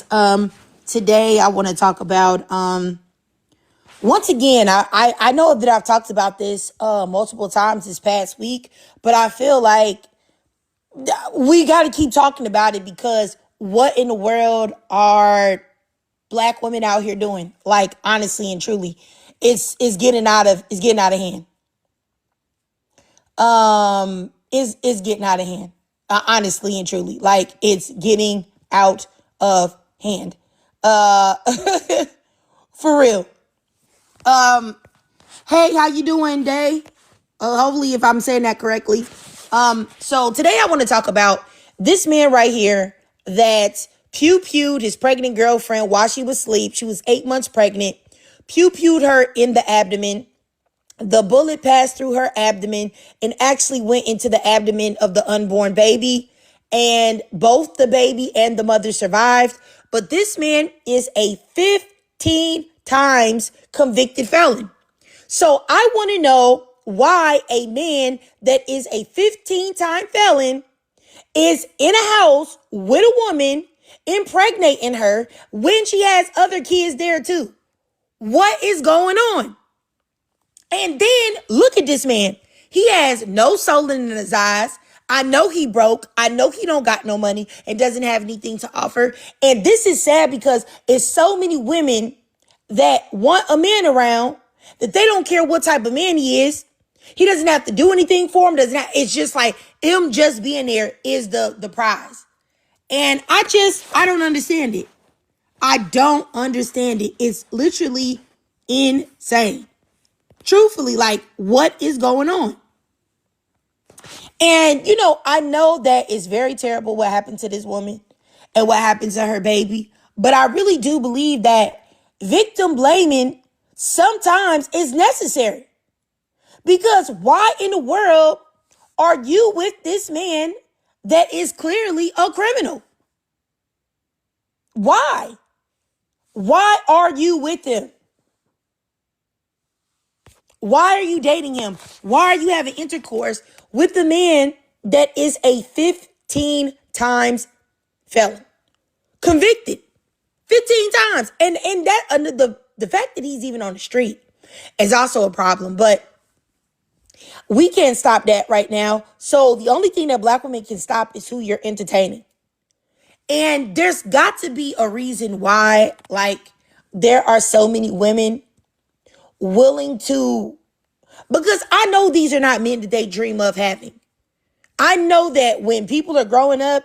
Today I want to talk about once again, I know that I've talked about this multiple times this past week, but I feel like we got to keep talking about it because what in the world are black women out here doing? Like, honestly and truly, it's getting out of hand. Is getting out of hand. Honestly and truly, like, it's getting out of hand. Uh, for real. Hey, how you doing, Day? Hopefully, if I'm saying that correctly. So today I want to talk about this man right here that pew-pewed his pregnant girlfriend while she was asleep. She was 8 months pregnant. Pew-pewed her in the abdomen. The bullet passed through her abdomen and actually went into the abdomen of the unborn baby. And both the baby and the mother survived. But this man is a 15 times convicted felon. So I want to know why a man that is a 15-time felon is in a house with a woman, impregnating her when she has other kids there too. What is going on? And then look at this man. He has no soul in his eyes. I know he broke. I know he don't got no money and doesn't have anything to offer. And this is sad because it's so many women that want a man around that they don't care what type of man he is. He doesn't have to do anything for him. It's just like him just being there is the prize. And I don't understand it. I don't understand it. It's literally insane. Truthfully, like, what is going on? And, I know that it's very terrible what happened to this woman and what happened to her baby. But I really do believe that victim blaming sometimes is necessary. Because why in the world are you with this man that is clearly a criminal? Why? Why are you with him? Why are you dating him? Why are you having intercourse with the man that is a 15 times felon? Convicted 15 times. And that under the fact that he's even on the street is also a problem. But we can't stop that right now. So the only thing that black women can stop is who you're entertaining. And there's got to be a reason why, like, there are so many women willing to, because I know these are not men that they dream of having. I know that when people are growing up,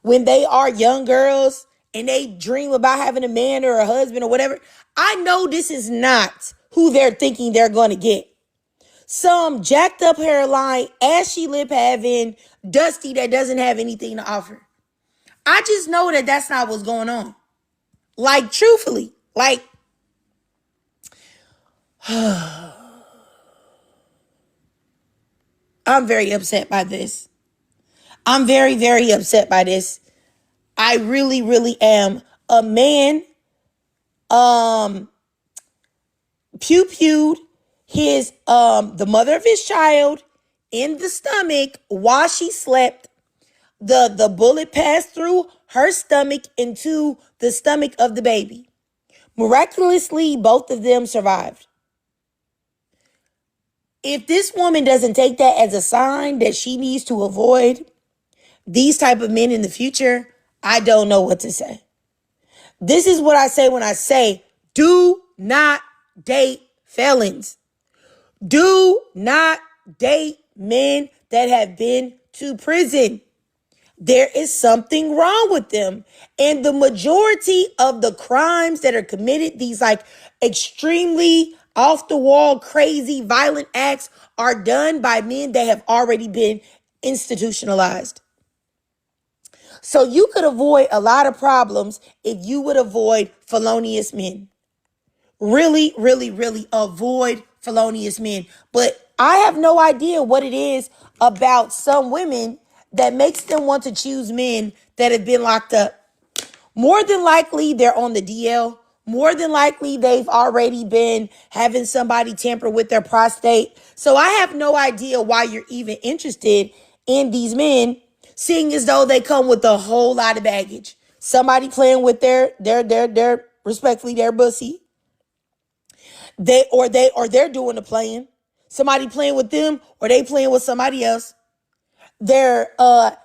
when they are young girls and they dream about having a man or a husband or whatever, I know this is not who they're thinking they're going to get. Some jacked up hairline, ashy lip having, dusty that doesn't have anything to offer. I just know that that's not what's going on. Like, truthfully, like, I'm very upset by this. I'm very, very upset by this. I really, really am. A man pew-pewed his the mother of his child in the stomach while she slept. The bullet passed through her stomach into the stomach of the baby. Miraculously, both of them survived. If this woman doesn't take that as a sign that she needs to avoid these type of men in the future, I don't know what to say. This is what I say when I say, do not date felons. Do not date men that have been to prison. There is something wrong with them. And the majority of the crimes that are committed, these like extremely off the wall, crazy, violent acts are done by men that have already been institutionalized. So you could avoid a lot of problems if you would avoid felonious men. Really, really, really avoid felonious men. But I have no idea what it is about some women that makes them want to choose men that have been locked up. More than likely, they're on the DL. More than likely, they've already been having somebody tamper with their prostate. So I have no idea why you're even interested in these men, seeing as though they come with a whole lot of baggage. somebody playing with their respectfully their bussy. They're doing the playing. Somebody playing with them, or they playing with somebody else. They're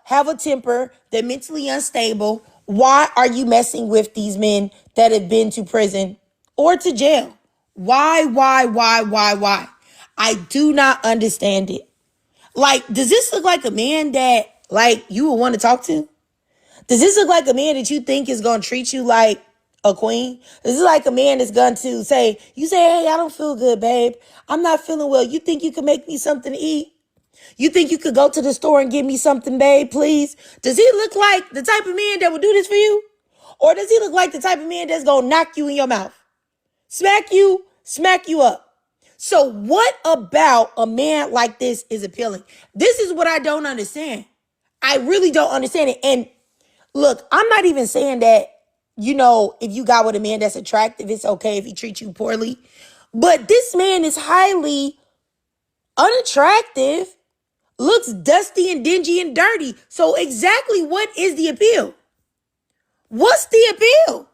have a temper. They're mentally unstable. Why are you messing with these men that have been to prison or to jail? Why? I do not understand it. Like, does this look like a man that like you would want to talk to? Does this look like a man that you think is going to treat you like a queen? This is like a man that's going to say, you say, hey, I don't feel good, babe. I'm not feeling well. You think you can make me something to eat? You think you could go to the store and give me something, babe, please? Does he look like the type of man that would do this for you? Or does he look like the type of man that's going to knock you in your mouth? Smack you up. So what about a man like this is appealing? This is what I don't understand. I really don't understand it. And look, I'm not even saying that, if you got with a man that's attractive, it's okay if he treats you poorly. But this man is highly unattractive, looks dusty and dingy and dirty. So exactly what is the appeal? What's the appeal?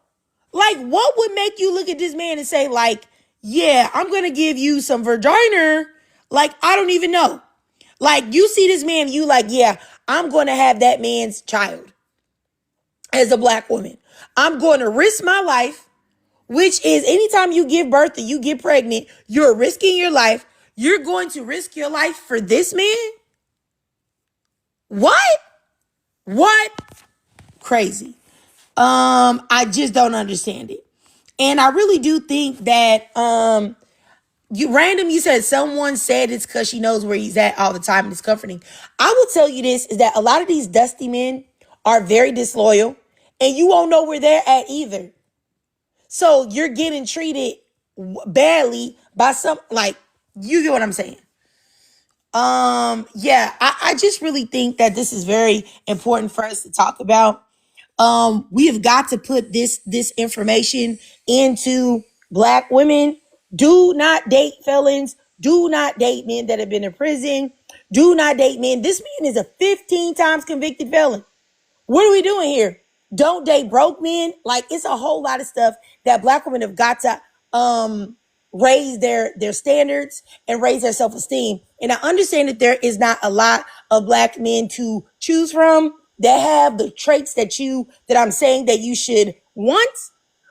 Like, what would make you look at this man and say, like, yeah, I'm going to give you some vagina? Like, I don't even know. Like, you see this man, you like, yeah, I'm going to have that man's child as a black woman. I'm going to risk my life, which is anytime you give birth or you get pregnant, you're risking your life. You're going to risk your life for this man? What? Crazy. I just don't understand it. And I really do think that you said someone said it's because she knows where he's at all the time and it's comforting. I will tell you this, is that a lot of these dusty men are very disloyal and you won't know where they're at either. So you're getting treated badly by some, like, you get what I'm saying? Yeah, I just really think that this is very important for us to talk about. We have got to put this information into black women. Do not date felons. Do not date men that have been in prison. Do not date men. This man is a 15 times convicted felon. What are we doing here? Don't date broke men. Like, it's a whole lot of stuff that black women have got to raise their standards and raise their self-esteem. And I understand that there is not a lot of black men to choose from that have the traits that I'm saying that you should want.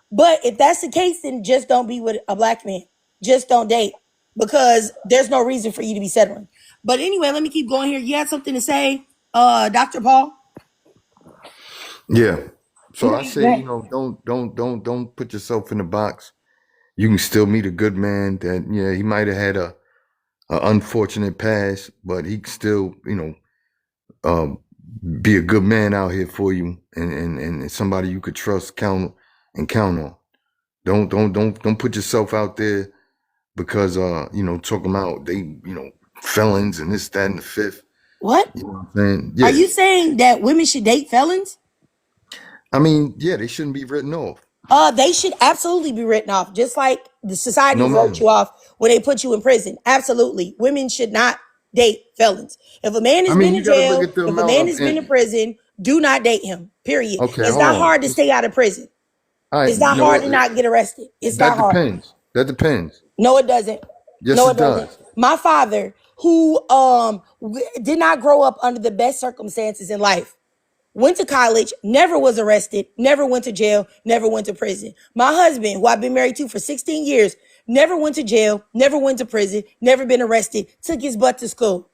But if that's the case, then just don't be with a black man. Just don't date, because there's no reason for you to be settling. But anyway, let me keep going here. You had something to say, Dr. Paul? Yeah. So I say, don't put yourself in a box. You can still meet a good man that, yeah, he might have had a unfortunate past, but he can still, be a good man out here for you, and somebody you could trust, count on. Don't put yourself out there because talking about they, felons and this, that, and the fifth. What? You know what I'm saying? Yeah. Are you saying that women should date felons? I mean, yeah, they shouldn't be written off. They should absolutely be written off, just like the society No, wrote ma'am. you off when they put you in prison. Absolutely. Women should not date felons. If a man has I mean, been you in got to look jail, at the if a amount man of. has been in prison, do not date him. Period. Okay, It's hold not on. hard to stay out of prison. All right, It's not hard to not get arrested. It's that not hard. depends. That depends. No, it doesn't. Yes, No, it it doesn't. does. My father, who did not grow up under the best circumstances in life, went to college, never was arrested, never went to jail, never went to prison. My husband, who I've been married to for 16 years, never went to jail, never went to prison, never been arrested, took his butt to school,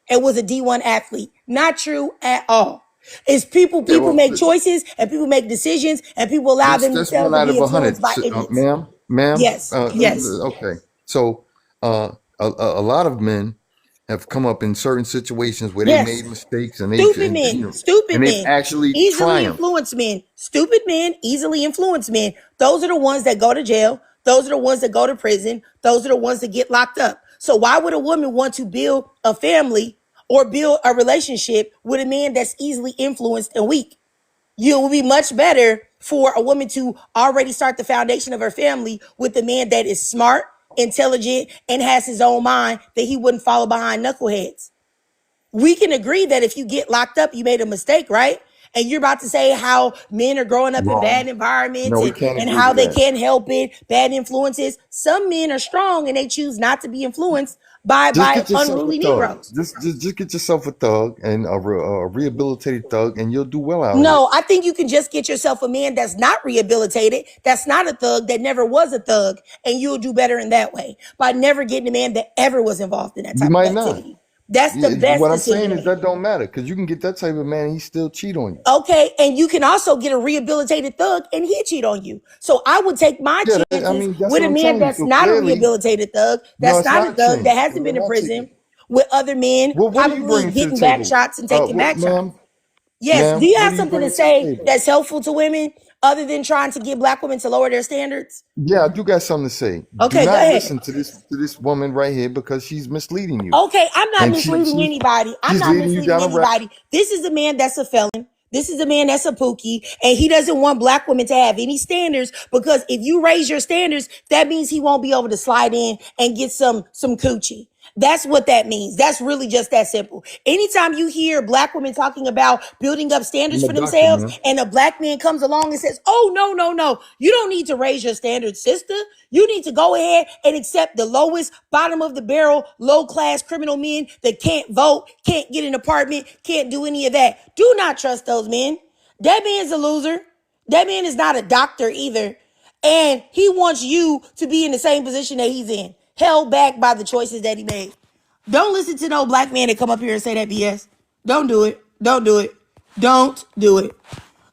and was a D1 athlete. Not true at all. It's people Yeah, well, make choices and people make decisions and people allow that's one themselves to out be of influenced 100, by idiots. ma'am. Yes, yes. Okay, so a lot of men have come up in certain situations where they made Yes. mistakes and Stupid they've men, actually easily triumphed. influenced men, stupid men, easily influenced men. Those are the ones that go to jail. Those are the ones that go to prison. Those are the ones that get locked up. So why would a woman want to build a family or build a relationship with a man that's easily influenced and weak? It would be much better for a woman to already start the foundation of her family with a man that is smart, intelligent, and has his own mind, that he wouldn't follow behind knuckleheads. We can agree that if you get locked up, you made a mistake, right? and you're about to say how men are growing up in bad Wrong. environments No, we can't and agree how to they that. can't help it, bad influences. Some men are strong and they choose not to be influenced by Just get yourself a unruly thug. Negroes. Just get yourself a thug and a rehabilitated thug, and you'll do well out here. No, I think you can just get yourself a man that's not rehabilitated, that's not a thug, that never was a thug, and you'll do better in that way by never getting a man that ever was involved in that You type of might not. activity. That's the best What I'm decision saying to is make. that don't matter because you can get that type of man and he still cheat on you. Okay, and you can also get a rehabilitated thug and he'll cheat on you. So I would take my Yeah, I chances mean that's with what a I'm man telling you. that's So not a clearly, rehabilitated thug, no, that's it's not a not thug, that chance. hasn't We're been in not taking. prison, with other men, Well, what are you probably bringing to the getting back table, shots and taking back shots. ma'am? Yes. Do Ma'am, you what have are you something to bringing to the say table? that's helpful to women other than trying to get black women to lower their standards? Yeah, I do got something to say. Do Okay, go not ahead. listen to this woman right here because she's misleading you, Okay, I'm not and misleading anybody. I'm she's not leading you misleading down a rabbit. anybody. This is a man that's a felon. This is a man that's a pookie, and he doesn't want black women to have any standards because if you raise your standards, that means he won't be able to slide in and get some coochie. That's what that means. That's really just that simple. Anytime you hear black women talking about building up standards I'm a for doctor, themselves man. and a black man comes along and says, oh, no, no, no, you don't need to raise your standards, sister. You need to go ahead and accept the lowest, bottom of the barrel, low class criminal men that can't vote, can't get an apartment, can't do any of that. Do not trust those men. That man's a loser. That man is not a doctor either. And he wants you to be in the same position that he's in, held back by the choices that he made. Don't listen to no black man that come up here and say that BS. Don't do it. Don't do it. Don't do it.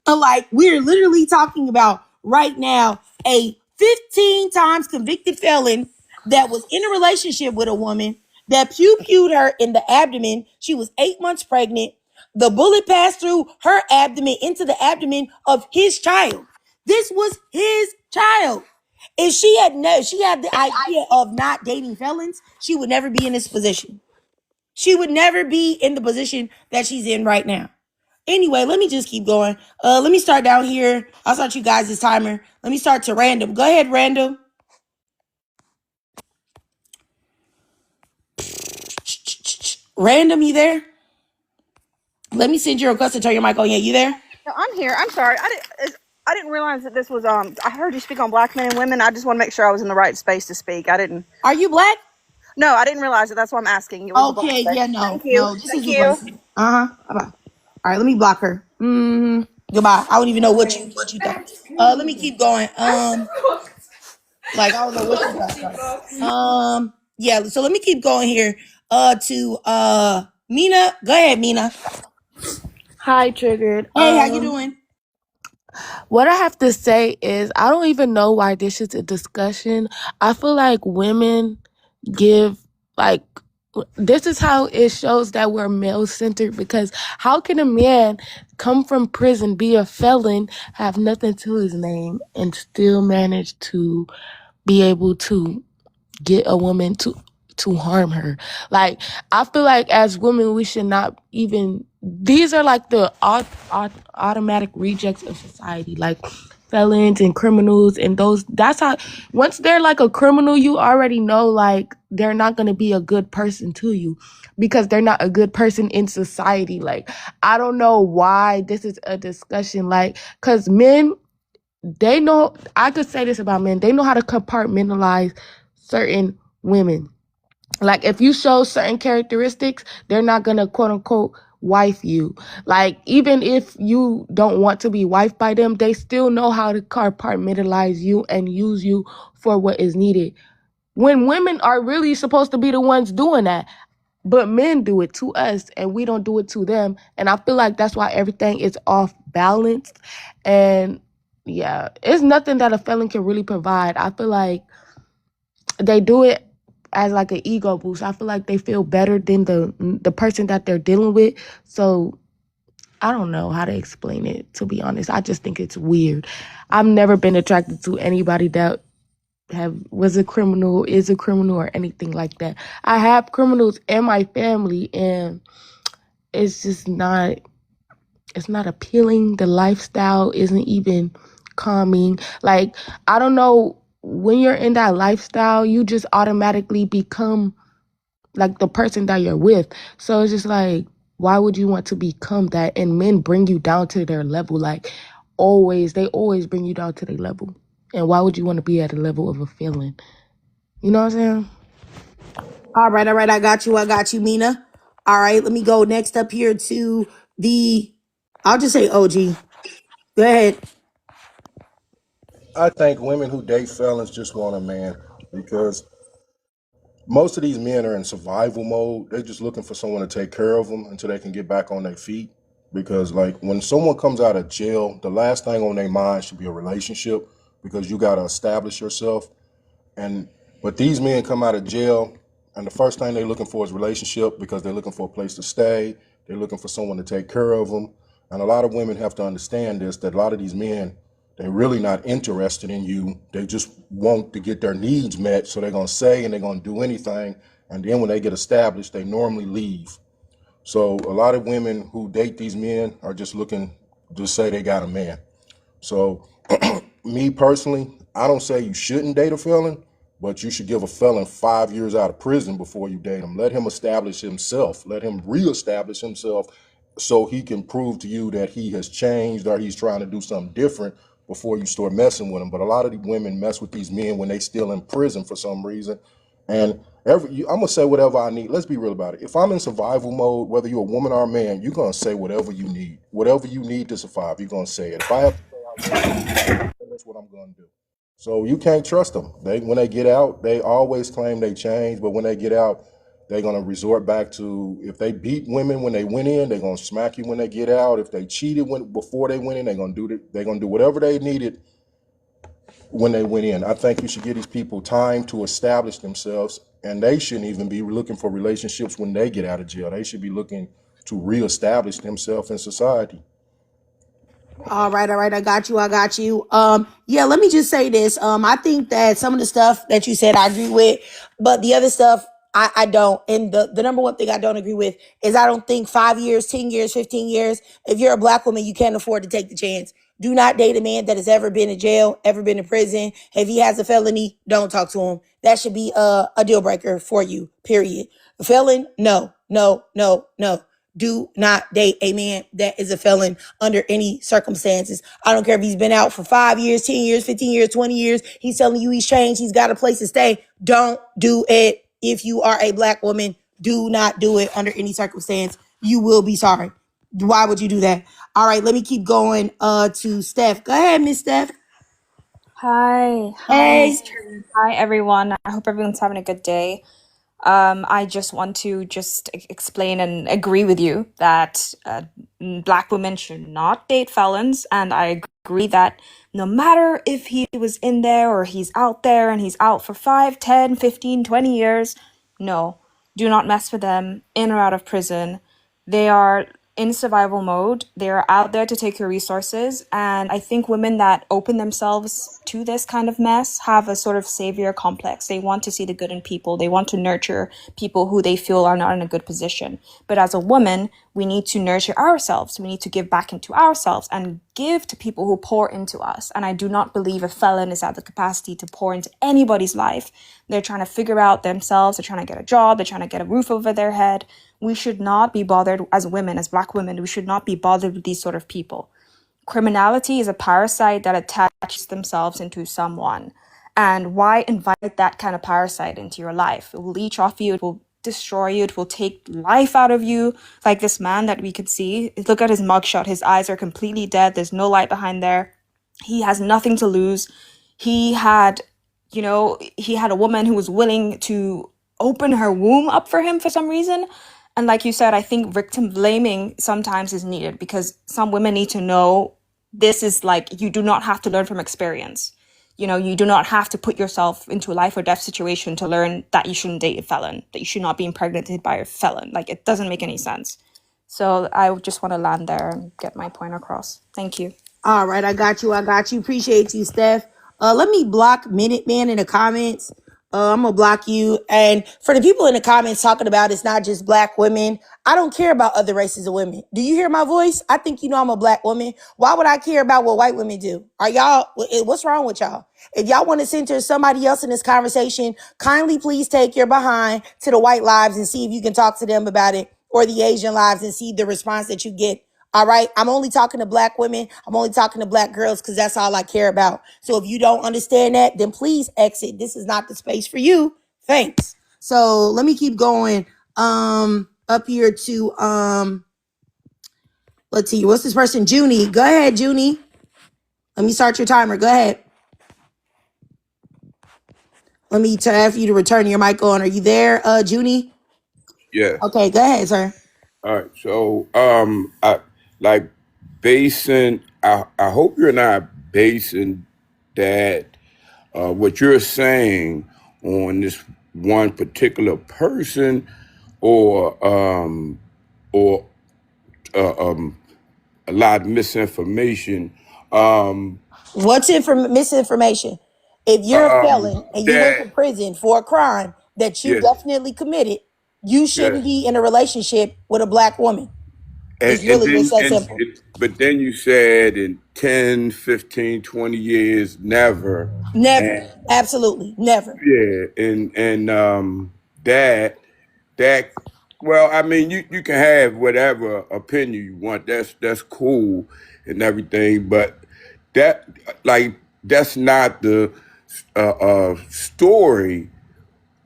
Like we're literally talking about right now a 15 times convicted felon that was in a relationship with a woman that pew-pewed her in the abdomen. She was 8 months pregnant. The bullet passed through her abdomen into the abdomen of his child. This was his child. If she had the idea of not dating felons, she would never be in this position. She would never be in the position that she's in right now. Anyway, let me just keep going. Let me start down here. I'll start you guys this timer. Let me start to random. Go ahead, random. Random, you there? Let me send you a request to turn your mic on. Yeah, you there? No, I'm here. I'm sorry. I didn't realize that this was I heard you speak on black men and women. I just want to make sure I was in the right space to speak. I didn't. Are you black? No, I didn't realize it. That's why I'm asking. It was a black Okay, space. yeah, no, Thank you. no. This is Thank a black. you. Uh-huh. Bye-bye. All right, let me block her. Goodbye. I don't even know what you thought. Let me keep going. Like I don't know what you thought. Yeah, so let me keep going here. To Mina. Go ahead, Mina. Hi, Triggered. Hey, how you doing? What I have to say is I don't even know why this is a discussion. I feel like women give like this is how it shows that we're male centered because how can a man come from prison, be a felon, have nothing to his name, and still manage to be able to get a woman to harm her? Like I feel like as women we should not even, these are like the automatic rejects of society, like felons and criminals, and those, that's how, once they're like a criminal you already know like they're not going to be a good person to you because they're not a good person in society. Like I don't know why this is a discussion, like because men, they know, I could say this about men, they know how to compartmentalize certain women. Like if you show certain characteristics, they're not gonna quote unquote wife you. Like even if you don't want to be wifed by them, they still know how to compartmentalize you and use you for what is needed. When women are really supposed to be the ones doing that, but men do it to us and we don't do it to them. And I feel like that's why everything is off balance. And yeah, it's nothing that a felon can really provide. I feel like they do it as like an ego boost. I feel like they feel better than the person that they're dealing with. So I don't know how to explain it, to be honest. I just think it's weird. I've never been attracted to anybody that was a criminal, is a criminal, or anything like that. I have criminals in my family and it's just not, it's not appealing. The lifestyle isn't even calming. Like, I don't know, when you're in that lifestyle, you just automatically become like the person that you're with. So it's just like, Why would you want to become that? And men bring you down to their level. Like, always, they always bring you down to their level. And why would you want to be at a level of a feeling? You know what I'm saying? All right. I got you, Mina. All right, let me go next up here to I'll just say OG. Go ahead. I think women who date felons just want a man because most of these men are in survival mode. They're just looking for someone to take care of them until they can get back on their feet. Because, like, when someone comes out of jail, the last thing on their mind should be a relationship because you got to establish yourself. And but these men come out of jail, and the first thing they're looking for is relationship because they're looking for a place to stay. They're looking for someone to take care of them. And a lot of women have to understand this, that a lot of these men, they're really not interested in you. They just want to get their needs met. So they're going to say and they're going to do anything. And then when they get established, they normally leave. So a lot of women who date these men are just looking to say they got a man. So me personally, I don't say you shouldn't date a felon, but you should give a felon 5 years out of prison before you date him. Let him establish himself. Let him reestablish himself so he can prove to you that he has changed or he's trying to do something different before you start messing with him. But a lot of the women mess with these men when they still in prison for some reason. And I'm gonna say whatever I need. Let's be real about it. If I'm in survival mode, whether you're a woman or a man, you're gonna say whatever you need to survive. You're gonna say it. If I have to say I want to, that's what I'm gonna do. So you can't trust them. When they get out, they always claim they changed, but when they get out, they're gonna resort back to if they beat women when they went in, they're gonna smack you when they get out. If they cheated before they went in, they're gonna do whatever they needed when they went in. I think you should give these people time to establish themselves, and they shouldn't even be looking for relationships when they get out of jail. They should be looking to reestablish themselves in society. All right. I got you. Yeah, let me just say this. I think that some of the stuff that you said I agree with, but the other stuff I don't. And the number one thing I don't agree with is I don't think 5 years, 10 years, 15 years, if you're a black woman, you can't afford to take the chance. Do not date a man that has ever been in jail, ever been in prison. If he has a felony, don't talk to him. That should be a deal breaker for you, period. A felon, no. Do not date a man that is a felon under any circumstances. I don't care if he's been out for 5 years, 10 years, 15 years, 20 years. He's telling you he's changed. He's got a place to stay. Don't do it. If you are a black woman, do not do it under any circumstance. You will be sorry. Why would you do that? All right, let me keep going to Steph. Go ahead, Miss Steph. Hi, Hey. Miss Tree. Hi, everyone. I hope everyone's having a good day. I just want to explain and agree with you that black women should not date felons, and I agree that no matter if he was in there or he's out there and he's out for 5, 10, 15, 20 years, no, do not mess with them in or out of prison. They are in survival mode. They are out there to take your resources. And I think women that open themselves to this kind of mess have a sort of savior complex. They want to see the good in people. They want to nurture people who they feel are not in a good position. But as a woman, we need to nurture ourselves. We need to give back into ourselves and give to people who pour into us. And I do not believe a felon is at the capacity to pour into anybody's life. They're trying to figure out themselves. They're trying to get a job. They're trying to get a roof over their head. We should not be bothered as women, as black women. We should not be bothered with these sort of people. Criminality is a parasite that attaches themselves into someone. And why invite that kind of parasite into your life? It will leech off you. It will destroy you. It will take life out of you. Like this man that we could see. Look at his mugshot. His eyes are completely dead. There's no light behind there. He has nothing to lose. He had a woman who was willing to open her womb up for him for some reason. And like you said, I think victim blaming sometimes is needed because some women need to know this is like, you do not have to learn from experience. You do not have to put yourself into a life or death situation to learn that you shouldn't date a felon, that you should not be impregnated by a felon. Like, it doesn't make any sense. So I just want to land there and get my point across. Thank you. All right, I got you. Appreciate you, Steph. Let me block Minuteman in the comments. I'm gonna block you. And for the people in the comments talking about it's not just black women, I don't care about other races of women. Do you hear my voice? I think you know I'm a black woman. Why would I care about what white women do? What's wrong with y'all? If y'all want to center somebody else in this conversation, kindly please take your behind to the white lives and see if you can talk to them about it. or the Asian lives and see the response that you get. All right. I'm only talking to black women. I'm only talking to black girls because that's all I care about. So if you don't understand that, then please exit. This is not the space for you. Thanks. So let me keep going. Up here to let's see, what's this person? Junie. Go ahead, Junie. Let me start your timer. Go ahead. Let me have you to return your mic on. Are you there, Junie? Yes. Okay, go ahead, sir. All right. So, I like basing. I hope you're not basing that what you're saying on this one particular person, or or a lot of misinformation. Um, What's misinformation? If you're a felon and you went to that prison for a crime that you yes, definitely committed, you shouldn't yes. be in a relationship with a black woman. It's And really just then that simple. but then you said in 10, 15, 20 years, never. Never. And Absolutely. Never. yeah, that that well, I mean, you can have whatever opinion you want. That's cool and everything, but that like that's not the story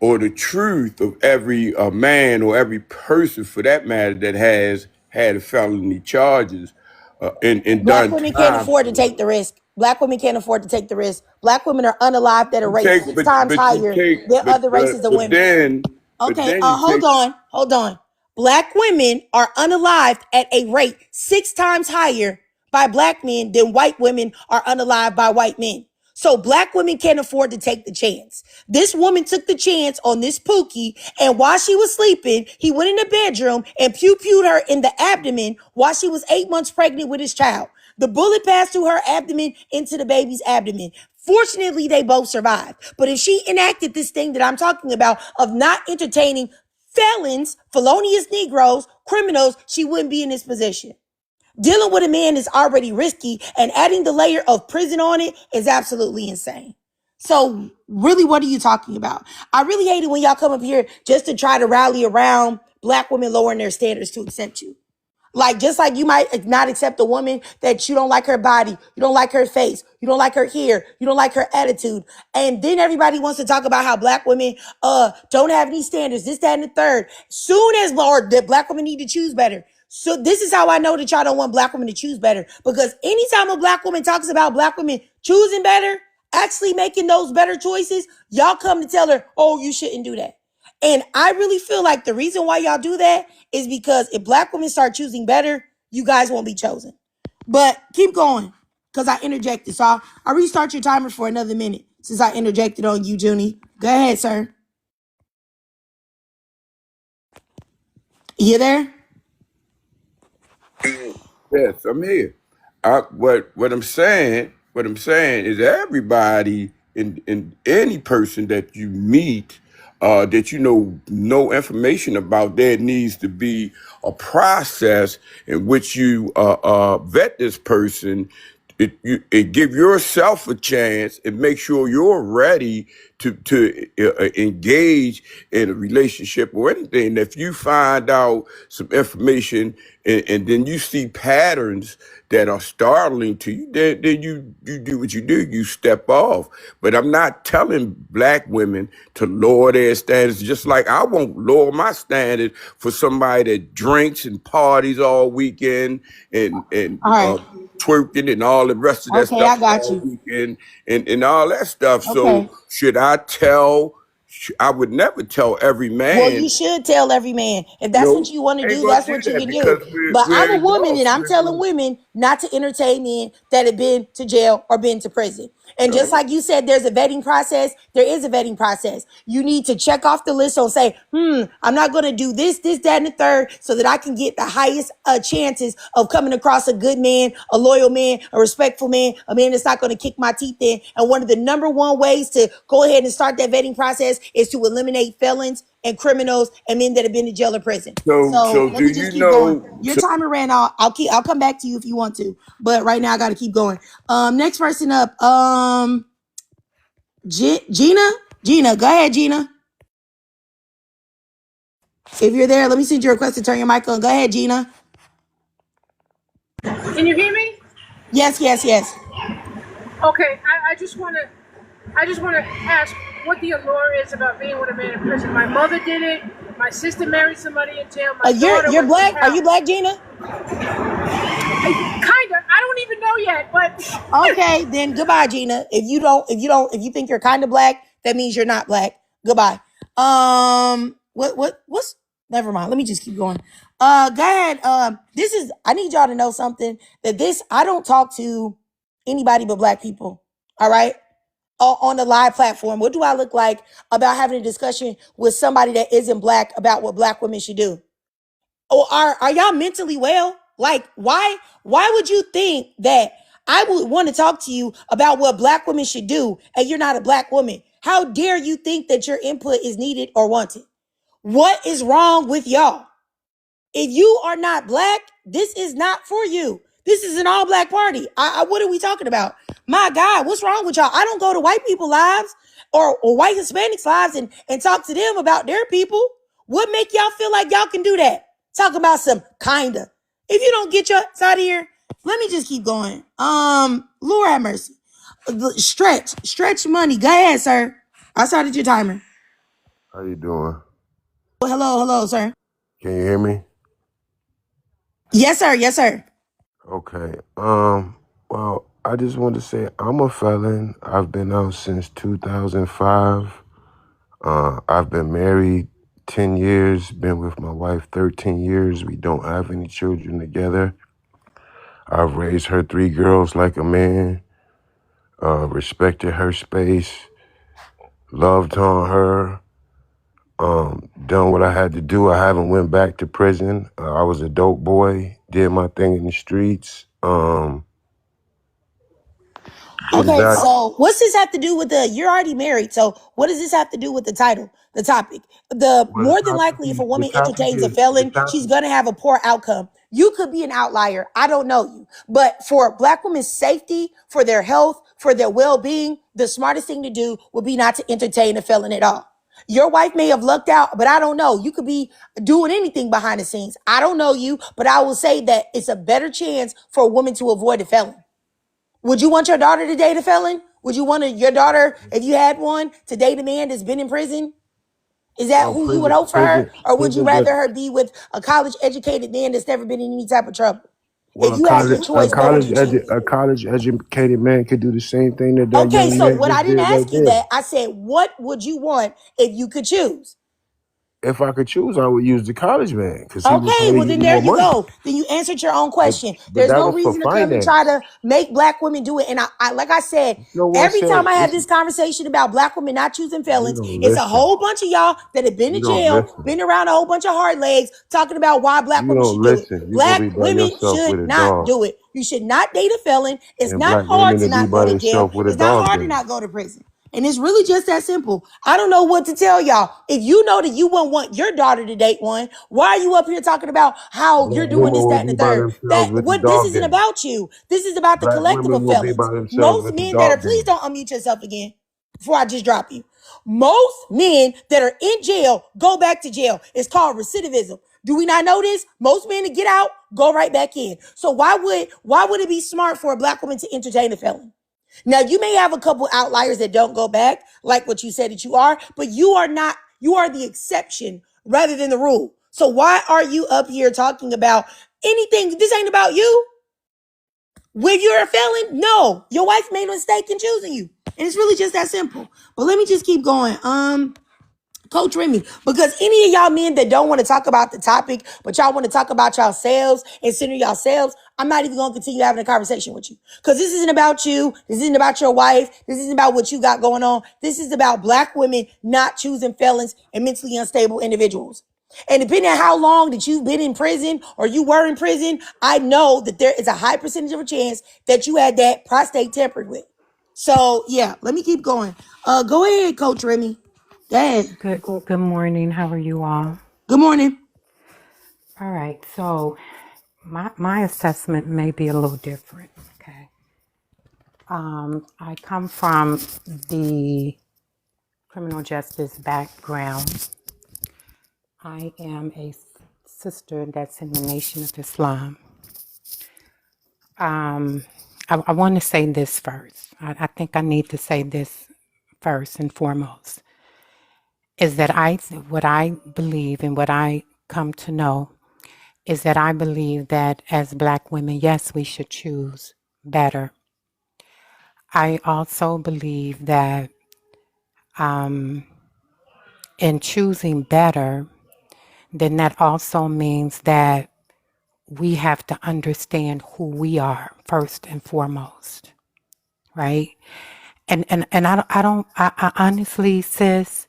or the truth of every man or every person for that matter that has had felony charges and Black done women can't time afford to for. take the risk. Black women can't afford to take the risk. Black women are unalived at a You rate take, 6 times but you higher take, than other races of women. but Okay, then you hold take. on, hold on. Black women are unalived at a rate 6 times higher by black men than white women are unalived by white men. So black women can't afford to take the chance. This woman took the chance on this Pookie, and while she was sleeping, he went in the bedroom and pew-pewed her in the abdomen while she was 8 months pregnant with his child. The bullet passed through her abdomen into the baby's abdomen. Fortunately, they both survived. But if she enacted this thing that I'm talking about of not entertaining felons, felonious Negroes, criminals, she wouldn't be in this position. Dealing with a man is already risky, and adding the layer of prison on it is absolutely insane. So, really, what are you talking about? I really hate it when y'all come up here just to try to rally around black women lowering their standards to accept you. Like, just like you might not accept a woman that you don't like her body, you don't like her face, you don't like her hair, you don't like her attitude. And then everybody wants to talk about how black women don't have any standards, this, that, and the third. Soon as, Lord, that black women need to choose better. So this is how I know that y'all don't want black women to choose better. Because anytime a black woman talks about black women choosing better, actually making those better choices, y'all come to tell her, oh, you shouldn't do that. And I really feel like the reason why y'all do that is because if black women start choosing better, you guys won't be chosen. But keep going, because I interjected. So I'll restart your timer for another minute since I interjected on you, Junie. Go ahead, sir. You there? Yes, I'm here. What I'm saying is everybody in any person that you meet, that you know no information about, there needs to be a process in which you vet this person. It give yourself a chance and make sure you're ready to engage in a relationship or anything. If you find out some information and then you see patterns that are startling to you, then you do what you do. You step off. But I'm not telling black women to lower their standards, just like I won't lower my standard for somebody that drinks and parties all weekend and All right. twerking and all the rest of that Okay, stuff I got all you. weekend and all that stuff. So Okay. should I tell? I would never tell every Well, you man. should tell every man. If that's what No, you want to I ain't do, gonna that's do what you that can do. because But I'm we're a woman and adults. I'm telling women not to entertain men that have been to jail or been to prison. And just like you said, there's a vetting process. There is a vetting process. You need to check off the list and say, I'm not going to do this, that, and the third so that I can get the highest chances of coming across a good man, a loyal man, a respectful man, a man that's not going to kick my teeth in. And one of the number one ways to go ahead and start that vetting process is to eliminate felons and criminals and men that have been to jail or prison. So So let do me just you keep going. know? Your timer ran out. I'll come back to you if you want to. But right now I gotta keep going. Next person up. Gina. Gina, go ahead, Gina. If you're there, let me send you a request to turn your mic on. Go ahead, Gina. Can you hear me? Yes, yes, yes. Okay, I just want to ask what the allure is about being with a man in prison. My mother did it. My sister married somebody in jail. My daughter You're went through black. Are you hell. black, Gina? Kinda. I don't even know yet, but Okay, then goodbye, Gina. If you think you're kind of black, that means you're not black. Goodbye. What's? Never mind. Let me just keep going. Go ahead. I need y'all to know something. I don't talk to anybody but black people. All right. On the live platform, what do I look like about having a discussion with somebody that isn't black about what black women should do? Or are y'all mentally well? Like, why would you think that I would want to talk to you about what black women should do and you're not a black woman? How dare you think that your input is needed or wanted? What is wrong with y'all? If you are not black, this is not for you. This is an all black party. What are we talking about? My God, what's wrong with y'all? I don't go to white people lives or white Hispanics lives and talk to them about their people. What make y'all feel like y'all can do that? Talk about some kinda. If you don't get your ass out of here, let me just keep going. Lord have mercy. Stretch money. Go ahead, sir. I started your timer. How you doing? Hello, sir. Can you hear me? Yes, sir. Yes, sir. Okay. Well, I just want to say I'm a felon. I've been out since 2005. I've been married 10 years, been with my wife 13 years. We don't have any children together. I've raised her 3 girls like a man, respected her space, loved on her, done what I had to do. I haven't went back to prison. I was a dope boy, did my thing in the streets. Okay, Exactly. so what's this have to do with you're already married, so what does this have to do with the title, the topic? Well, More than likely, if a the woman topic entertains a is the felon, she's topic. gonna have a poor outcome. You could be an outlier. I don't know you. But for black women's safety, for their health, for their well-being, the smartest thing to do would be not to entertain a felon at all. Your wife may have lucked out, but I don't know. You could be doing anything behind the scenes. I don't know you, but I will say that it's a better chance for a woman to avoid a felon. Would you want your daughter to date a felon? Would you want your daughter, if you had one, to date a man that's been in prison? Is that Well, who you would hope for her? prison, Or would you prison does. rather her be with a college educated man that's never been in any type of trouble? Well, If you had your choice, what would you choose? a college educated man could do the same thing that that Okay, young so man what I just didn't did right ask you there. that. I said, what would you want if you could choose? If I could choose, I would use the college man because he would Okay, probably well give then me there more you money. go. Then you answered your own question. But There's that no was for reason to come and try finance. to make black women do it. And like I said, No one every said time I have it's. this conversation about black women not choosing You felons, don't it's a listen. whole bunch of y'all that have been to You don't jail, listen. been around a whole bunch of hard legs, talking about why black You women don't should do it. listen. You gonna Black be by women yourself should with a not dog, do it. You should not date a felon. It's and not black hard women to will be not go by to jail. themselves with a It's not dog. hard to Then not go to prison. And it's really just that simple. I don't know what to tell y'all. If you know that you wouldn't want your daughter to date one, why are you up here talking about how you're black doing women this, will that, and the be by third? themselves with the This dog. isn't Then about you. This is about the black collective women of will be felons. by themselves Most with the men that are, dog. please Then don't unmute yourself again before I just drop you. Most men that are in jail go back to jail. It's called recidivism. Do we not know this? Most men that get out go right back in. So why would it be smart for a black woman to entertain a felon? Now, you may have a couple outliers that don't go back, like what you said that you are, but you are not, you are the exception rather than the rule. So why are you up here talking about anything? This ain't about you. When you're a felon, no, your wife made a mistake in choosing you. And it's really just that simple. But let me just keep going. Coach Remy, because any of y'all men that don't want to talk about the topic, but y'all want to talk about yourselves and center yourselves, I'm not even going to continue having a conversation with you. Because this isn't about you. This isn't about your wife. This isn't about what you got going on. This is about black women not choosing felons and mentally unstable individuals. And depending on how long that you've been in prison or you were in prison, I know that there is a high percentage of a chance that you had that prostate tampered with. So yeah, let me keep going. Go ahead, Coach Remy. Go ahead. Good morning. How are you all? Good morning. All right. So my assessment may be a little different. Okay. I come from the criminal justice background. I am a sister that's in the Nation of Islam. I want to say this first. I think I need to say this first and foremost is that what I believe and what I come to know is that I believe that as Black women, yes, we should choose better. I also believe that in choosing better, then that also means that we have to understand who we are first and foremost, right? And I honestly, sis,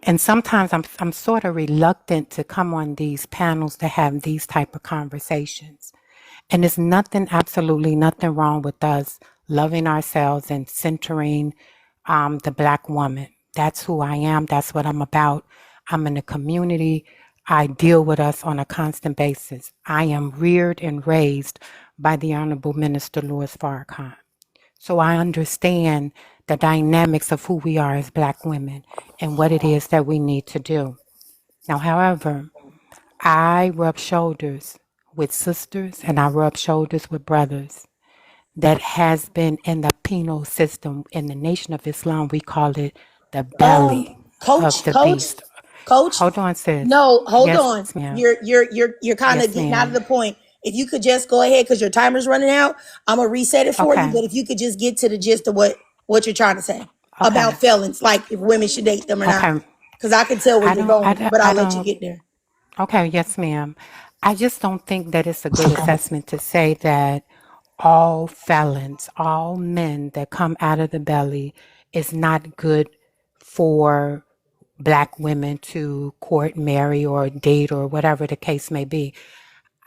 and sometimes I'm sort of reluctant to come on these panels to have these type of conversations. And there's nothing, absolutely nothing wrong with us loving ourselves and centering the Black woman. That's who I am. That's what I'm about. I'm in the community. I deal with us on a constant basis. I am reared and raised by the Honorable Minister Louis Farrakhan. So I understand the dynamics of who we are as Black women and what it is that we need to do. Now, however, I rub shoulders with sisters and I rub shoulders with brothers that has been in the penal system. In the Nation of Islam, we call it the belly of Coach, the coach, beast. coach. Hold on, sis. No, hold Yes, on. ma'am. You're kind of Yes, getting out of ma'am. the point. If you could just go ahead because your timer's running out, I'm gonna reset it for you. Okay. But if you could just get to the gist of what you're trying to say about Okay. felons, like if women should date them or not, Okay. because I can tell where I you're don't, I going. don't, But I I'll let you don't, get there. okay. Yes, ma'am. I just don't think that it's a good assessment to say that all felons, all men that come out of the belly is not good for Black women to court, marry, or date, or whatever the case may be.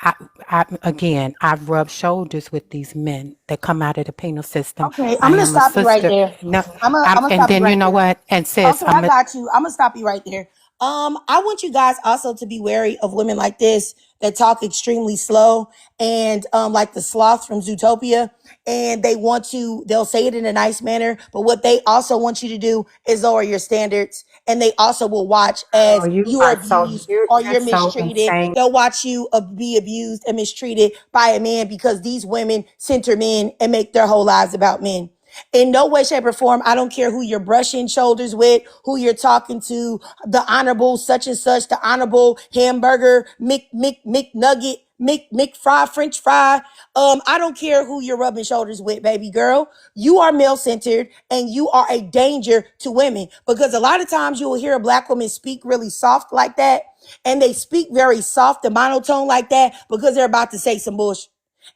I, again, I've rubbed shoulders with these men that come out of the penal system. Okay, I'm I gonna am a stop you right sister. there. No, I'm gonna and stop you then you right know there. what? And sis, Okay, I got you. I'm gonna stop you right there. I want you guys also to be wary of women like this that talk extremely slow and like the sloth from Zootopia. And they'll say it in a nice manner, but what they also want you to do is lower your standards. And they also will watch oh, as you you are are so abused or you're you're so mistreated. insane. They'll watch you be abused and mistreated by a man because these women center men and make their whole lives about men. In no way, shape, or form, I don't care who you're brushing shoulders with, who you're talking to, the honorable such and such, the honorable hamburger, McNugget, McFry, French fry. I don't care who you're rubbing shoulders with, baby girl. You are male centered and you are a danger to women because a lot of times you will hear a Black woman speak really soft like that. And they speak very soft and monotone like that because they're about to say some bullshit.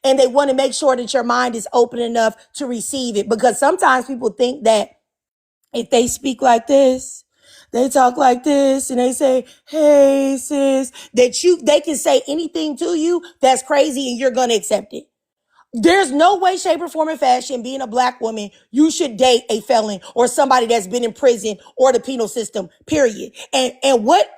And they want to make sure that your mind is open enough to receive it because sometimes people think that if they speak like this, they talk like this and they say, hey sis, they can say anything to you that's crazy and you're going to accept it. There's no way, shape, or form in fashion, being a Black woman, you should date a felon or somebody that's been in prison or the penal system, period. And what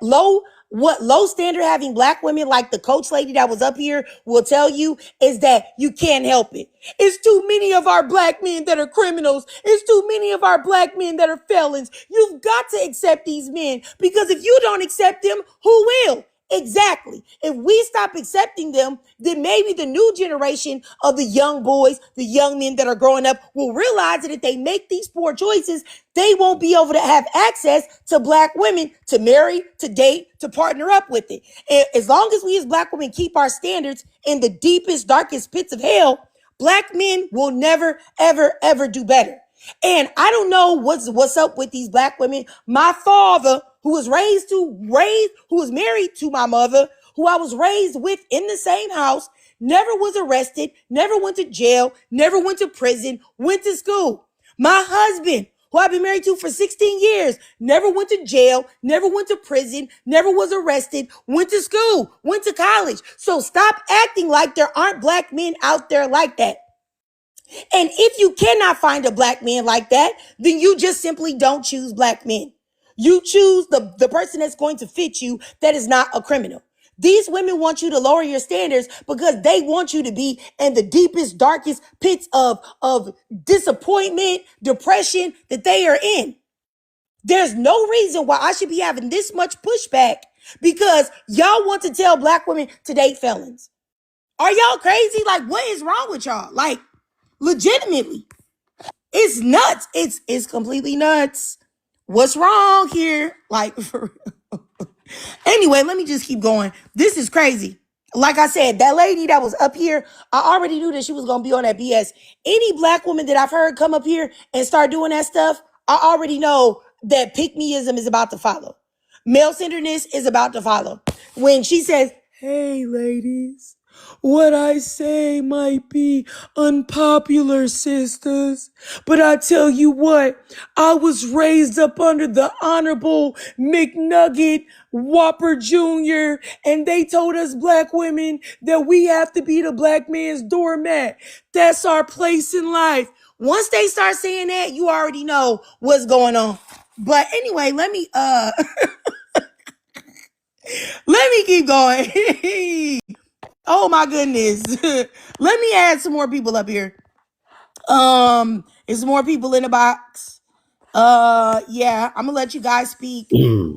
low standard having Black women like the coach lady that was up here will tell you is that you can't help it. It's too many of our Black men that are criminals. It's too many of our Black men that are felons. You've got to accept these men because if you don't accept them, who will? Exactly. If we stop accepting them, then maybe the new generation of the young boys, the young men that are growing up will realize that if they make these poor choices, they won't be able to have access to Black women to marry, to date, to partner up with it. And as long as we as Black women keep our standards in the deepest, darkest pits of hell, Black men will never, ever, ever do better. And I don't know what's up with these Black women. My father, who was who was married to my mother, who I was raised with in the same house, never was arrested, never went to jail, never went to prison, went to school. My husband, who I've been married to for 16 years, never went to jail, never went to prison, never was arrested, went to school, went to college. So stop acting like there aren't Black men out there like that. And if you cannot find a Black man like that, then you just simply don't choose Black men. You choose the person that's going to fit you that is not a criminal. These women want you to lower your standards because they want you to be in the deepest, darkest pits of disappointment, depression that they are in. There's no reason why I should be having this much pushback because y'all want to tell black women to date felons. Are y'all crazy? Like, what is wrong with y'all? Like, legitimately, it's nuts. It's completely nuts. What's wrong here? Like, for real. Anyway, let me just keep going. This is crazy. Like I said, that lady that was up here, I already knew that she was going to be on that BS. Any black woman that I've heard come up here and start doing that stuff, I already know that pick-meism is about to follow. Male-centeredness is about to follow. When she says, hey, ladies, what I say might be unpopular, sisters, but I tell you what, I was raised up under the Honorable McNugget Whopper Jr., and they told us black women that we have to be the black man's doormat. That's our place in life. Once they start saying that, you already know what's going on. But anyway, let me let me keep going. Oh my goodness. Let me add some more people up here. Is more people in the box. Yeah, I'm gonna let you guys speak,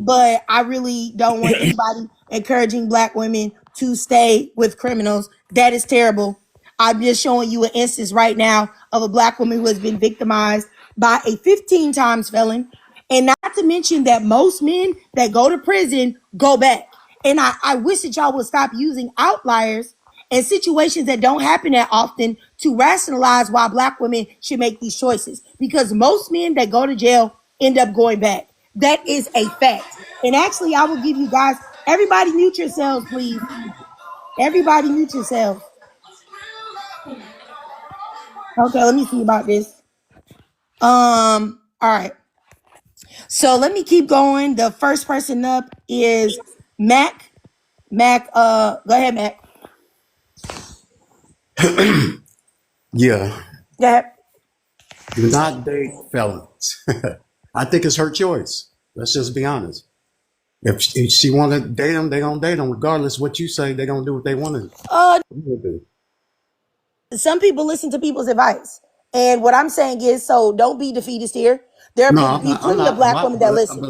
but I really don't want anybody encouraging black women to stay with criminals. That is terrible. I'm just showing you an instance right now of a black woman who has been victimized by a 15 times felon. And not to mention that most men that go to prison go back. And I wish that y'all would stop using outliers and situations that don't happen that often to rationalize why black women should make these choices. Because most men that go to jail end up going back. That is a fact. And actually, I will give you guys, everybody mute yourselves, please. Everybody mute yourselves. Okay, let me see about this. All right. So let me keep going. The first person up is Mac. Mac, go ahead, Mac. Yeah, Go ahead. do not date felons. I think it's her choice. Let's just be honest. If she want to date them, they gonna date them. Regardless of what you say, they gonna do what they want to do. Some people listen to people's advice. And what I'm saying is, so don't be defeatist here. There No, be I'm plenty of not. A black women lot, that but listen.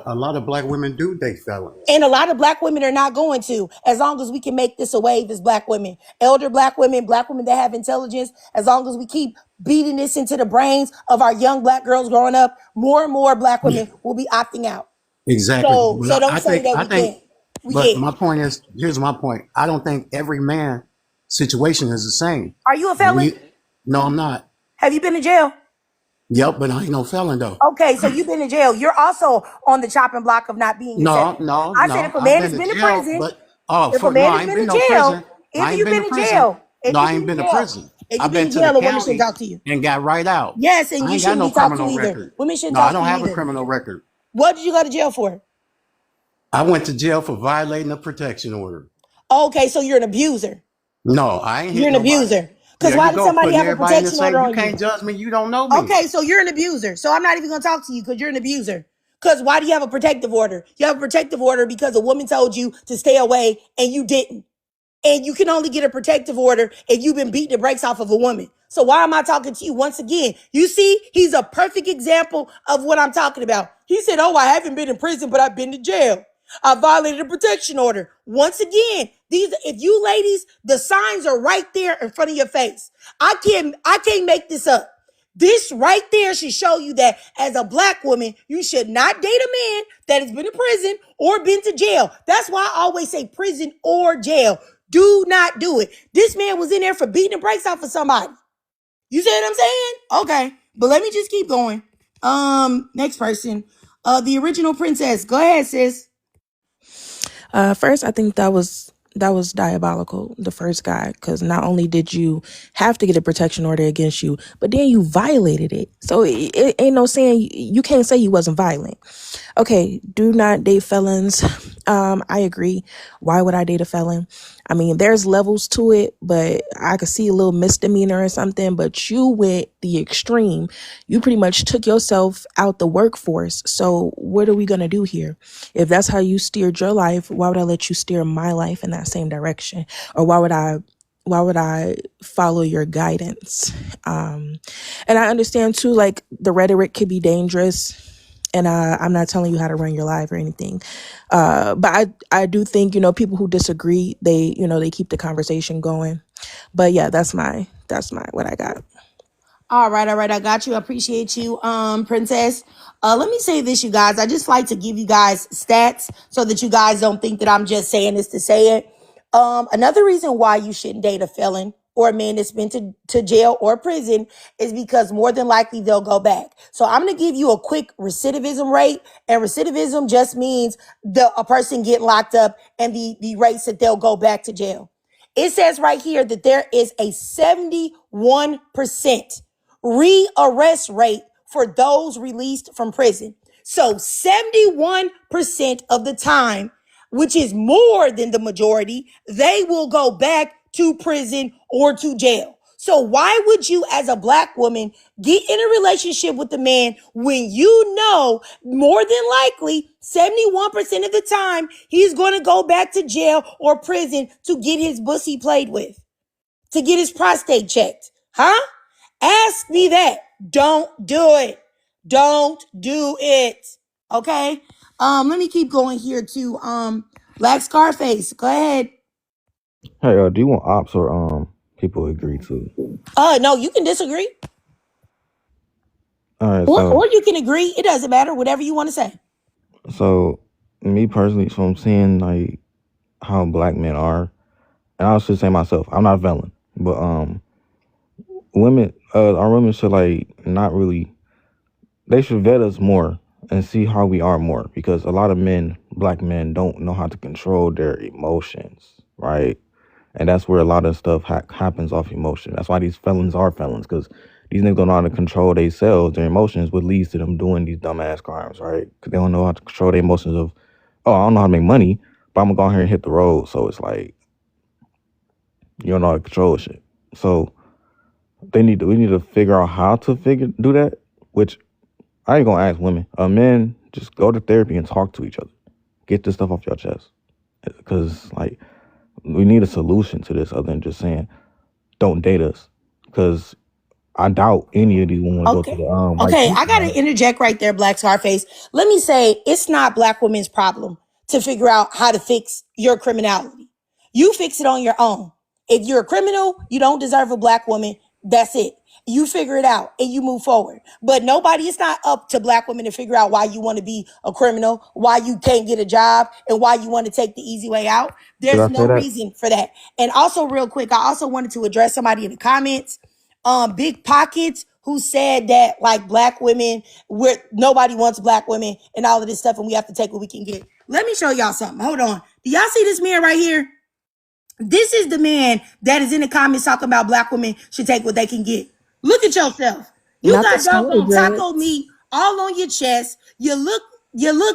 a lot of black women do date felons. And a lot of black women are not going to, as long as we can make this a wave as black women. Elder black women that have intelligence, as long as we keep beating this into the brains of our young black girls growing up, more and more black women will be opting out. Exactly. So But don't say that I we think. can't. We But can't. my point is, here's my point. I don't think every man situation is the same. Are you a And felon? no, I'm not. Have you been to jail? Yep, but I ain't no felon though. Okay, so you've been in jail. You're also on the chopping block of not being No, accepted. no, I said no. if a I've man been has to been to jail, prison, but oh, if a no, man I has ain't been been to no jail, prison. No, if I ain't you've been been to in prison. jail, if No, you've I been ain't in been to jail, prison. if I've you've been been in to the jail, a woman shouldn't county talk to you. and got right out. Yes, and I you ain't got shouldn't no be talked to criminal either. record. Women shouldn't No, I talk to don't you have a either. criminal record. What did you go to jail for? I went to jail for violating a protection order. Okay, so you're an abuser. No, I ain't You're hit an nobody. abuser. Because There why you did go, somebody putting have a everybody in the protection order same. You on you? can't judge me. You don't know me. Okay, so you're an abuser. So I'm not even gonna talk to you because you're an abuser. Because why do you have a protective order? You have a protective order because a woman told you to stay away and you didn't. And you can only get a protective order if you've been beating the brakes off of a woman. So why am I talking to you once again? You see, he's a perfect example of what I'm talking about. He said, oh, I haven't been in prison, but I've been to jail. I violated a protection order. Once again, if you ladies, the signs are right there in front of your face. I can't make this up. This right there should show you that as a black woman, you should not date a man that has been in prison or been to jail. That's why I always say prison or jail. Do not do it. This man was in there for beating the brakes off of somebody. You see what I'm saying? Okay. But let me just keep going. Next person. The original princess. Go ahead, sis. First, I think that was diabolical. The first guy, because not only did you have to get a protection order against you, but then you violated it. So it ain't no saying you can't say you wasn't violent. Okay, do not date felons. I agree. Why would I date a felon? I mean, there's levels to it, but I could see a little misdemeanor or something. But you went the extreme. You pretty much took yourself out the workforce. So what are we gonna do here? If that's how you steered your life, why would I let you steer my life in that same direction? Or why would I follow your guidance? And I understand too, like the rhetoric could be dangerous. And I'm not telling you how to run your life or anything. But I do think, people who disagree, they keep the conversation going. But yeah, that's what I got. All right. I got you. I appreciate you, Princess. Let me say this, you guys. I just like to give you guys stats so that you guys don't think that I'm just saying this to say it. Another reason why you shouldn't date a felon or a man that's been to jail or prison is because more than likely they'll go back. So I'm going to give you a quick recidivism rate, and recidivism just means a person getting locked up and the rates that they'll go back to jail. It says right here that there is a 71% re-arrest rate for those released from prison. So 71% of the time, which is more than the majority, they will go back to prison or to jail. So why would you, as a black woman, get in a relationship with a man when you know more than likely 71% of the time he's going to go back to jail or prison to get his pussy played with, to get his prostate checked? Huh? Ask me that. Don't do it. Don't do it. Okay? Let me keep going here to Black Scarface. Go ahead. Hey, do you want ops or people agree to? No, you can disagree. All right, Or you can agree. It doesn't matter. Whatever you want to say. so me personally, so I'm seeing like how black men are, and I should say myself, I'm not a felon, but our women should like not really. They should vet us more and see how we are more, because a lot of men, black men, don't know how to control their emotions, right? And that's where a lot of stuff happens off emotion. That's why these felons are felons, because these niggas don't know how to control themselves, their emotions, what leads to them doing these dumbass crimes, right? Because they don't know how to control their emotions of, oh, I don't know how to make money, but I'm going to go out here and hit the road. So it's like, you don't know how to control shit. So we need to figure out how to do that, which I ain't going to ask women. Men, just go to therapy and talk to each other. Get this stuff off your chest. Because, like, we need a solution to this other than just saying, don't date us. Because I doubt any of these women want to go to the Okay, I got to interject right there, Black Scarface. Let me say, it's not black women's problem to figure out how to fix your criminality. You fix it on your own. If you're a criminal, you don't deserve a black woman. That's it. You figure it out and you move forward. But it's not up to black women to figure out why you want to be a criminal, why you can't get a job, and why you want to take the easy way out. There's no reason for that. And also, real quick, I also wanted to address somebody in the comments. Big Pockets, who said that like black women, nobody wants black women and all of this stuff, and we have to take what we can get. Let me show y'all something. Hold on. Do y'all see this man right here? This is the man that is in the comments talking about black women should take what they can get. Look at yourself. You Not got the story, doggone Dread. taco meat all on your chest. You look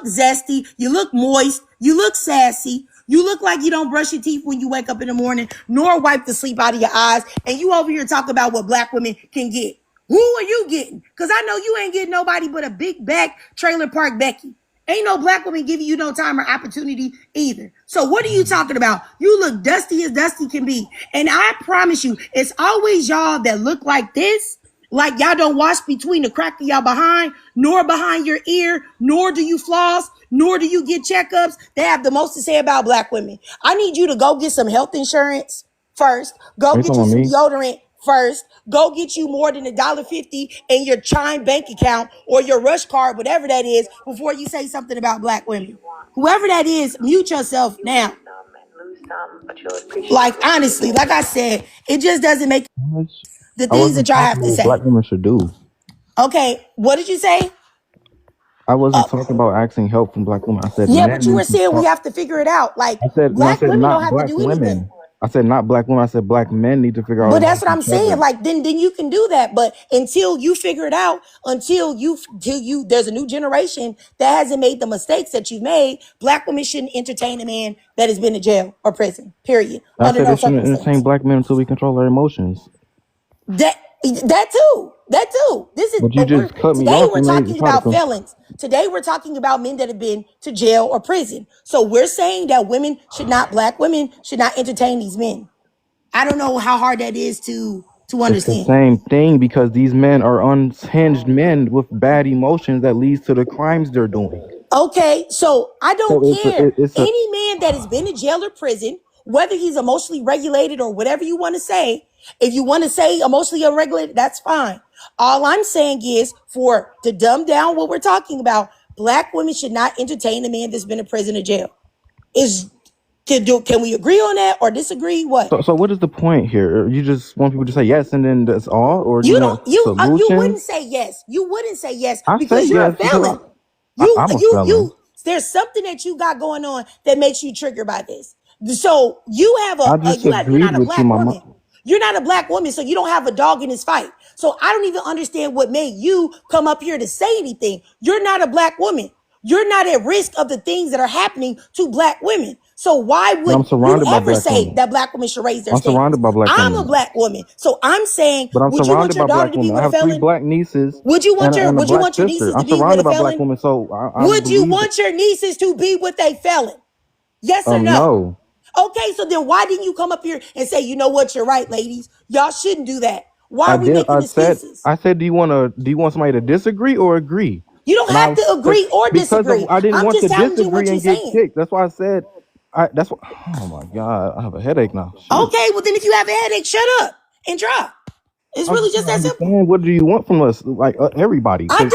zesty. You look moist. You look sassy. You look like you don't brush your teeth when you wake up in the morning, nor wipe the sleep out of your eyes. And you over here talking about what black women can get. Who are you getting? Because I know you ain't getting nobody but a big back trailer park Becky. Ain't no black woman giving you no time or opportunity either. So what are you talking about? You look dusty as dusty can be. And I promise you, it's always y'all that look like this, like y'all don't wash between the crack of y'all behind, nor behind your ear, nor do you floss, nor do you get checkups. They have the most to say about black women. I need you to go get some health insurance first. Go get you some deodorant first. Go get you more than $1.50 in your Chime bank account or your Rush card, whatever that is, before you say something about black women. Whoever that is, mute yourself now. Like, honestly, like I said, it just doesn't make the things that y'all have to say. Black women should do. Okay, what did you say? I wasn't talking about asking help from black women. I said, yeah, but you were saying we have to figure it out. Like, black women don't have to do anything. I said not black women. I said black men need to figure out. But that's what I'm saying. Like, then you can do that. But until you figure it out, until there's a new generation that hasn't made the mistakes that you've made, black women shouldn't entertain a man that has been to jail or prison. Period. I said they shouldn't entertain black men until we control our emotions. That too. This is. But you just cut me today off. We're talking about felons. Today we're talking about men that have been to jail or prison. So we're saying that black women should not entertain these men. I don't know how hard that is to to It's the understand. same thing because these men are unhinged men with bad emotions that leads to the crimes they're doing. Okay, so I So don't care. it's a Any man that has been in jail or prison, whether he's emotionally regulated or whatever you want to say, if you want to say emotionally unregulated, that's fine. All I'm saying is for to dumb down what we're talking about, black women should not entertain a man that's been in prison or jail. Can we agree on that or disagree? What? so what is the point here? You just want people to say yes and then that's all, or do you You don't want you wouldn't solutions? say yes. You wouldn't say yes I say because you're a yes because felon. You I'm a you felon. you there's something that you got going on that makes you triggered by this. So you have I just you're agreed not a with you, black mama. woman. You're not a black woman, so you don't have a dog in this fight. So I don't even understand what made you come up here to say anything. You're not a black woman. You're not at risk of the things that are happening to black women. So why But I'm would you surrounded by ever black say women. that black women should raise their I'm surrounded standards? by black I'm a women. black woman. So I'm saying, But I'm would you want surrounded your by daughter black to be women. I with a have 3 felon? black nieces Would you want and a black your sister. nieces to I'm be with a surrounded by black felon? women, so I Would you believe want your nieces to be with a felon? Yes or no? no. Okay, so then why didn't you come up here and say, you know what, you're right, ladies. Y'all shouldn't do that. Why I are we did. making excuses? I said, do you want somebody to disagree or agree? You don't And I have was to agree or because of disagree. I didn't I'm want just to telling you what disagree you're and get saying. kicked. That's why I said that's what. Oh my god, I have a headache now. Shit. Okay, well then if you have a headache, shut up and drop. It's I'm really just just trying to that simple. understand, what do you want from us, like everybody? I Because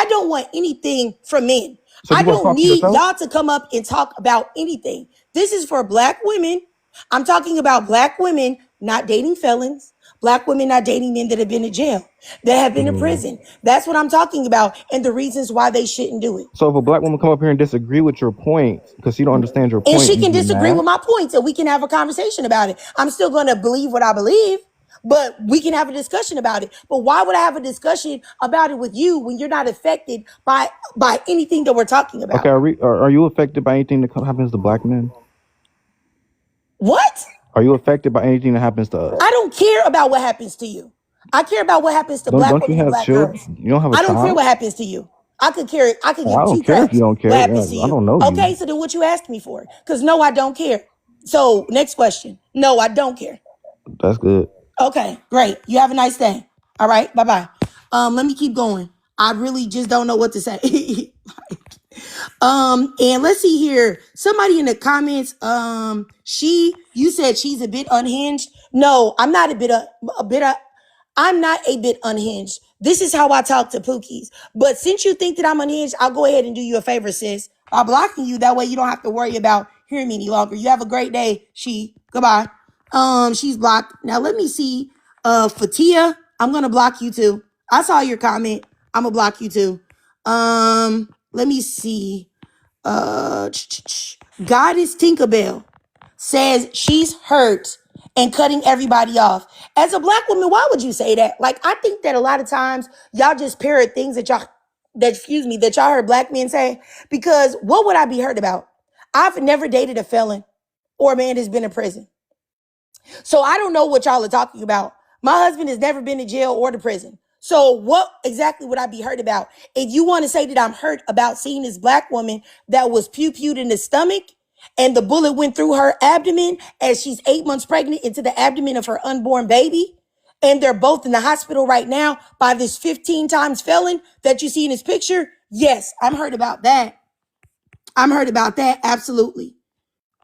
don't want anything from men. so I you gonna don't talk for need yourself? y'all to come up and talk about anything. This is for black women. I'm talking about black women not dating felons, black women not dating men that have been in jail, that have been in Mm. prison. That's what I'm talking about and the reasons why they shouldn't do it. So if a black woman come up here and disagree with your point because you don't understand your And point, she you can get disagree mad. with my points and we can have a conversation about it. I'm still going to believe what I believe, but we can have a discussion about it. But why would I have a discussion about it with you when you're not affected by anything that we're talking Okay, about? are you affected by anything that happens to black men? What? Are you affected by anything that happens to us? I don't care about what happens to you. I care about what happens to black Don't you women and have black children? girls. You don't have a I don't care child? what happens to you. I could Oh, I give don't two care if you craps don't what care. happens to I you. don't know Okay, you. so then what you asked me for? Because no, I don't care. So next question. No, I don't care. That's good. Okay, great. You have a nice day. All right, bye-bye. Let me keep going. I really just don't know what to say. And let's see here. Somebody in the comments, you said she's a bit unhinged. No, I'm not I'm not a bit unhinged. This is how I talk to Pookies. But since you think that I'm unhinged, I'll go ahead and do you a favor, sis. By blocking you, that way you don't have to worry about hearing me any longer. You have a great day, Goodbye. She's blocked. Now let me see. Fatia, I'm gonna block you too. I saw your comment. I'm gonna block you too. Let me see. Goddess Tinkerbell says she's hurt and cutting everybody off. As a black woman, why would you say that? Like, I think that a lot of times y'all just parrot things that y'all heard black men say. Because what would I be hurt about? I've never dated a felon or a man that's been in prison. So I don't know what y'all are talking about. My husband has never been to jail or to prison. So what exactly would I be hurt about? If you want to say that I'm hurt about seeing this black woman that was pew-pewed in the stomach and the bullet went through her abdomen as she's 8 months pregnant into the abdomen of her unborn baby, and they're both in the hospital right now by this 15 times felon that you see in his picture, yes, I'm hurt about that. I'm hurt about that, absolutely.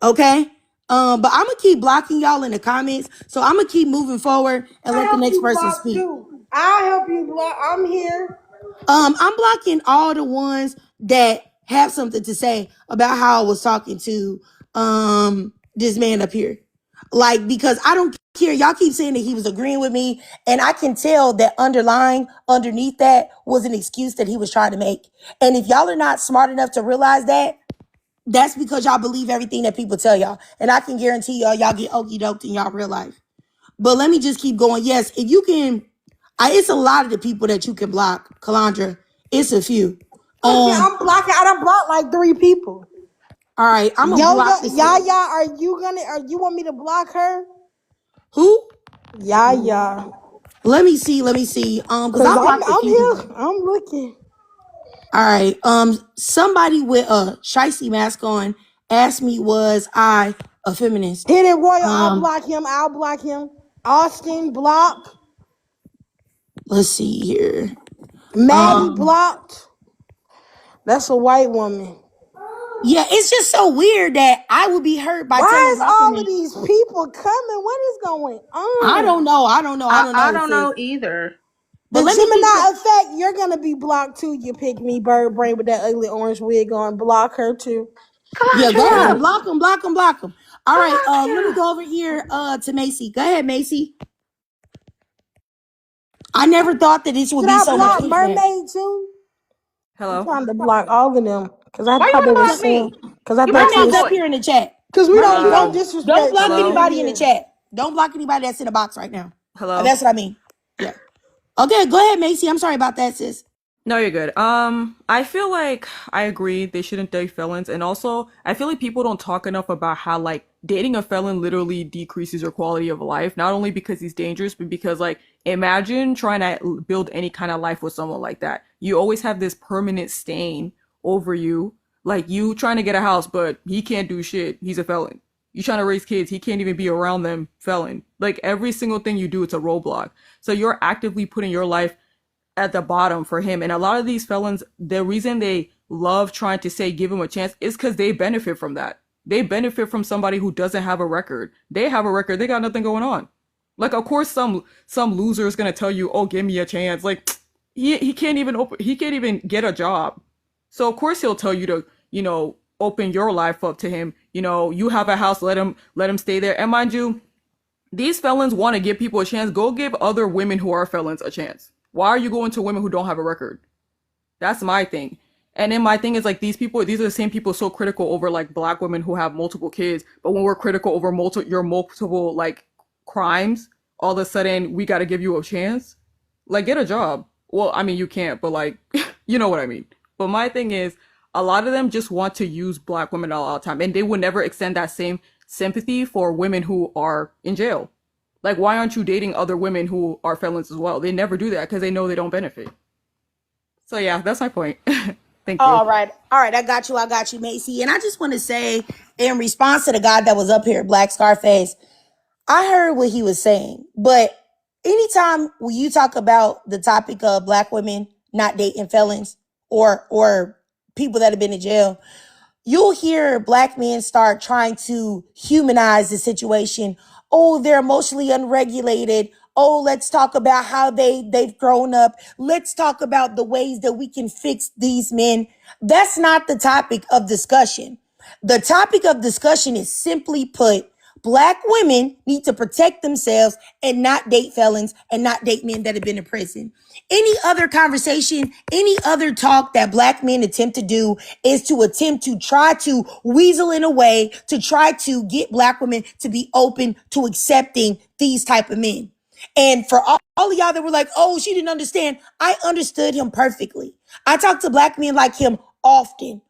Okay? But I'm gonna keep blocking y'all in the comments. So I'm gonna keep moving forward and let the next person speak. I'll help you block. I'm here. I'm blocking all the ones that have something to say about how I was talking to this man up here. Like, because I don't care. Y'all keep saying that he was agreeing with me, and I can tell that underneath that was an excuse that he was trying to make. And if y'all are not smart enough to realize that, that's because y'all believe everything that people tell y'all. And I can guarantee y'all get okie doked in y'all real life. But let me just keep going. Yes, if you can, it's a lot of the people that you can block, Kalandra. It's a few. I'm blocking. I done blocked like 3 people. All right, I'm gonna block this. Yaya, are you want me to block her? Who? Yaya. Let me see. Because I blocked a I'm few here. people. I'm looking. All right. Somebody with a shiesty mask on asked me, was I a feminist? Hidden Royal, I'll block him. Austin, block. Let's see here. Maddie blocked. That's a white woman. Yeah, it's just so weird that I would be hurt by telling Why is black all women. of these people coming? What is going I don't on? know. I don't Sis. know either. But The let me keep Gemini effect, you're gonna be blocked too. You pick me, bird brain with that ugly orange wig on. Block her too. Yeah, go Yeah. ahead. Block them. All right. Let me go over here to Macy. Go ahead, Macy. I never thought that this would Should be I so much block pushback. Mermaid too? I'm Hello. trying to block all of them because I Why you thought want they to were block saying. me? Because I Give me thought they my Mermaid's was. up voice. here in the chat. Because we don't Mermaid, don't disrespect block Hello. women in anybody in the here. chat. Don't block anybody that's in the box right now. Hello. That's what I mean. Yeah. Okay, go ahead, Macy. I'm sorry about that, sis. No, you're good. I feel like I agree they shouldn't date felons, and also I feel like people don't talk enough about how like dating a felon literally decreases your quality of life. Not only because he's dangerous, but because like imagine trying to build any kind of life with someone like that. You always have this permanent stain over you. Like you trying to get a house, but he can't do shit. He's a felon. You trying to raise kids, he can't even be around them. Felon. Like every single thing you do, it's a roadblock. So you're actively putting your life at the bottom for him. And a lot of these felons, the reason they love trying to say give him a chance is because they benefit from that. They benefit from somebody who doesn't have a record. They have a record. They got nothing going on. Like, of course, some loser is gonna tell you, "Oh, give me a chance." Like, he can't even he can't even get a job. So of course he'll tell you to open your life up to him. You have a house, let him stay there. And mind you, these felons want to give people a chance. Go give other women who are felons a chance. Why are you going to women who don't have a record? That's my thing. And then my thing is like these are the same people so critical over like black women who have multiple kids, but when we're critical over your multiple like crimes, all of a sudden we got to give you a chance. Like get a job. Well, I mean you can't, but like you know what I mean. But my thing is a lot of them just want to use black women all the time, and they would never extend that same sympathy for women who are in jail. Like, why aren't you dating other women who are felons as well? They never do that because they know they don't benefit. So yeah, that's my point. Thank you. All right. I got you, Macy. And I just want to say, in response to the guy that was up here, Black Scarface, I heard what he was saying. But anytime when you talk about the topic of black women not dating felons or people that have been in jail, you'll hear black men start trying to humanize the situation. Oh, they're emotionally unregulated. Oh, let's talk about how they've grown up. Let's talk about the ways that we can fix these men. That's not the topic of discussion. The topic of discussion is simply put, black women need to protect themselves and not date felons and not date men that have been in prison. Any other conversation, any other talk that black men attempt to do is to attempt to try to weasel in a way to try to get black women to be open to accepting these type of men. And for all of y'all that were like, oh, she didn't understand, I understood him perfectly. I talk to black men like him often,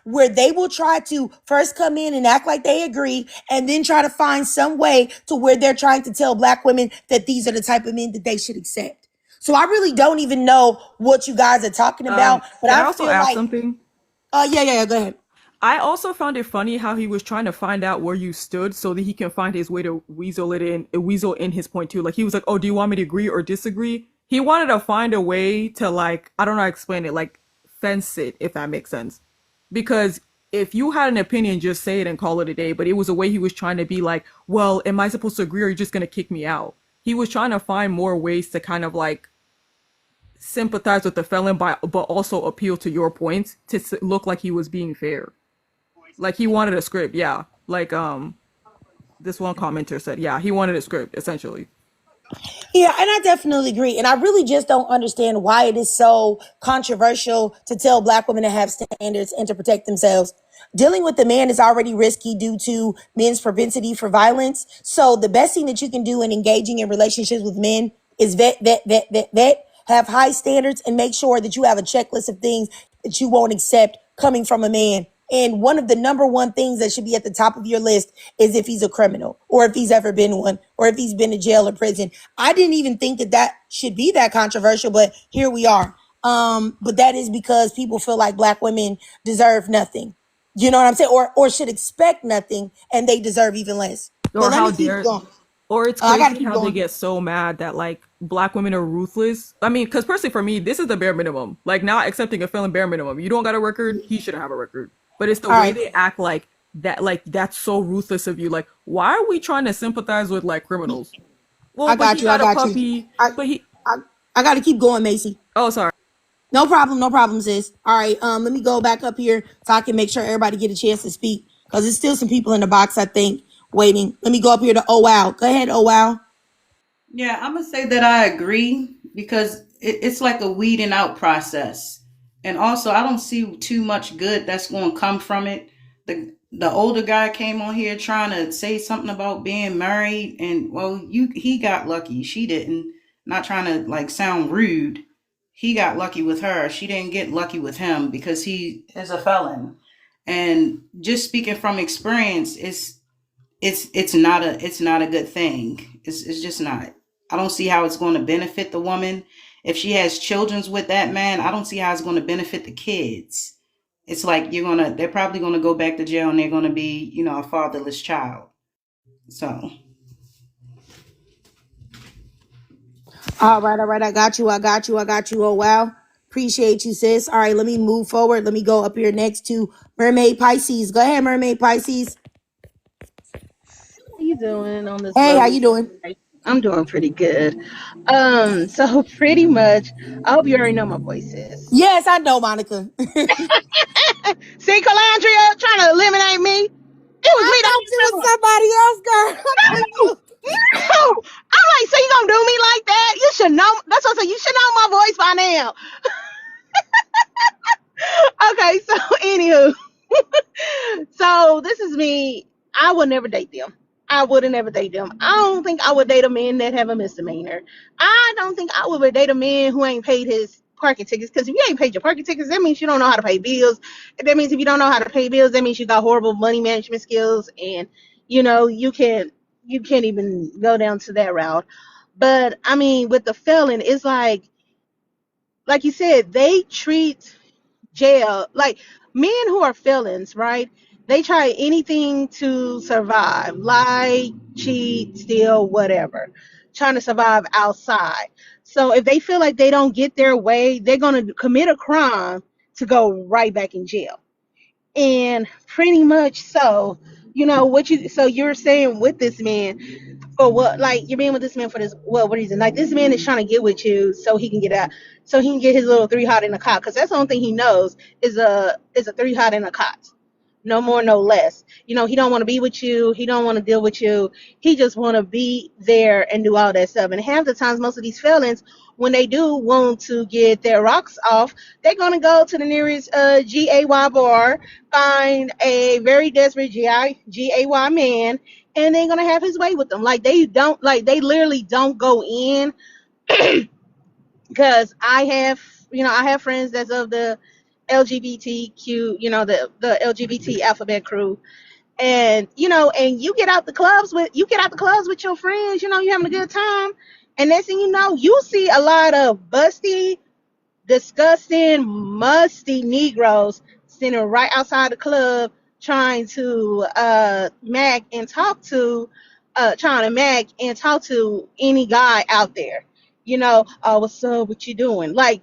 where they will try to first come in and act like they agree and then try to find some way to where they're trying to tell black women that these are the type of men that they should accept. So I really don't even know what you guys are talking about, but Can I I also feel add like, something? yeah, go ahead. I also found it funny how he was trying to find out where you stood so that he can find his way to weasel in his point too. Like he was like, "Oh, do you want me to agree or disagree?" He wanted to find a way to like, I don't know how to explain it, like fence it, if that makes sense. Because if you had an opinion, just say it and call it a day. But it was a way he was trying to be like, "Well, am I supposed to agree or are you just gonna kick me out?" He was trying to find more ways to kind of like sympathize with the felon, but also appeal to your points to look like he was being fair. Like he wanted a script, yeah. Like this one commenter said, yeah, he wanted a script essentially. Yeah, and I definitely agree. And I really just don't understand why it is so controversial to tell black women to have standards and to protect themselves. Dealing with a man is already risky due to men's propensity for violence. So the best thing that you can do in engaging in relationships with men is vet, have high standards and make sure that you have a checklist of things that you won't accept coming from a man. And one of the number one things that should be at the top of your list is if he's a criminal or if he's ever been one or if he's been to jail or prison. I didn't even think that should be that controversial, but here we are. But that is because people feel like black women deserve nothing. You know what I'm saying? Or should expect nothing and they deserve even less. But Or let how me keep dare going. or it's I gotta crazy keep how they going. get so mad that like black women are ruthless. I mean, because personally for me, this is the bare minimum. Like, not accepting a felon, bare minimum. You don't got a record, he shouldn't have a record. But it's the All way right. they act like that's so ruthless of you. Like, why are we trying to sympathize with like criminals? Well, I but got he you. I got a got you. puppy. I But he I, I got to keep going, Macy. Oh, sorry. No problem. No problem, sis. All right. Let me go back up here so I can make sure everybody get a chance to speak because there's still some people in the box, I think, waiting. Let me go up here to Oh Wow. Go ahead, Oh Wow. Yeah, I'm gonna say that I agree because it's like a weeding out process, and also I don't see too much good that's going to come from it. The older guy came on here trying to say something about being married, and well, he got lucky. She didn't. Not trying to like sound rude. He got lucky with her. She didn't get lucky with him because he is a felon. And just speaking from experience, it's not a good thing. It's just not. I don't see how it's going to benefit the woman. If she has children's with that man, I don't see how it's going to benefit the kids. It's like they're probably gonna go back to jail and they're gonna be, a fatherless child. So All right. All right. I got you. I got you. I got you. Oh Wow. Appreciate you, sis. All right. Let me move forward. Let me go up here next to Mermaid Pisces. Go ahead, Mermaid Pisces. How you doing on this Hey, how lovely you doing? Sunday? I'm doing pretty good. So pretty much, I hope you already know my voice is. Yes, I know, Monica. See, Calandria trying to eliminate me. It was I me the thought you whole was time. somebody else, girl. I thought No, you. no. I'm like, so you gonna do me like that? You should know. That's what I said. You should know my voice by now. Okay, so anywho, so this is me. I would never date them. I would never date them. I don't think I would date a man that have a misdemeanor. I don't think I would date a man who ain't paid his parking tickets. Because if you ain't paid your parking tickets, that means you don't know how to pay bills. That means if you don't know how to pay bills, that means you got horrible money management skills, and you can't even go down to that route. But I mean, with the felon, it's like you said, they treat jail like men who are felons, right? They try anything to survive, lie, cheat, steal, whatever, trying to survive outside. So if they feel like they don't get their way, they're going to commit a crime to go right back in jail. And pretty much so, so you're saying with this man, for what? Like you're being with this man for this what reason? Like this man is trying to get with you so he can get out, so he can get his little three hot in the cot. Because that's the only thing he knows is a three hot in a cot. No more, no less. He don't want to be with you. He don't want to deal with you. He just want to be there and do all that stuff. And half the times, most of these felons, when they do want to get their rocks off, they're gonna go to the nearest GAY bar, find a very desperate GAY man, and they're gonna have his way with them. They literally don't go in because I have friends that's of the LGBTQ, the LGBT alphabet crew, and you get out the clubs with your friends, you having a good time, and next thing you know, you see a lot of busty, disgusting, musty Negroes standing right outside the club trying to mag and talk to any guy out there. What's up? What you doing? Like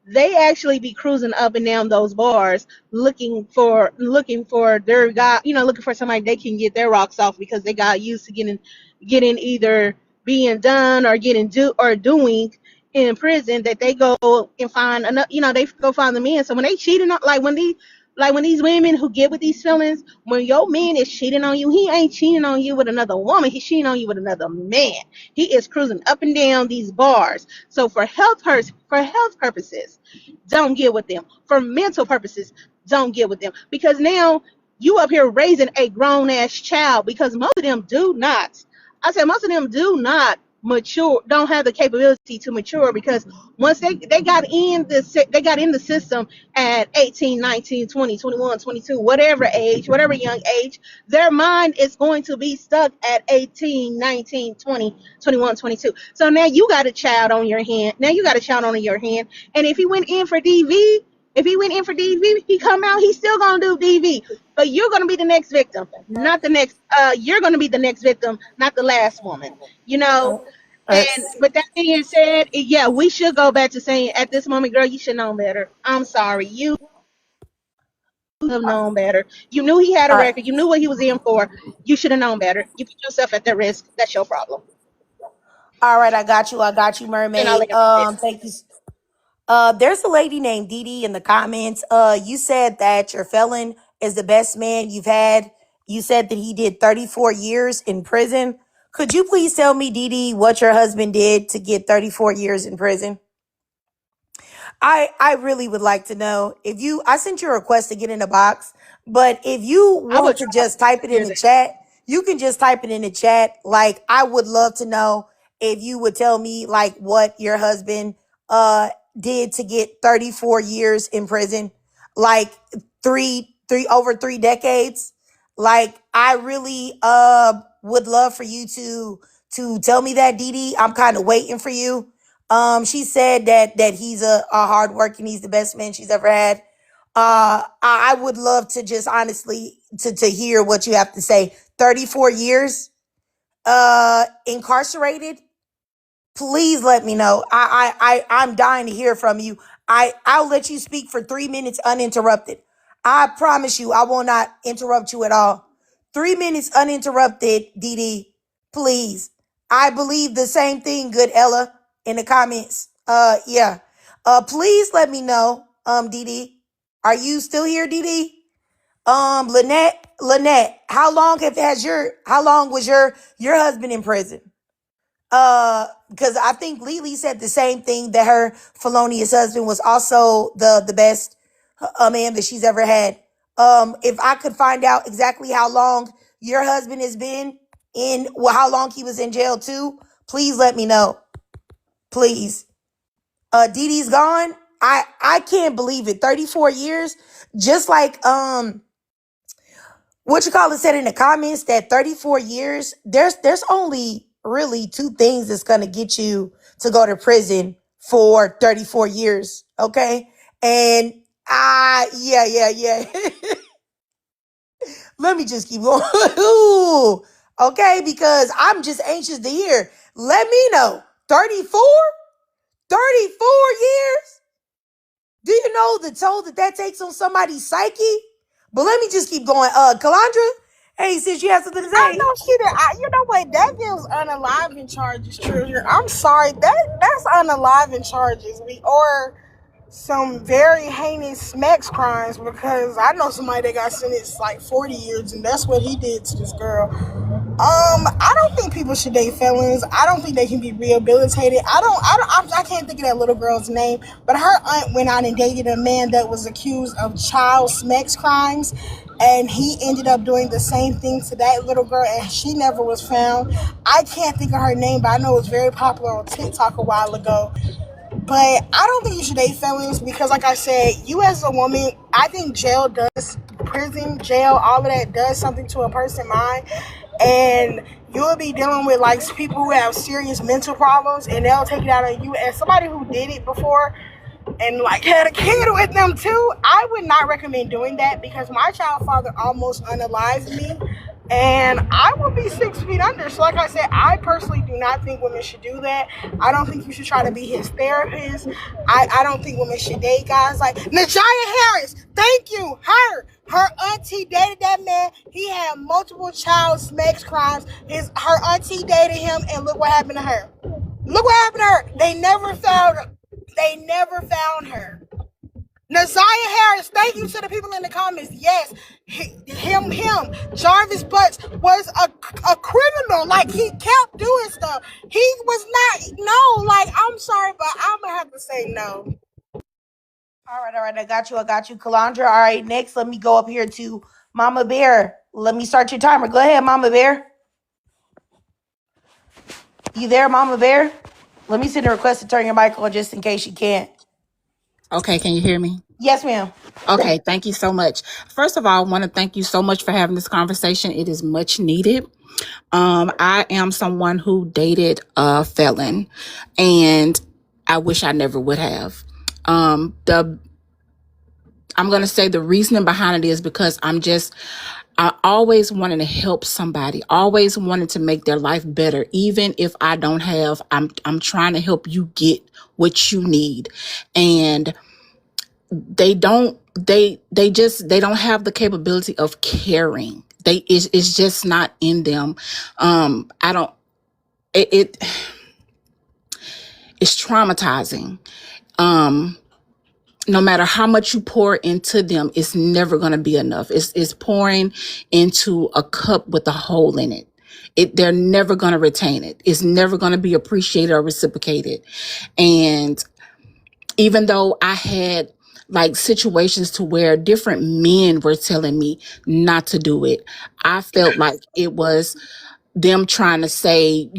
they actually be cruising up and down those bars looking for their guy, looking for somebody they can get their rocks off because they got used to getting either being done or getting doing in prison, that they go and find another, they go find the men. So when they cheating on, like when these women who get with these feelings, when your man is cheating on you, he ain't cheating on you with another woman, he's cheating on you with another man. He is cruising up and down these bars. So for health purposes, don't get with them. For mental purposes, don't get with them, because now you up here raising a grown ass child, because most of them do not mature, don't have the capability to mature, because once they got in the system at 18, 19, 20, 21, 22, whatever young age, their mind is going to be stuck at 18, 19, 20, 21, 22. So now you got a child on your hand. And if he went in for DV, he come out, he's still gonna do DV. But you're gonna be the next victim, not the next. You're gonna be the next victim, not the last woman. You know. And but that being said, yeah, we should go back to saying at this moment, girl, you should know better. I'm sorry, you have known better. You knew he had a All right, record. You knew what he was in for. You should have known better. You put yourself at that risk. That's your problem. all right. I got you. I got you, And I'll mermaid. let him finish. Thank you. There's a lady named Dee Dee in the comments. You said that your felon is the best man you've had. You said that he did 34 years in prison. Could you please tell me, Dee Dee, what your husband did to get 34 years in prison? I really would like to know. If you I sent you a request to get in the box, but if you I would want to try just type it to in hear the that. chat, you can just type it in the chat. Like, I would love to know if you would tell me like what your husband uh did to get 34 years in prison. Like three over 3 decades. Like, I really would love for you to tell me that, Dee Dee. I'm kind of waiting for you. She said that he's a hard working, he's the best man she's ever had. I would love to just honestly to hear what you have to say. 34 years incarcerated. Please let me know. I'm dying to hear from you. I'll let you speak for 3 minutes uninterrupted. I promise you, I will not interrupt you at all. 3 minutes uninterrupted, Dee Dee. Please. I believe the same thing, good Ella, in the comments. Yeah. Please let me know, Dee Dee. Are you still here, Dee Dee? Lynette, how long was your husband in prison? Because I think Lily said the same thing, that her felonious husband was also the best man that she's ever had. If I could find out exactly how long your husband has been in, well, how long he was in jail too, please let me know. Please. Dee Dee's gone. I can't believe it. 34 years. Just like what you call it said in the comments, that 34 years, there's only really two things that's gonna get you to go to prison for 34 years. Okay. And yeah. Let me just keep going. Ooh, okay, because I'm just anxious to hear. Let me know. 34? 34 years? Do you know the toll that takes on somebody's psyche? But let me just keep going. Kalandra, hey, since you have something to I say. know she did. You know what? That gives unaliving charges, Trigger. I'm sorry. That's unaliving charges. Or some very heinous smax crimes, because I know somebody that got sentenced like 40 years, and that's what he did to this girl. I don't think people should date felons. I don't think they can be rehabilitated. I can't think of that little girl's name, but her aunt went out and dated a man that was accused of child sex crimes, and he ended up doing the same thing to that little girl, and she never was found. I can't think of her name, but I know it was very popular on TikTok a while ago. But I don't think you should date felons, because, like I said, you as a woman, I think prison, jail, all of that does something to a person's mind. And you'll be dealing with like people who have serious mental problems, and they'll take it out on you. As somebody who did it before and like had a kid with them too, I would not recommend doing that, because my child father almost unalived me, and I will be 6 feet under. So like I said, I personally do not think women should do that. I don't think you should try to be his therapist. I don't think women should date guys like Najaya Harris. Thank you. Her auntie dated that man. He had multiple child sex crimes. Her auntie dated him, and look what happened to her. Look what happened to her. They never found her. Her. Naziah Harris, thank you to the people in the comments. Yes, him. Jarvis Butts was a criminal. Like, he kept doing stuff. He was not, no, like, I'm sorry, but I'm going to have to say no. All right. I got you, Kalandra. All right, next, let me go up here to Mama Bear. Let me start your timer. Go ahead, Mama Bear. You there, Mama Bear? Let me send a request to turn your mic on just in case you can't. Okay, can you hear me? Yes, ma'am. Okay, thank you so much. First of all, I want to thank you so much for having this conversation. It is much needed. I am someone who dated a felon, and I wish I never would have. I'm going to say the reasoning behind it is because I always wanted to help somebody, always wanted to make their life better. Even if I don't have, I'm trying to help you get what you need. And they don't have the capability of caring. It's just not in them. I don't, it it's traumatizing. No matter how much you pour into them, it's never going to be enough. It's pouring into a cup with a hole in it. They're never going to retain it. It's never going to be appreciated or reciprocated. And even though I had like situations to where different men were telling me not to do it, I felt like it was them trying to say,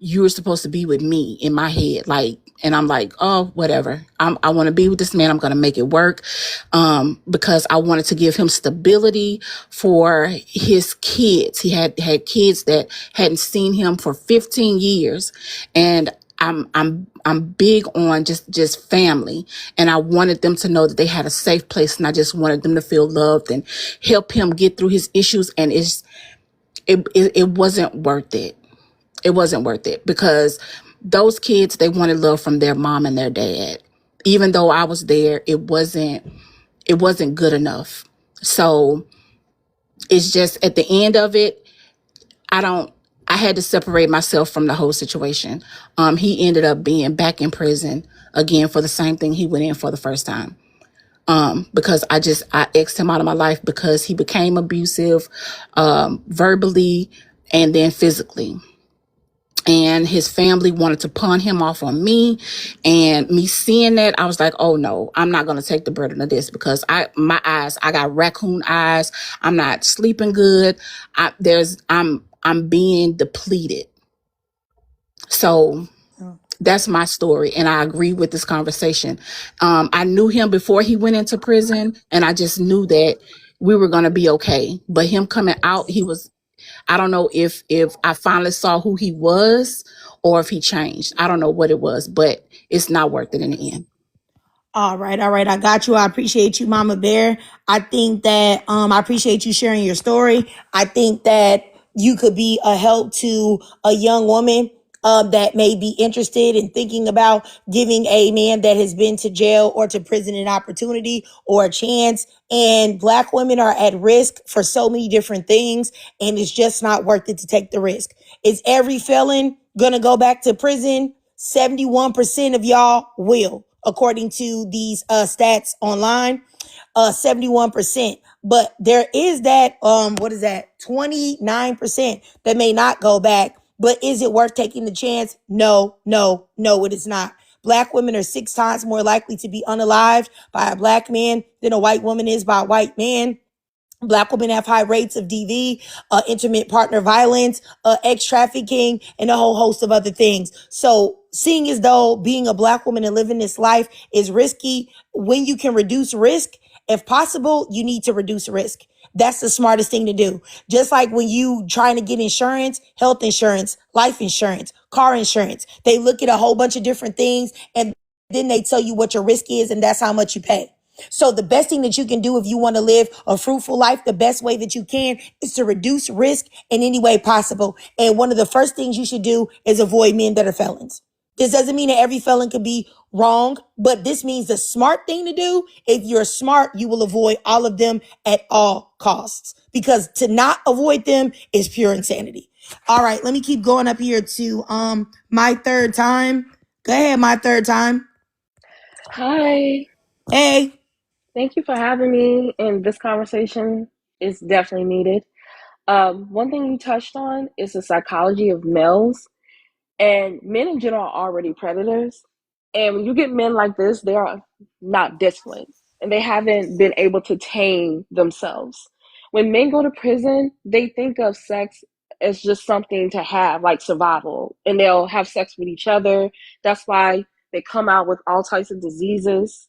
you were supposed to be with me in my head. Like, and I'm like, oh, whatever. I want to be with this man. I'm going to make it work. Because I wanted to give him stability for his kids. He had kids that hadn't seen him for 15 years. And I'm big on just family. And I wanted them to know that they had a safe place. And I just wanted them to feel loved and help him get through his issues. And it wasn't worth it. It wasn't worth it because those kids, they wanted love from their mom and their dad. Even though I was there, it wasn't good enough. So it's just at the end of it, I had to separate myself from the whole situation. He ended up being back in prison again for the same thing he went in for the first time. Because I X'd him out of my life because he became abusive, verbally and then physically. And his family wanted to pawn him off on me. And me seeing that, I was like, oh no, I'm not going to take the burden of this because I got raccoon eyes. I'm not sleeping good. I'm being depleted. So that's my story. And I agree with this conversation. I knew him before he went into prison and I just knew that we were going to be okay. But him coming out, I don't know if I finally saw who he was or if he changed. I don't know what it was, but it's not worth it in the end. All right. I got you. I appreciate you, Mama Bear. I think that I appreciate you sharing your story. I think that you could be a help to a young woman that may be interested in thinking about giving a man that has been to jail or to prison an opportunity or a chance. And Black women are at risk for so many different things, and it's just not worth it to take the risk. Is every felon gonna go back to prison? 71% of y'all will, according to these stats online. 71%. But there is that 29% that may not go back. But is it worth taking the chance? No, it is not. Black women are 6 times more likely to be unalived by a Black man than a white woman is by a white man. Black women have high rates of DV, intimate partner violence, ex trafficking, and a whole host of other things. So seeing as though being a Black woman and living this life is risky, when you can reduce risk, if possible, you need to reduce risk. That's the smartest thing to do. Just like when you trying to get insurance, health insurance, life insurance, car insurance, they look at a whole bunch of different things and then they tell you what your risk is and that's how much you pay. So the best thing that you can do if you want to live a fruitful life, the best way that you can is to reduce risk in any way possible. And one of the first things you should do is avoid men that are felons. This doesn't mean that every felon could be wrong, but this means the smart thing to do. If you're smart, you will avoid all of them at all costs, because to not avoid them is pure insanity. All right, let me keep going up here to my third time. Go ahead, my third time. Hi. Hey. Thank you for having me. And this conversation is definitely needed. One thing you touched on is the psychology of males. And men in general are already predators. And when you get men like this, they are not disciplined. And they haven't been able to tame themselves. When men go to prison, they think of sex as just something to have, like survival. And they'll have sex with each other. That's why they come out with all types of diseases.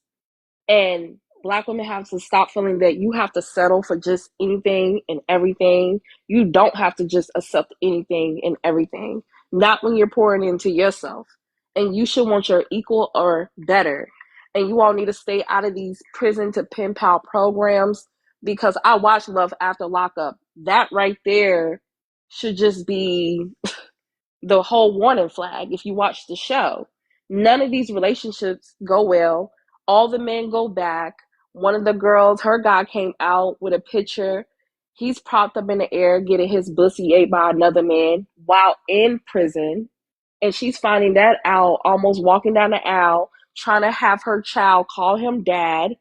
And Black women have to stop feeling that you have to settle for just anything and everything. You don't have to just accept anything and everything. Not when you're pouring into yourself. And you should want your equal or better. And you all need to stay out of these prison to pen pal programs, because I watch Love After Lockup. That right there should just be the whole warning flag if you watch the show. None of these relationships go well. All the men go back. One of the girls, her guy came out with a picture. He's propped up in the air getting his pussy ate by another man while in prison. And she's finding that out, almost walking down the aisle, trying to have her child call him dad.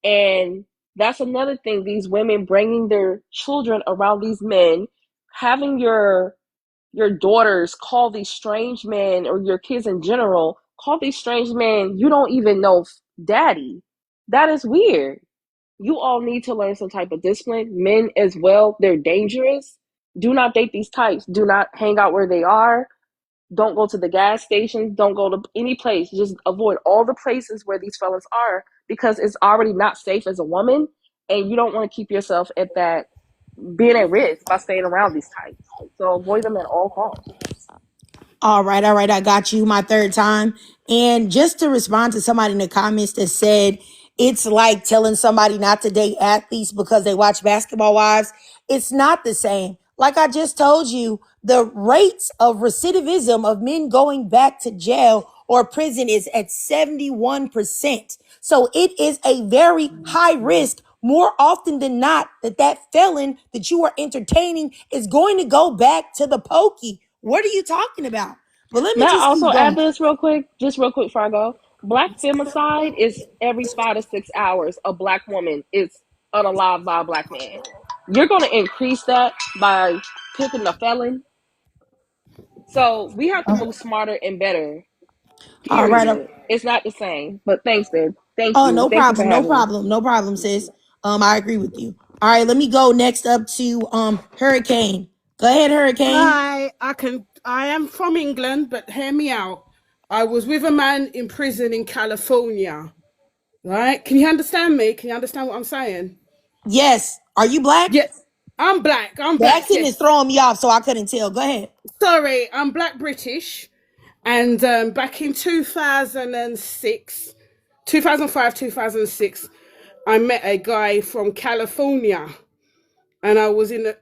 And that's another thing, these women bringing their children around these men, having your daughters call these strange men, or your kids in general call these strange men you don't even know daddy. That is weird. You all need to learn some type of discipline. Men as well, they're dangerous. Do not date these types. Do not hang out where they are. Don't go to the gas stations. Don't go to any place. Just avoid all the places where these fellas are, because it's already not safe as a woman, and you don't want to keep yourself at that, being at risk by staying around these types. So avoid them at all costs. All right, I got you my third time. And just to respond to somebody in the comments that said it's like telling somebody not to date athletes because they watch Basketball Wives, it's not the same. Like I just told you, the rates of recidivism of men going back to jail or prison is at 71%. So it is a very high risk, more often than not, that felon that you are entertaining is going to go back to the pokey. What are you talking about? But let me May I just also keep add going. this real quick? Just real quick before I go. Black femicide is every 5 to 6 hours. A black woman is unalived by a black man. You're going to increase that by picking a felon. So we have to move smarter and better. All right. Period. It's not the same. But thanks, babe. Thank Oh, you. no Thank you for problem. No having me. problem. No problem, sis. I agree with you. All right, let me go next up to Hurricane. Go ahead, Hurricane. Hi, I am from England, but hear me out. I was with a man in prison in California. Right? Can you understand me? Can you understand what I'm saying? Yes. Are you black? Yeah, I'm black. I'm The black. accent is Yes. throwing me off, so I couldn't tell. Go ahead. Sorry, I'm black British. And back in 2006, 2005, 2006, I met a guy from California. And I was in a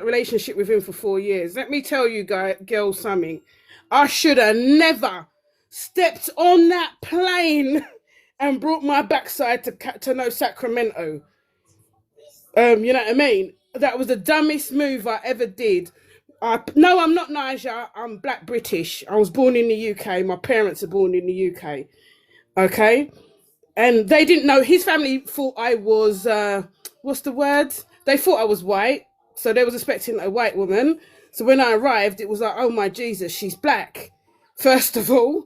relationship with him for 4 years. Let me tell you, girls, something. I should have never stepped on that plane and brought my backside to no Sacramento. You know what I mean? That was the dumbest move I ever did. No, I'm not Niger. I'm black British. I was born in the UK. My parents are born in the UK. Okay, and they didn't know. His family thought I was what's the word? They thought I was white, so they was expecting a white woman. So when I arrived, it was like, oh my Jesus, she's black. First of all,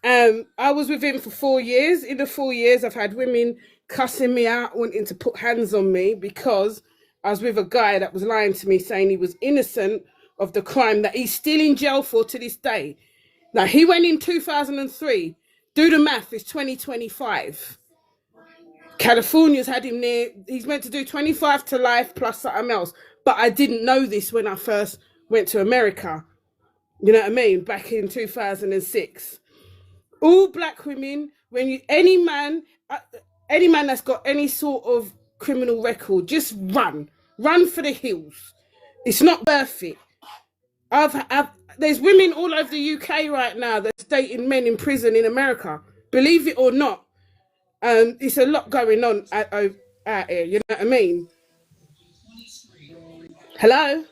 I was with him for 4 years. In the 4 years, I've had women cussing me out, wanting to put hands on me because I was with a guy that was lying to me, saying he was innocent of the crime that he's still in jail for to this day. Now, he went in 2003. Do the math, it's 2025. California's had him near, he's meant to do 25 to life plus something else. But I didn't know this when I first went to America. You know what I mean? Back in 2006. All black women, any man that's got any sort of criminal record, just run for the hills. It's not worth it. There's women all over the UK right now that's dating men in prison in America. Believe it or not, it's a lot going on out here. You know what I mean? Hello.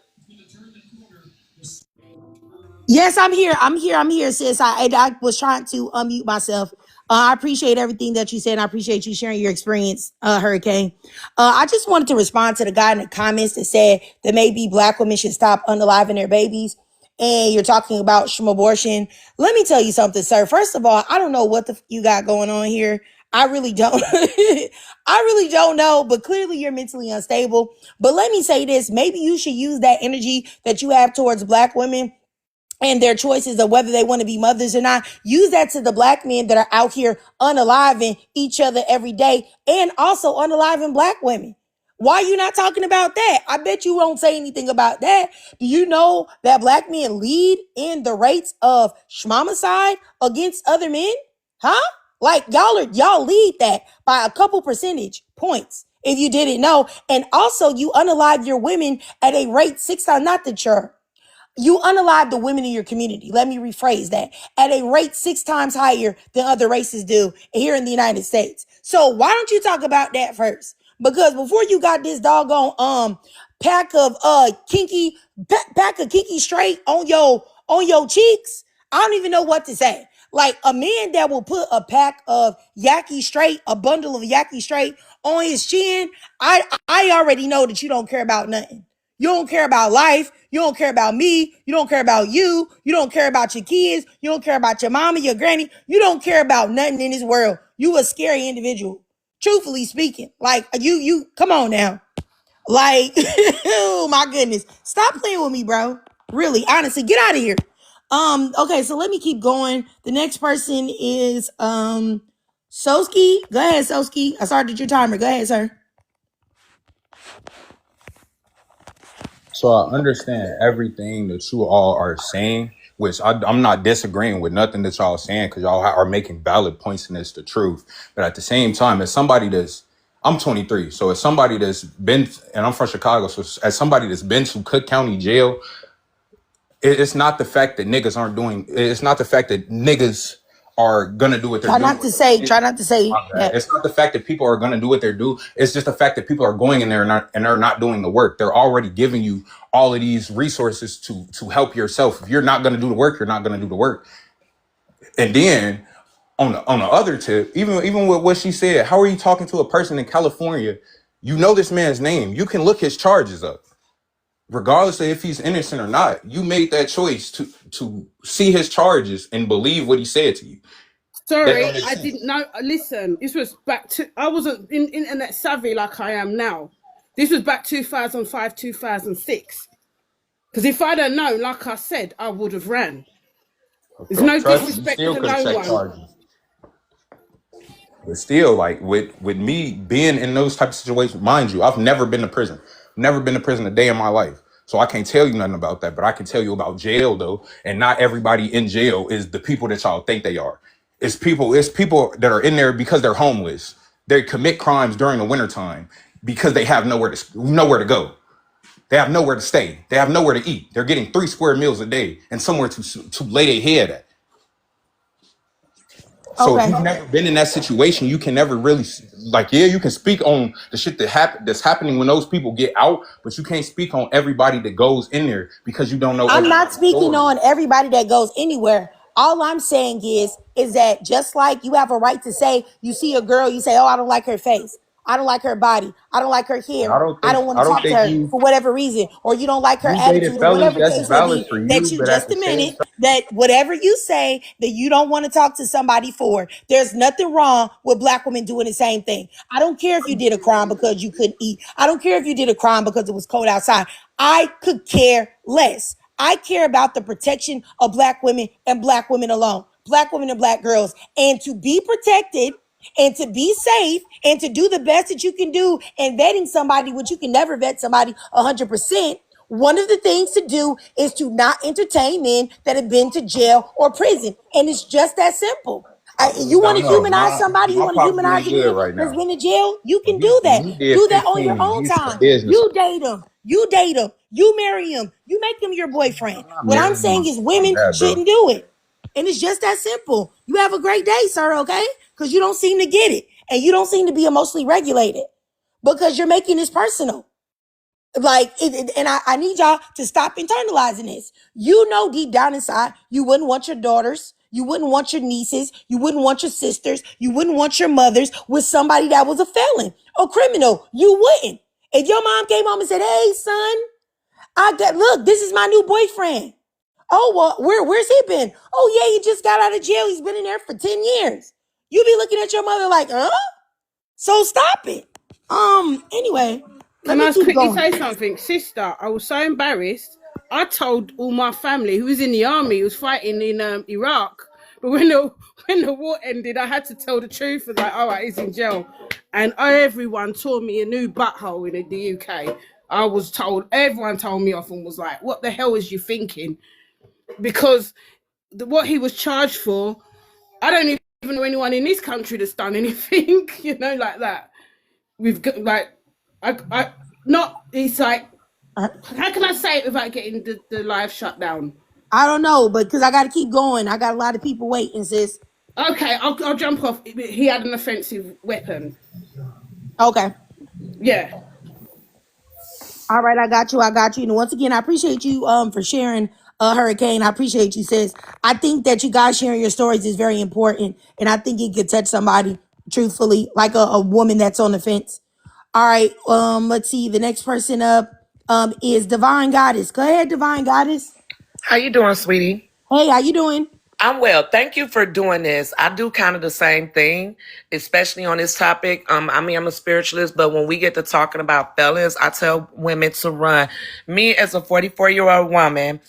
Yes, I'm here. I'm here, sis. I was trying to unmute myself. I appreciate everything that you said. And I appreciate you sharing your experience, Hurricane. I just wanted to respond to the guy in the comments that said that maybe black women should stop unaliving their babies. And you're talking about abortion. Let me tell you something, sir. First of all, I don't know what you got going on here. I really don't. I really don't know, but clearly you're mentally unstable. But let me say this. Maybe you should use that energy that you have towards black women and their choices of whether they want to be mothers or not. Use that to the black men that are out here unaliving each other every day and also unaliving black women. Why are you not talking about that? I bet you won't say anything about that. Do you know that black men lead in the rates of schmamicide against other men? Huh? Like y'all lead that by a couple percentage points. If you didn't know. And also you unalive your women at a rate 6 times, not that you unalive the women in your community. Let me rephrase that. At a rate 6 times higher than other races do here in the United States. So why don't you talk about that first? Because before you got this doggone pack of kinky straight on your cheeks, I don't even know what to say. Like a man that will put a pack of Yaki straight, a bundle of Yaki straight on his chin, I already know that you don't care about nothing. You don't care about life. You don't care about me. You don't care about you. You don't care about your kids. You don't care about your mama, your granny. You don't care about nothing in this world. You a scary individual. Truthfully speaking. Like you come on now. Like, oh my goodness. Stop playing with me, bro. Really, honestly, get out of here. Okay, so let me keep going. The next person is Soski. Go ahead, Soski. I started your timer. Go ahead, sir. So I understand everything that you all are saying, which I'm not disagreeing with nothing that y'all saying because y'all are making valid points and it's the truth. But at the same time, as somebody I'm 23, so as somebody that's been, and I'm from Chicago, so as somebody that's been to Cook County Jail, it's not the fact that niggas aren't doing, it's not the fact that niggas are gonna do what they're Try doing. not to say that. It's not the fact that people are gonna do what they do. It's just the fact that people are going in there and they're not doing the work. They're already giving you all of these resources to help yourself. If you're not gonna do the work, you're not gonna do the work. And then on the other tip, even with what she said, how are you talking to a person in California? You know this man's name. You can look his charges up. Regardless of if he's innocent or not, you made that choice to see his charges and believe what he said to you. That don't Sorry, make I sense. didn't know. Listen, this was back to. I wasn't internet savvy like I am now. This was back 2005, 2006. Because if I'd have known, like I said, I would have ran. There's no Trust me, you disrespect still to could have no checked one. charges. But still, like with me being in those type of situations, mind you, I've never been to prison. Never been to prison a day in my life. So I can't tell you nothing about that. But I can tell you about jail though. And not everybody in jail is the people that y'all think they are. It's people that are in there because they're homeless. They commit crimes during the wintertime because they have nowhere to go. They have nowhere to stay. They have nowhere to eat. They're getting 3 square meals a day and somewhere to lay their head at. So if Okay. you've never been in that situation, you can never really like, yeah, you can speak on the shit that's happening when those people get out, but you can't speak on everybody that goes in there because you don't know I'm not everybody's speaking story. on everybody that goes anywhere. All I'm saying is that just like you have a right to say, you see a girl, you say, oh, I don't like her face. I don't like her body. I don't like her hair. I don't want I to don't talk to think her for whatever reason. Or you don't like her you dated attitude or fellas, whatever the that's case may valid be. for That you, you, but at just the a same minute, time, that whatever you say that you don't want to talk to somebody for, there's nothing wrong with black women doing the same thing. I don't care if you did a crime because you couldn't eat. I don't care if you did a crime because it was cold outside. I could care less. I care about the protection of black women and black women alone, black women and black girls, and to be protected and to be safe and to do the best that you can do in vetting somebody, which you can never vet somebody 100%. One of the things to do is to not entertain men that have been to jail or prison. And it's just that simple. You want no, to no, humanize somebody, you my want to pops humanize doing a good man right that's now. been to jail, you can When do that. he did Do that on your 15, own he's a time. business. You date him. You date him. You marry him. You make him your boyfriend. I'm not What I'm marrying saying is my women dad, bro. shouldn't do it. And it's just that simple. You have a great day, sir, okay? Because you don't seem to get it. And you don't seem to be emotionally regulated because you're making this personal. Like, and I need y'all to stop internalizing this. You know, deep down inside, you wouldn't want your daughters, you wouldn't want your nieces, you wouldn't want your sisters, you wouldn't want your mothers with somebody that was a felon or criminal. You wouldn't. If your mom came home and said, hey, son, look, this is my new boyfriend. Oh, well, where's he been? Oh, yeah, he just got out of jail. He's been in there for 10 years. You be looking at your mother like, huh? So stop it. Anyway, let Can me I keep quickly going. say something? Sister, I was so embarrassed. I told all my family who was in the army, who was fighting in Iraq. But when the war ended, I had to tell the truth. I was like, all right, he's in jail. And everyone tore me a new butthole in the UK. I was told, everyone told me off and was like, what the hell is you thinking? Because what he was charged for, I don't even know anyone in this country that's done anything, like that. we've got like, I not. It's like, Uh, how can I say it without getting the live shut down? I don't know, but because I got to keep going. I got a lot of people waiting, sis. Okay, I'll jump off. He had an offensive weapon. Okay. Yeah. All right, I got you. I got you. And once again, I appreciate you for sharing Hurricane. I appreciate you, sis. I think that you guys sharing your stories is very important. And I think it could touch somebody, truthfully, like a woman that's on the fence. All right, let's see. The next person up is Divine Goddess. Go ahead, Divine Goddess. How you doing, sweetie? Hey, how you doing? I'm well. Thank you for doing this. I do kind of the same thing, especially on this topic. I mean, I'm a spiritualist, but when we get to talking about fellas, I tell women to run. Me as a 44-year-old woman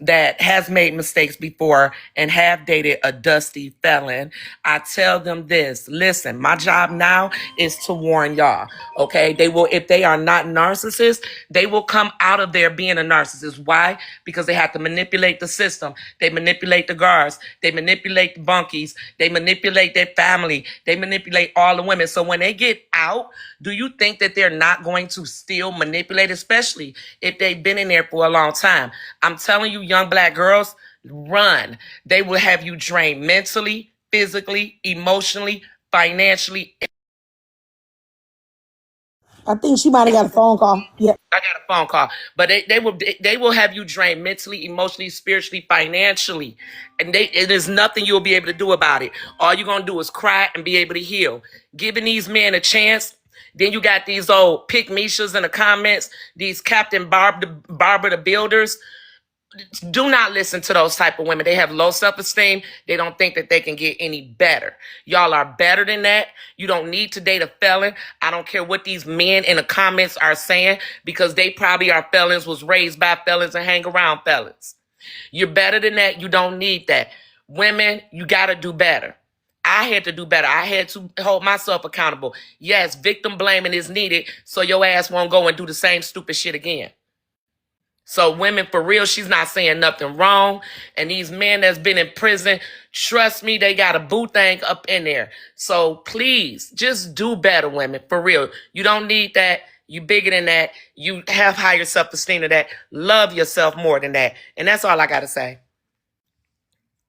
that has made mistakes before and have dated a dusty felon, I tell them this: listen, my job now is to warn y'all. Okay, they will, if they are not narcissists, they will come out of there being a narcissist. Why? Because they have to manipulate the system. They manipulate the guards. They manipulate the bunkies. They manipulate their family. They manipulate all the women. So when they get out, do you think that they're not going to still manipulate, especially if they've been in there for a long time? I'm telling you, young black girls, run. They will have you drained mentally, physically, emotionally, financially. I think she might have got a phone call. Yeah. I got a phone call, but they will have you drained mentally, emotionally, spiritually, financially, and it is nothing you'll be able to do about it. All you're gonna do is cry and be able to heal. Giving these men a chance. Then you got these old pick Mishas in the comments, these Captain Barbara the Builders. Do not listen to those type of women. They have low self-esteem. They don't think that they can get any better. Y'all are better than that. You don't need to date a felon. I don't care what these men in the comments are saying, because they probably are felons, was raised by felons, and hang around felons. You're better than that. You don't need that. Women, you got to do better. I had to do better. I had to hold myself accountable. Yes, victim blaming is needed so your ass won't go and do the same stupid shit again. So women, for real, she's not saying nothing wrong. And these men that's been in prison, trust me, they got a boo thing up in there. So please, just do better, women, for real. You don't need that. You bigger than that. You have higher self-esteem than that. Love yourself more than that. And that's all I got to say.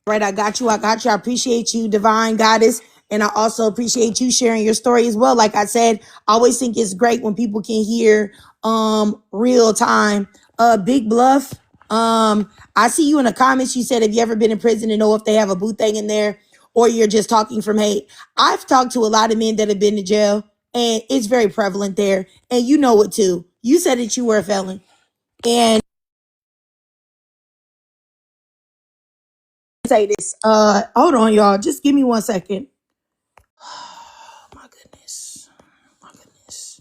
Right, I got you. I got you. I appreciate you, Divine Goddess. And I also appreciate you sharing your story as well. Like I said, I always think it's great when people can hear real time. Big Bluff. I see you in the comments. You said, have you ever been in prison to know if they have a boo thing in there, or you're just talking from hate? I've talked to a lot of men that have been to jail, and it's very prevalent there. And you know it too. You said that you were a felon. And say this. Hold on, y'all. Just give me 1 second. Oh my goodness. My goodness.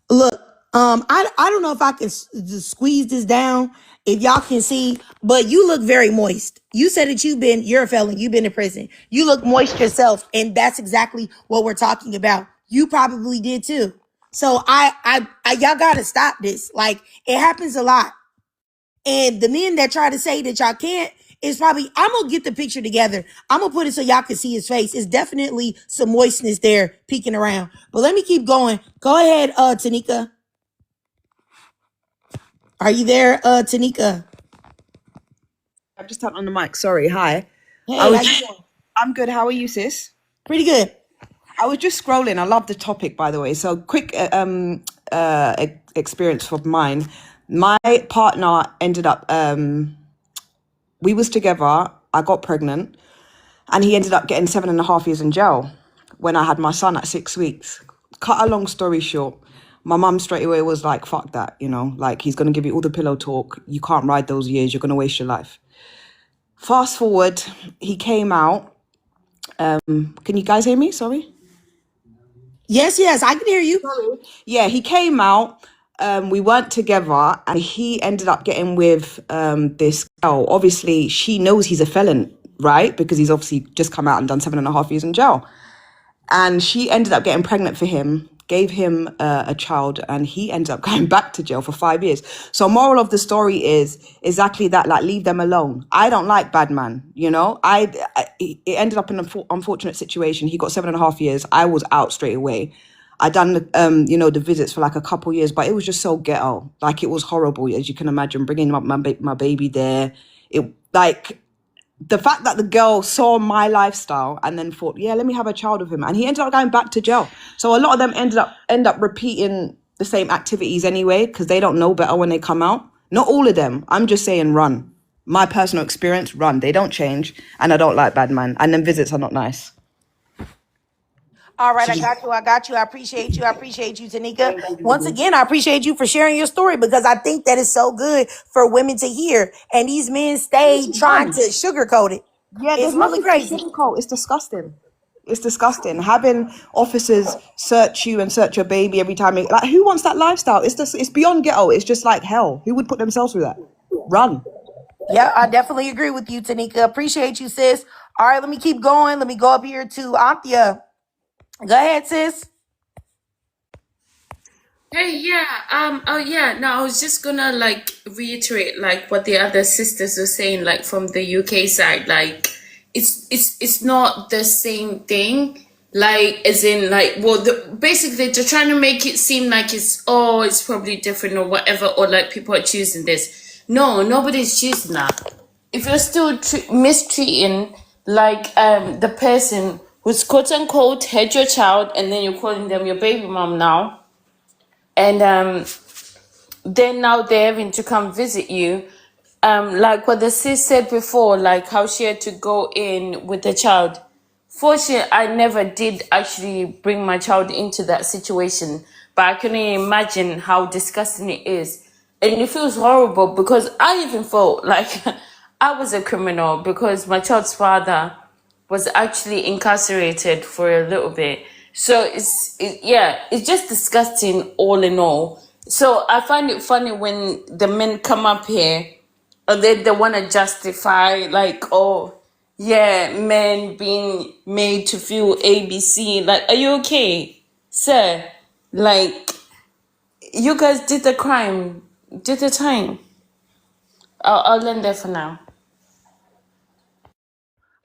Look, I don't know if I can just squeeze this down, if y'all can see, but you look very moist. You said that you're a felon, you've been in prison. You look moist yourself, and that's exactly what we're talking about. You probably did too. So I y'all gotta stop this. Like, it happens a lot. And the men that try to say that y'all can't is probably, I'm gonna get the picture together. I'm gonna put it so y'all can see his face. It's definitely some moistness there peeking around. But let me keep going. Go ahead, Tanika. Are you there, Tanika? I've just tapped on the mic. Sorry. Hi. Hey, how you doing? I'm good. How are you, sis? Pretty good. I was just scrolling. I love the topic, by the way. So quick experience of mine. My partner ended up, we was together. I got pregnant, and he ended up getting 7.5 years in jail when I had my son at 6 weeks. Cut a long story short, my mum straight away was like, fuck that, like, he's going to give you all the pillow talk. You can't ride those years. You're going to waste your life. Fast forward, he came out. Can you guys hear me? Sorry. Yes, I can hear you. Sorry. Yeah, he came out. We weren't together, and he ended up getting with this girl. Obviously, she knows he's a felon, right? Because he's obviously just come out and done 7.5 years in jail. And she ended up getting pregnant for him, gave him a child, and he ended up going back to jail for 5 years. So moral of the story is exactly that, like, leave them alone. I don't like bad man, it ended up in an unfortunate situation. He got 7.5 years. I was out straight away. I done the visits for like a couple years, but it was just so ghetto. Like, it was horrible, as you can imagine, bringing my baby there. It, like, the fact that the girl saw my lifestyle and then thought, yeah, let me have a child with him, and he ended up going back to jail. So a lot of them end up repeating the same activities anyway, because they don't know better when they come out. Not all of them. I'm just saying, run. My personal experience, run. They don't change, and I don't like bad man, and then visits are not nice. All right, So I just got you. I got you. I appreciate you. I appreciate you, Tanika. Once again, I appreciate you for sharing your story, because I think that is so good for women to hear. And these men stay trying to run. sugarcoat it. Yeah, It's there's really nothing to crazy. sugarcoat. It's disgusting. It's disgusting. Having officers search you and search your baby every time. Like, who wants that lifestyle? It's beyond ghetto. It's just like hell. Who would put themselves through that? Run. Yeah, I definitely agree with you, Tanika. Appreciate you, sis. All right, let me keep going. Let me go up here to Anthea. Go ahead, sis. Hey, yeah. Oh, yeah. No, I was just gonna like reiterate like what the other sisters were saying, like from the UK side. Like, it's not the same thing. Like, as in, like, well, basically they're trying to make it seem like it's probably different or whatever, or like people are choosing this. No, nobody's choosing that. If you're still mistreating like the person who's quote unquote had your child, and then you're calling them your baby mom now, and then now they're having to come visit you, like what the sis said before, like how she had to go in with the child. Fortunately, I never did actually bring my child into that situation, but I can imagine how disgusting it is. And it feels horrible, because I even felt like I was a criminal, because my child's father was actually incarcerated for a little bit. So it's just disgusting all in all. So I find it funny when the men come up here and they want to justify, like, oh, yeah, men being made to feel ABC. Like, are you okay, sir? Like, you guys did the crime, did the time. I'll end there for now.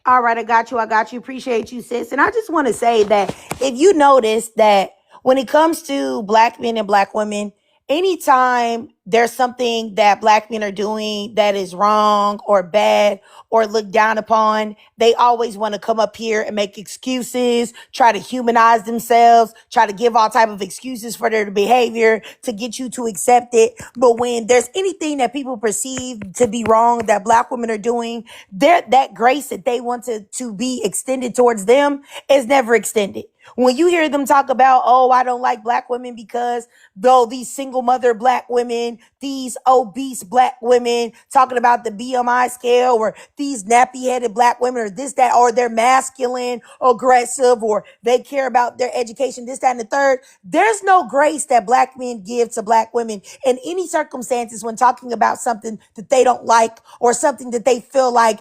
All right, I got you. I got you. Appreciate you, sis. And I just want to say that if you notice that when it comes to black men and black women, anytime there's something that black men are doing that is wrong or bad or looked down upon, they always want to come up here and make excuses, try to humanize themselves, try to give all type of excuses for their behavior to get you to accept it. But when there's anything that people perceive to be wrong that black women are doing, that grace that they want to be extended towards them is never extended. When you hear them talk about, oh, I don't like black women because though these single mother black women, these obese black women, talking about the BMI scale, or these nappy headed black women, or this, that, or they're masculine, aggressive, or they care about their education, this, that, and the third. There's no grace that black men give to black women in any circumstances when talking about something that they don't like or something that they feel like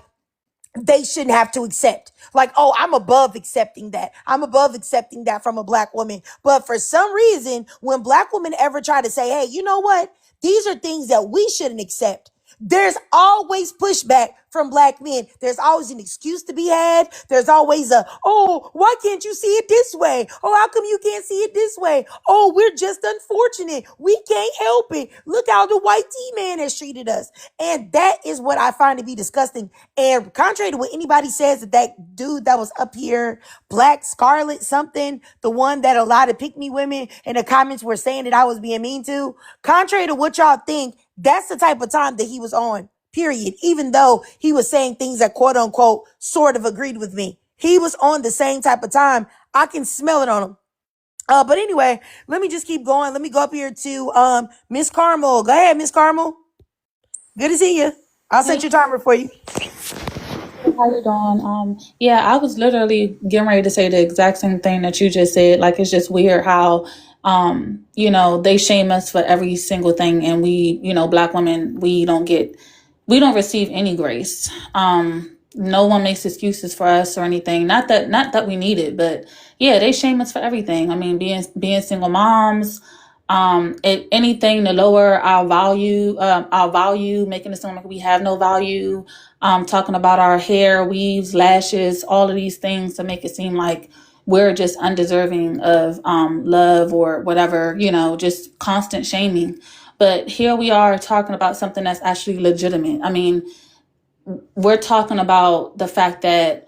they shouldn't have to accept. Like, oh, I'm above accepting that. I'm above accepting that from a black woman. But for some reason, when black women ever try to say, hey, you know what? These are things that we shouldn't accept, there's always pushback from black men. There's always an excuse to be had. There's always oh, why can't you see it this way? Oh, how come you can't see it this way? Oh, we're just unfortunate. We can't help it. Look how the white T-man has treated us. And that is what I find to be disgusting. And contrary to what anybody says, that dude that was up here, Black Scarlet something, the one that a lot of pick-me women in the comments were saying that I was being mean to, contrary to what y'all think, that's the type of time that he was on, period. Even though he was saying things that quote unquote sort of agreed with me, he was on the same type of time. I can smell it on him. But anyway, let me just keep going. Let me go up here to Miss Carmel. Go ahead, Miss Carmel. Good to see you. I'll set your timer for you. How you doing? Yeah, I was literally getting ready to say the exact same thing that you just said. Like, it's just weird how, they shame us for every single thing, and we, black women, we don't receive any grace. No one makes excuses for us or anything. Not that we need it, but yeah, they shame us for everything. I mean, being single moms, anything to lower our value, making it sound like we have no value. Talking about our hair, weaves, lashes, all of these things to make it seem like we're just undeserving of love or whatever, just constant shaming. But here we are talking about something that's actually legitimate. I mean, we're talking about the fact that,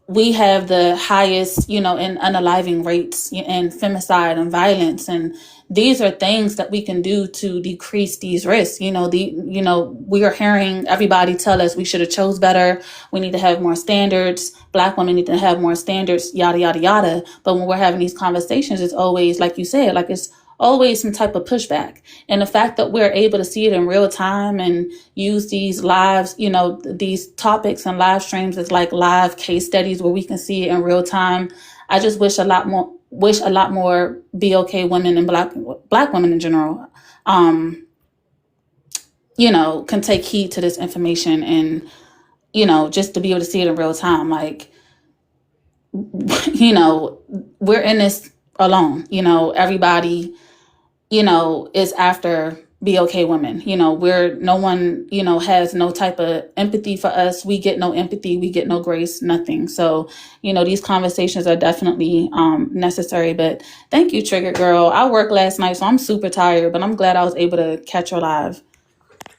we have the highest, in unaliving rates and femicide and violence. And these are things that we can do to decrease these risks. We are hearing everybody tell us we should have chose better. We need to have more standards. Black women need to have more standards, yada, yada, yada. But when we're having these conversations, it's always, like you said, like it's always some type of pushback. And the fact that we're able to see it in real time and use these lives, these topics and live streams as like live case studies where we can see it in real time. I just wish a lot more BOK women and black women in general, can take heed to this information and, just to be able to see it in real time. Like, we're in this alone, everybody, is after BOK women. No one, has no type of empathy for us. We get no empathy. We get no grace, nothing. So, these conversations are definitely necessary. But thank you, Triggered Girl. I worked last night, so I'm super tired, but I'm glad I was able to catch her live.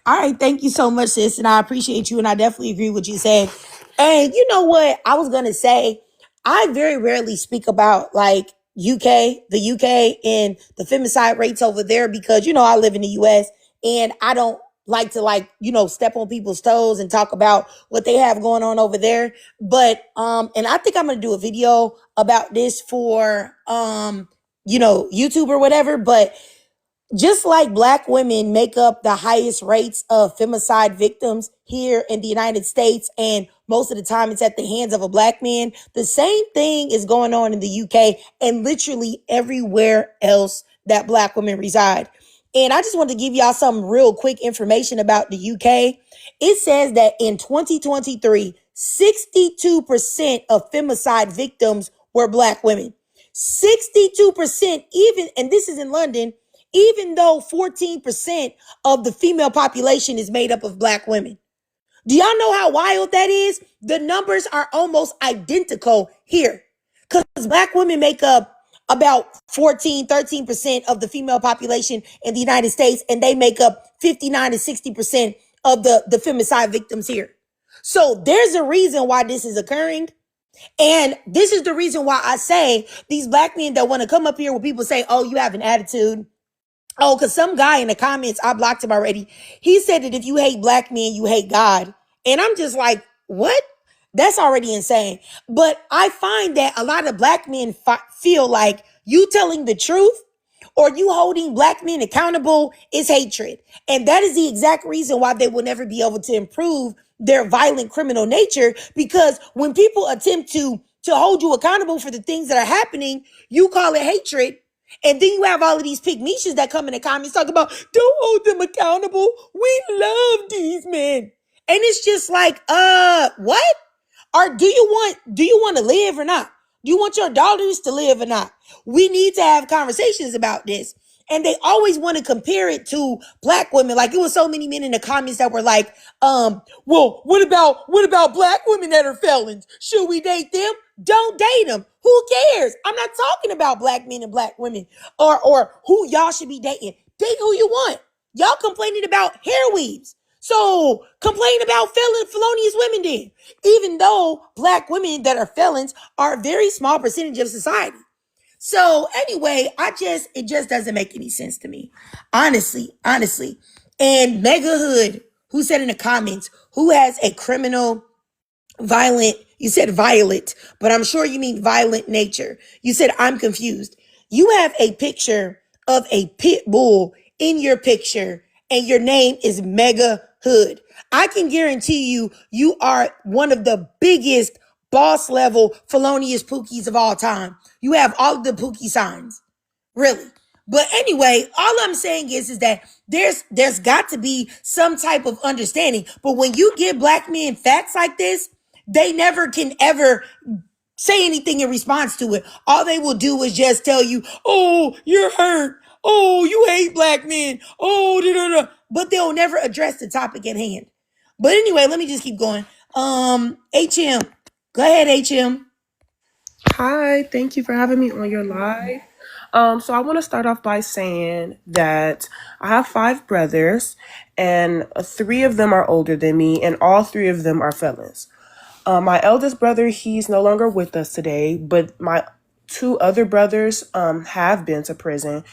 All right, thank you so much, sis, and I appreciate you, and I definitely agree with what you said. And you know what? I was gonna say, I very rarely speak about like the UK and the femicide rates over there because I live in the US and I don't like to step on people's toes and talk about what they have going on over there. But and I think I'm gonna do a video about this for YouTube or whatever, but just like Black women make up the highest rates of femicide victims here in the United States, and most of the time it's at the hands of a Black man, the same thing is going on in the UK and literally everywhere else that Black women reside. And I just want to give y'all some real quick information about the UK. It says that in 2023, 62% of femicide victims were Black women. 62%, even, and this is in London, even though 14% of the female population is made up of Black women. Do y'all know how wild that is? The numbers are almost identical here because Black women make up about 13% of the female population in the United States, and they make up 59 to 60% of the femicide victims here. So there's a reason why this is occurring. And this is the reason why I say these Black men that want to come up here where people say, oh, you have an attitude. Oh, because some guy in the comments, I blocked him already. He said that if you hate Black men, you hate God. And I'm just like, what? That's already insane. But I find that a lot of Black men feel like you telling the truth or you holding Black men accountable is hatred. And that is the exact reason why they will never be able to improve their violent criminal nature, because when people attempt to hold you accountable for the things that are happening, you call it hatred. And then you have all of these pygmishas that come in the comments talking about, don't hold them accountable. We love these men. And it's just like, what? Or do you want to live or not? Do you want your daughters to live or not? We need to have conversations about this. And they always want to compare it to Black women. Like, it was so many men in the comments that were like, well, what about Black women that are felons? Should we date them? Don't date them. Who cares? I'm not talking about Black men and Black women or who y'all should be dating. Date who you want. Y'all complaining about hair weaves. So complain about felonious women then. Even though Black women that are felons are a very small percentage of society. So anyway, it just doesn't make any sense to me. Honestly. And Mega Hood, who said in the comments, who has a criminal you said violent, but I'm sure you mean violent nature. You said, I'm confused. You have a picture of a pit bull in your picture and your name is Mega Hood. I can guarantee you are one of the biggest boss level felonious pookies of all time. You have all of the pookie signs. Really. But anyway, all I'm saying is that there's got to be some type of understanding. But when you give Black men facts like this, they never can ever say anything in response to it. All they will do is just tell you, oh, you're hurt. Oh, you hate Black men. Oh, da, da, da. But they'll never address the topic at hand. But anyway, let me just keep going. HM. Go ahead, HM. Hi, thank you for having me on your live. So I want to start off by saying that I have five brothers, and three of them are older than me, and all three of them are felons. My eldest brother, he's no longer with us today, but my two other brothers have been to prison,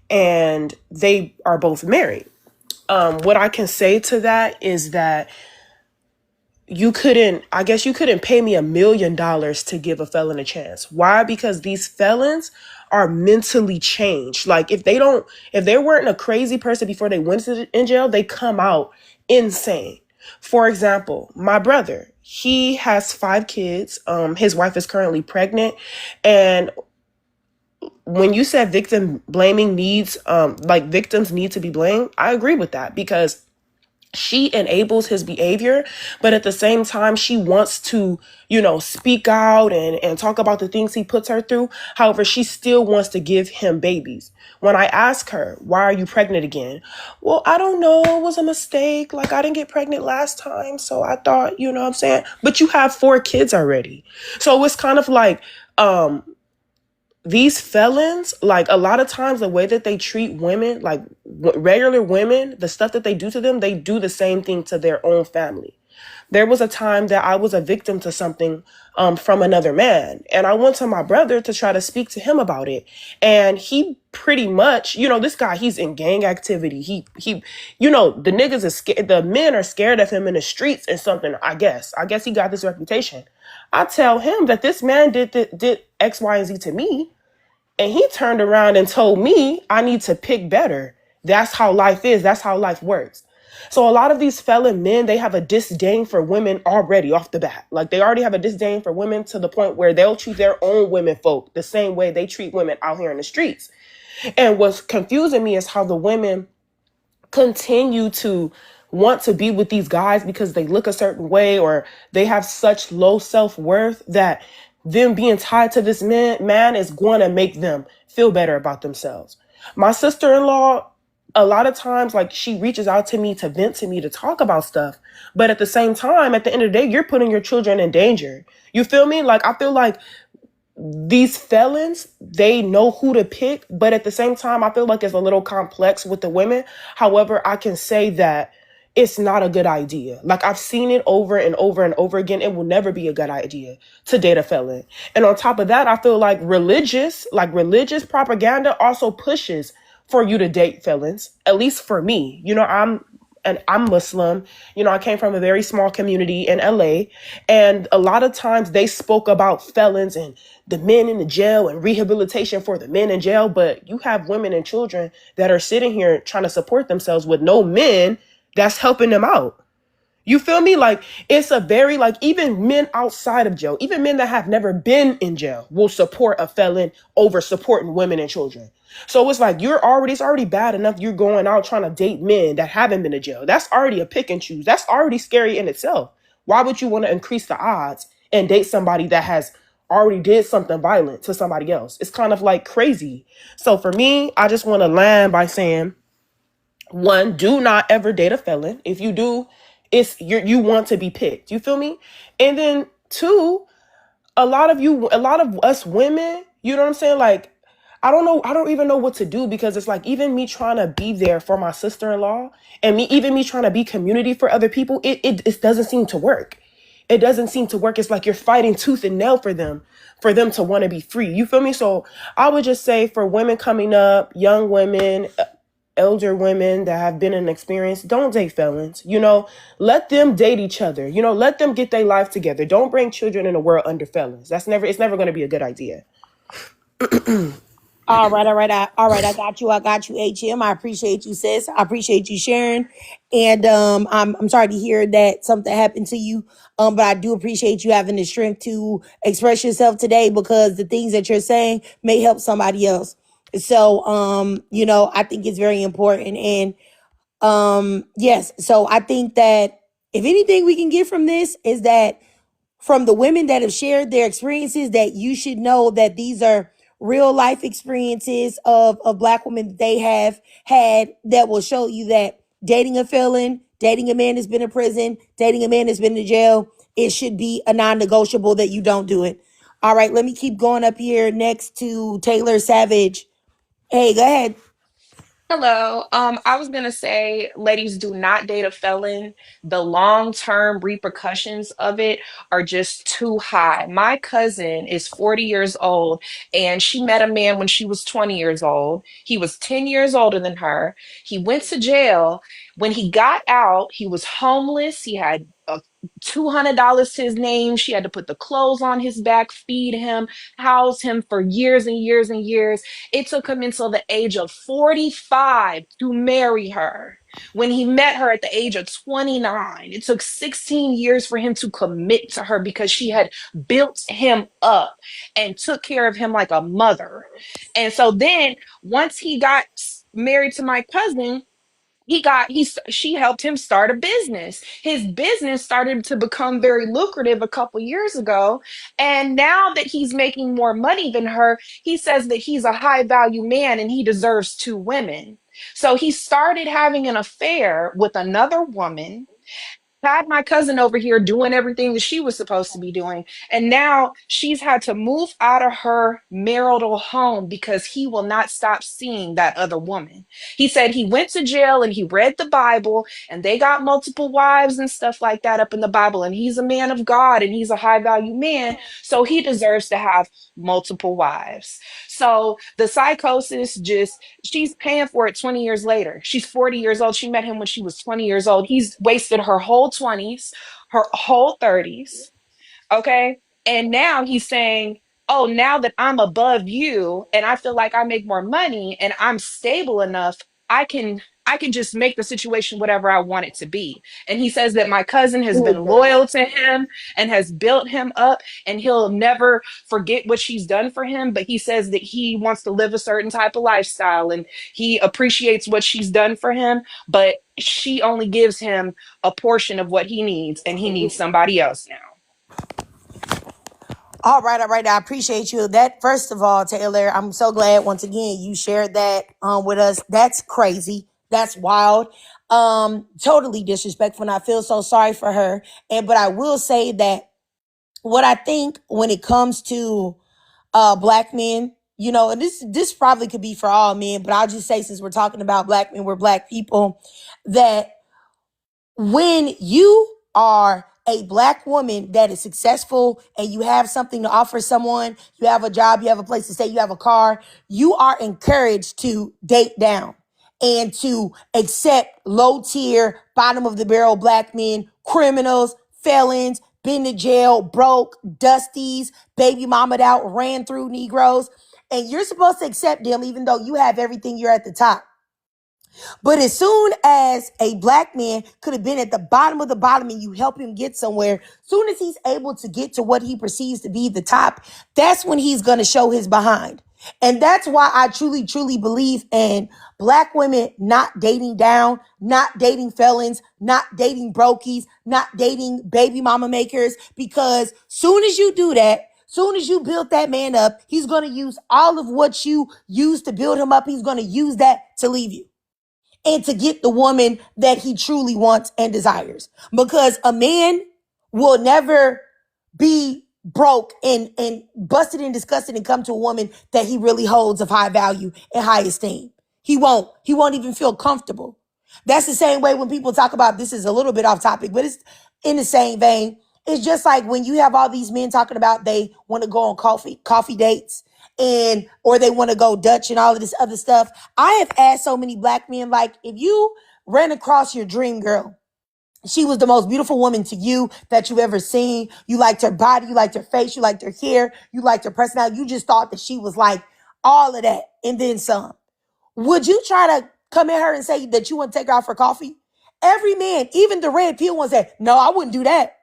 and they are both married. What I can say to that is that I guess you couldn't pay me $1 million to give a felon a chance. Why? Because these felons are mentally changed. Like if they weren't a crazy person before they went in jail, they come out insane. For example, my brother, he has 5 kids. His wife is currently pregnant. And when you said victim blaming needs, like victims need to be blamed, I agree with that because she enables his behavior, but at the same time, she wants to, speak out and talk about the things he puts her through. However, she still wants to give him babies. When I ask her, why are you pregnant again? Well, I don't know. It was a mistake. Like, I didn't get pregnant last time. So I thought, you know what I'm saying? But you have 4 kids already. So it's kind of like, these felons, like a lot of times the way that they treat women, like regular women, the stuff that they do to them, they do the same thing to their own family. There was a time that I was a victim to something from another man. And I went to my brother to try to speak to him about it. And he pretty much, this guy, he's in gang activity. The niggas is scared. The men are scared of him in the streets and something, I guess. I guess he got this reputation. I tell him that this man did X, Y, and Z to me. And he turned around and told me I need to pick better. That's how life is. That's how life works. So a lot of these felon men, they have a disdain for women already off the bat. Like they already have a disdain for women to the point where they'll treat their own women folk the same way they treat women out here in the streets. And what's confusing me is how the women continue to want to be with these guys because they look a certain way or they have such low self-worth that them being tied to this man is going to make them feel better about themselves. My sister-in-law, a lot of times, like she reaches out to me to vent to me to talk about stuff. But at the same time, at the end of the day, you're putting your children in danger. You feel me? Like, I feel like these felons, they know who to pick, but at the same time, I feel like it's a little complex with the women. However, I can say that it's not a good idea. Like I've seen it over and over and over again. It will never be a good idea to date a felon. And on top of that, I feel like religious propaganda also pushes for you to date felons, at least for me. I'm Muslim. I came from a very small community in LA. And a lot of times they spoke about felons and the men in the jail and rehabilitation for the men in jail. But you have women and children that are sitting here trying to support themselves with no men that's helping them out. You feel me? Like it's a very even men outside of jail, even men that have never been in jail will support a felon over supporting women and children. So it's like it's already bad enough you're going out trying to date men that haven't been to jail. That's already a pick and choose. That's already scary in itself. Why would you want to increase the odds and date somebody that has already did something violent to somebody else? It's kind of like crazy. So for me, I just want to land by saying, one, do not ever date a felon. If you do, you want to be picked. You feel me? And then two, a lot of us women, you know what I'm saying? Like, I don't even know what to do because it's like even me trying to be there for my sister-in-law and me trying to be community for other people, it doesn't seem to work. It doesn't seem to work. It's like you're fighting tooth and nail for them to want to be free. You feel me? So I would just say for women coming up, young women, elder women that have been in experience, don't date felons. Let them date each other. Let them get their life together. Don't bring children in the world under felons. It's never going to be a good idea. All right. I got you, HM. I appreciate you, sis. I appreciate you sharing. And I'm sorry to hear that something happened to you. But I do appreciate you having the strength to express yourself today because the things that you're saying may help somebody else. So I think it's very important. And yes, so I think that if anything we can get from this is that from the women that have shared their experiences, that you should know that these are real life experiences of Black women that they have had that will show you that dating a felon, dating a man that's been in prison, dating a man that's been in jail, it should be a non-negotiable that you don't do it. All right, let me keep going up here next to Taylor Savage. Hey, go ahead. Hello. I was gonna say, ladies, do not date a felon. The long-term repercussions of it are just too high. My cousin is 40 years old, and she met a man when she was 20 years old. He was 10 years older than her. He went to jail. When he got out, he was homeless. He had $200 to his name. She had to put the clothes on his back, feed him, house him for years and years and years. It took him until the age of 45 to marry her. When he met her at the age of 29, it took 16 years for him to commit to her because she had built him up and took care of him like a mother. And so then once he got married to my cousin, she helped him start a business. His business started to become very lucrative a couple years ago, and now that he's making more money than her, he says that he's a high value man and he deserves two women. So he started having an affair with another woman, had my cousin over here doing everything that she was supposed to be doing. And now she's had to move out of her marital home because he will not stop seeing that other woman. He said he went to jail and he read the Bible, and they got multiple wives and stuff like that up in the Bible. And he's a man of God and he's a high value man. So he deserves to have multiple wives. So the psychosis she's paying for it 20 years later. She's 40 years old. She met him when she was 20 years old. He's wasted her whole 20s, her whole 30s. Okay. And now he's saying, oh, now that I'm above you and I feel like I make more money and I'm stable enough, I can just make the situation whatever I want it to be. And he says that my cousin has been loyal to him and has built him up, and he'll never forget what she's done for him. But he says that he wants to live a certain type of lifestyle and he appreciates what she's done for him, but she only gives him a portion of what he needs, and he needs somebody else now. All right, all right. I appreciate you. That, first of all, Taylor, I'm so glad once again you shared that with us. That's crazy. That's wild. Totally disrespectful. And I feel so sorry for her. But I will say that what I think when it comes to black men, and this probably could be for all men, but I'll just say, since we're talking about black men, we're black people, that when you are a black woman that is successful and you have something to offer someone, you have a job, you have a place to stay, you have a car, you are encouraged to date down and to accept low tier, bottom of the barrel black men, criminals, felons, been to jail, broke, dusties, baby mamaed out, ran through Negroes. And you're supposed to accept them even though you have everything, you're at the top. But as soon as a black man could have been at the bottom of the bottom and you help him get somewhere, soon as he's able to get to what he perceives to be the top, that's when he's going to show his behind. And that's why I truly, truly believe in black women not dating down, not dating felons, not dating brokies, not dating baby mama makers, because soon as you do that, soon as you build that man up, he's going to use all of what you used to build him up. He's going to use that to leave you and to get the woman that he truly wants and desires. Because a man will never be broke and busted and disgusted and come to a woman that he really holds of high value and high esteem. He won't even feel comfortable. That's the same way when people talk about, this is a little bit off topic, but it's in the same vein. It's just like when you have all these men talking about they want to go on coffee dates, or they want to go Dutch and all of this other stuff. I have asked so many black men, like, if you ran across your dream girl, she was the most beautiful woman to you that you've ever seen. You liked her body, you liked her face, you liked her hair, you liked her personality. You just thought that she was like all of that and then some. Would you try to come at her and say that you want to take her out for coffee? Every man, even the red pill ones, say, no, I wouldn't do that.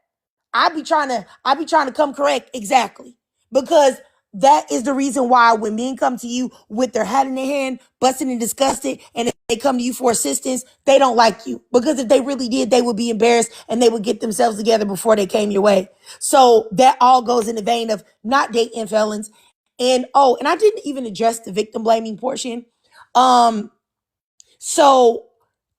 I be trying to come correct. Exactly. Because that is the reason why when men come to you with their hat in their hand, busted and disgusted, and if they come to you for assistance, they don't like you. Because if they really did, they would be embarrassed and they would get themselves together before they came your way. So that all goes in the vein of not dating felons. And I didn't even address the victim blaming portion. So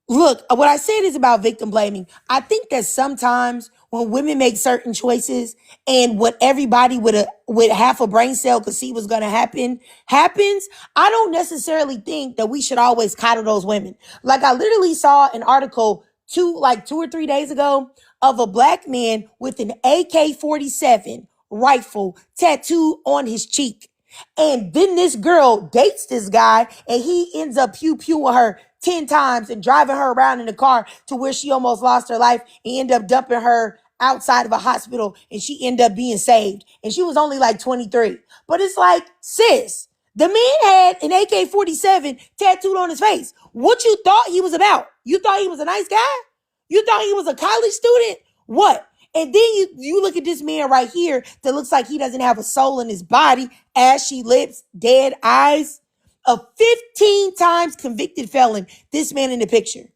look, what I said is about victim blaming. I think that sometimes when women make certain choices and what everybody with half a brain cell could see was going to happens, I don't necessarily think that we should always coddle those women. Like I literally saw an article 2 or 3 days ago of a black man with an AK-47 rifle tattooed on his cheek. And then this girl dates this guy and he ends up pew-pewing her 10 times and driving her around in the car to where she almost lost her life and end up dumping her outside of a hospital and she ended up being saved. And she was only like 23. But it's like, sis, the man had an AK-47 tattooed on his face. What you thought he was about? You thought he was a nice guy? You thought he was a college student? What? And then you look at this man right here that looks like he doesn't have a soul in his body, ashy lips, dead eyes. A 15 times convicted felon, this man in the picture.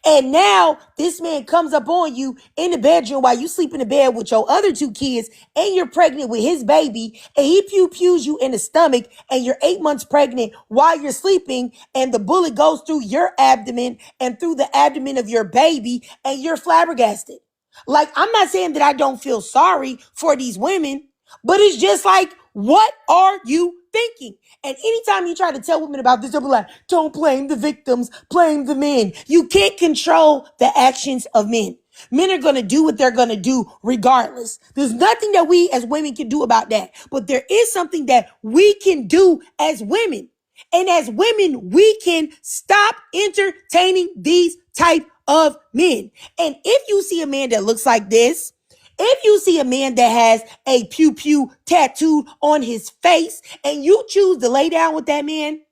And now this man comes up on you in the bedroom while you sleep in the bed with your other 2 kids and you're pregnant with his baby and he pews you in the stomach and you're 8 months pregnant while you're sleeping and the bullet goes through your abdomen and through the abdomen of your baby and you're flabbergasted. Like, I'm not saying that I don't feel sorry for these women, but it's just like, what are you thinking? And anytime you try to tell women about this, they'll be like, don't blame the victims, blame the men. You can't control the actions of men. Men are going to do what they're going to do regardless. There's nothing that we as women can do about that. But there is something that we can do as women. And as women, we can stop entertaining these type of men. And if you see a man that looks like this, if you see a man that has a pew pew tattooed on his face and you choose to lay down with that man,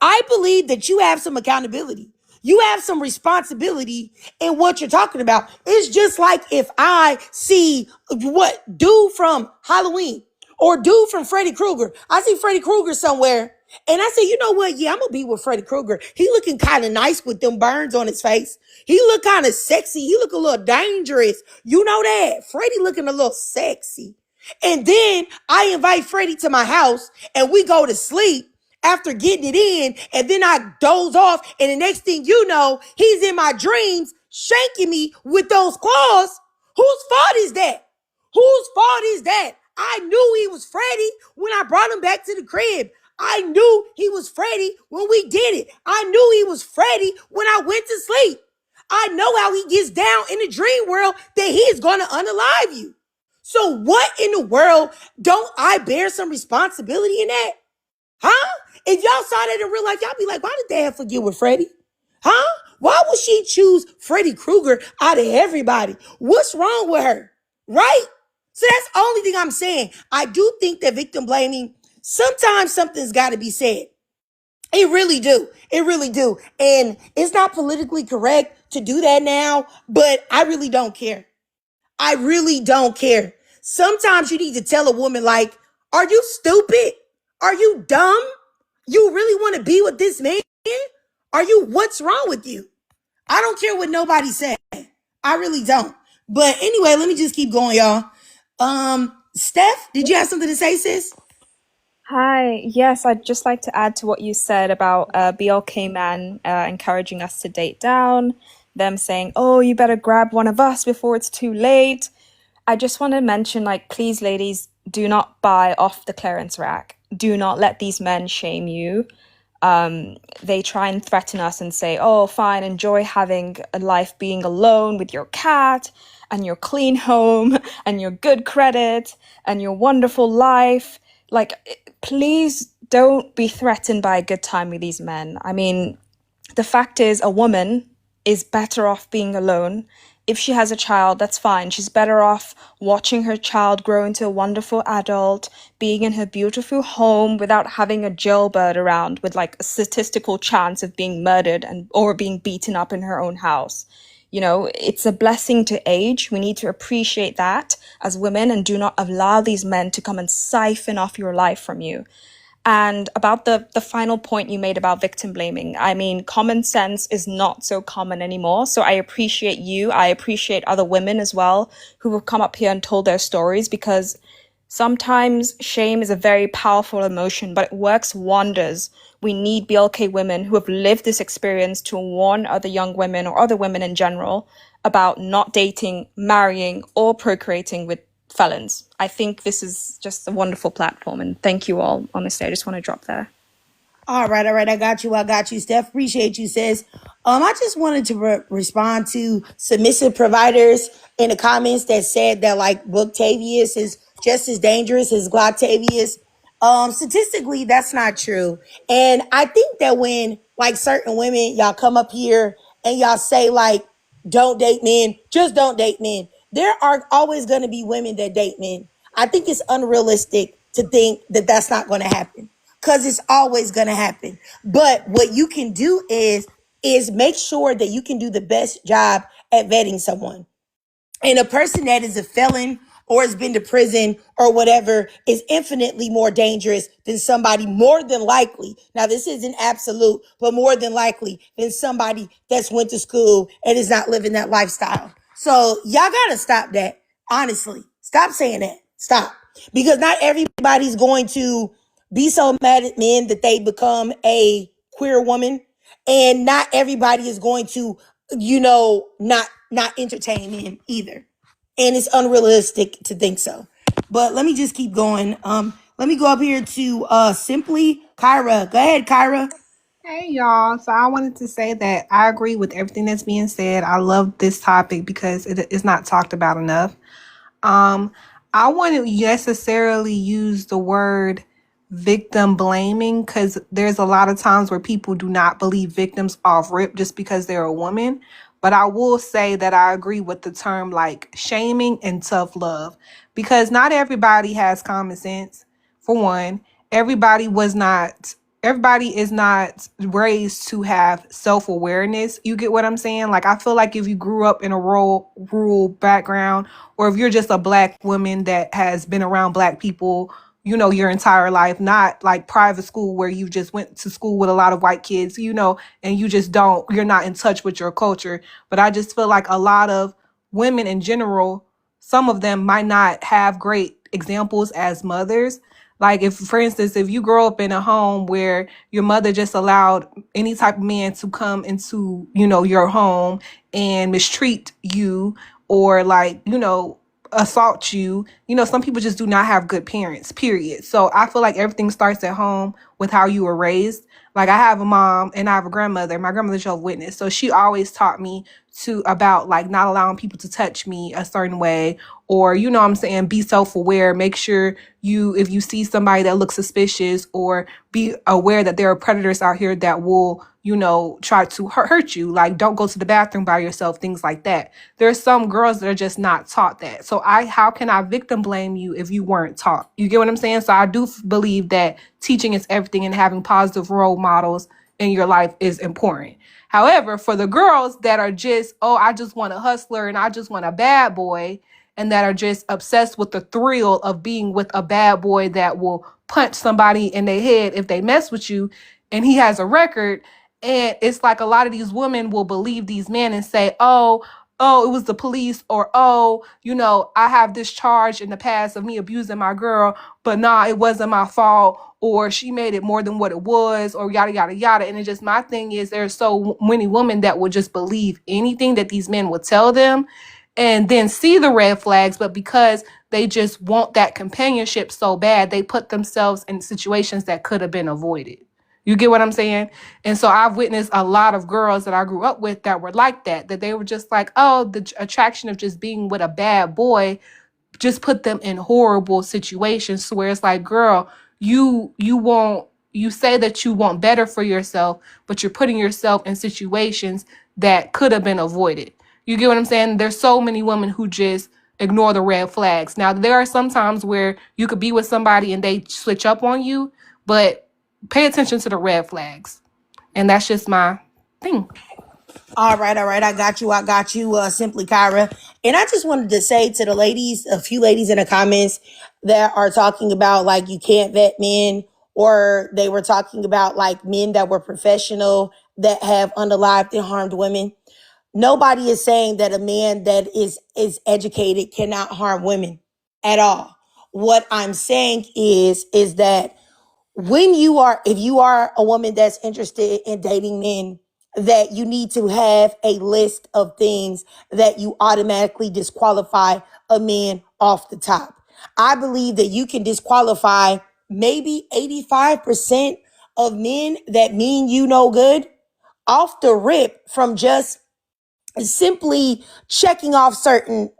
I believe that you have some accountability. You have some responsibility in what you're talking about. It's just like if I see what dude from Halloween or dude from Freddy Krueger. I see Freddy Krueger somewhere and I say, you know what? Yeah, I'm going to be with Freddy Krueger. He looking kind of nice with them burns on his face. He look kind of sexy. He look a little dangerous. You know that. Freddy looking a little sexy. And then I invite Freddy to my house and we go to sleep after getting it in, and then I doze off, and the next thing you know, he's in my dreams, shanking me with those claws. Whose fault is that? Whose fault is that? I knew he was Freddy when I brought him back to the crib. I knew he was Freddy when we did it. I knew he was Freddy when I went to sleep. I know how he gets down in the dream world that he is going to unalive you. So what in the world don't I bear some responsibility in that? Huh? If y'all saw that in real life, y'all be like, why did Dad forget with Freddy? Huh? Why would she choose Freddy Krueger out of everybody? What's wrong with her? Right? So that's the only thing I'm saying. I do think that victim blaming, sometimes something's got to be said. It really do. It really do. And it's not politically correct to do that now, but I really don't care. I really don't care. Sometimes you need to tell a woman like, are you stupid? Are you dumb? You really want to be with this man? What's wrong with you? I don't care what nobody said. I really don't. But anyway, let me just keep going, y'all. Steph, did you have something to say, sis? Hi. Yes, I'd just like to add to what you said about BLK men encouraging us to date down, them saying, oh, you better grab one of us before it's too late. I just want to mention, like, please, ladies, do not buy off the clearance rack. Do not let these men shame you. They try and threaten us and say, oh, fine, enjoy having a life being alone with your cat and your clean home and your good credit and your wonderful life. Like, please don't be threatened by a good time with these men. I mean, the fact is a woman is better off being alone. If she has a child, that's fine. She's better off watching her child grow into a wonderful adult, being in her beautiful home without having a jailbird around with like a statistical chance of being murdered or being beaten up in her own house. You know, it's a blessing to age. We need to appreciate that as women and do not allow these men to come and siphon off your life from you. And about the final point you made about victim blaming, I mean, common sense is not so common anymore. So I appreciate you. I appreciate other women as well who have come up here and told their stories, because sometimes shame is a very powerful emotion, but it works wonders. We need BLK women who have lived this experience to warn other young women or other women in general about not dating, marrying, or procreating with felons. I think this is just a wonderful platform, and thank you all. Honestly, I just want to drop there. All right, all right. I got you, Steph. Appreciate you, sis. I just wanted to respond to submissive providers in the comments that said that like Booktavius is just as dangerous as Gloctavius. Statistically, that's not true. And I think that when like certain women, y'all come up here and y'all say like, don't date men, just don't date men. There are always going to be women that date men. I think it's unrealistic to think that that's not going to happen, because it's always going to happen. But what you can do is make sure that you can do the best job at vetting someone. And a person that is a felon or has been to prison or whatever is infinitely more dangerous than somebody, more than likely. Now, this isn't absolute, but more than likely than somebody that's went to school and is not living that lifestyle. So y'all got to stop that. Honestly, stop saying that. Stop. Because not everybody's going to be so mad at men that they become a queer woman. And not everybody is going to, not entertain men either. And it's unrealistic to think so. But let me just keep going. Let me go up here to Simply Kyra. Go ahead, Kyra. Hey y'all. So I wanted to say that I agree with everything that's being said. I love this topic because it is not talked about enough. I wouldn't necessarily use the word victim blaming, because there's a lot of times where people do not believe victims off rip just because they're a woman. But I will say that I agree with the term like shaming and tough love, because not everybody has common sense. For one, everybody is not raised to have self-awareness. You get what I'm saying? Like, I feel like if you grew up in a rural background, or if you're just a Black woman that has been around Black people, your entire life, not like private school where you just went to school with a lot of white kids, and you're not in touch with your culture. But I just feel like a lot of women in general, some of them might not have great examples as mothers. Like, if, for instance, if you grow up in a home where your mother just allowed any type of man to come into, your home and mistreat you, or like, assault you, some people just do not have good parents, period. So I feel like everything starts at home with how you were raised. Like, I have a mom and I have a grandmother. My grandmother's Jehovah's Witness. So she always taught me about like not allowing people to touch me a certain way, or, what I'm saying, be self-aware. Make sure if you see somebody that looks suspicious, or be aware that there are predators out here that will, try to hurt you. Like, don't go to the bathroom by yourself, things like that. There's some girls that are just not taught that. So how can I victim blame you if you weren't taught? You get what I'm saying? So I do believe that teaching is everything, and having positive role models in your life is important. However, for the girls that are just, I just want a hustler and I just want a bad boy, and that are just obsessed with the thrill of being with a bad boy that will punch somebody in their head if they mess with you, and he has a record. And it's like a lot of these women will believe these men and say, it was the police, or, I have this charge in the past of me abusing my girl, but nah, it wasn't my fault, or she made it more than what it was, or yada, yada, yada. And it's just, my thing is, there's so many women that will just believe anything that these men will tell them, and then see the red flags, but because they just want that companionship so bad, they put themselves in situations that could have been avoided. You get what I'm saying? And so I've witnessed a lot of girls that I grew up with that were like that they were just like, the attraction of just being with a bad boy just put them in horrible situations, where it's like, girl, you say that you want better for yourself, but you're putting yourself in situations that could have been avoided. You get what I'm saying? There's so many women who just ignore the red flags. Now, there are some times where you could be with somebody and they switch up on you, but pay attention to the red flags. And that's just my thing. All right. I got you, Simply Kyra. And I just wanted to say to the ladies, a few ladies in the comments that are talking about like you can't vet men, or they were talking about like men that were professional that have unalived and harmed women. Nobody is saying that a man that is educated cannot harm women at all. What I'm saying is that if you are a woman that's interested in dating men that you need to have a list of things that you automatically disqualify a man off the top. I believe that you can disqualify maybe 85% of men that mean you no good off the rip from just simply checking off certain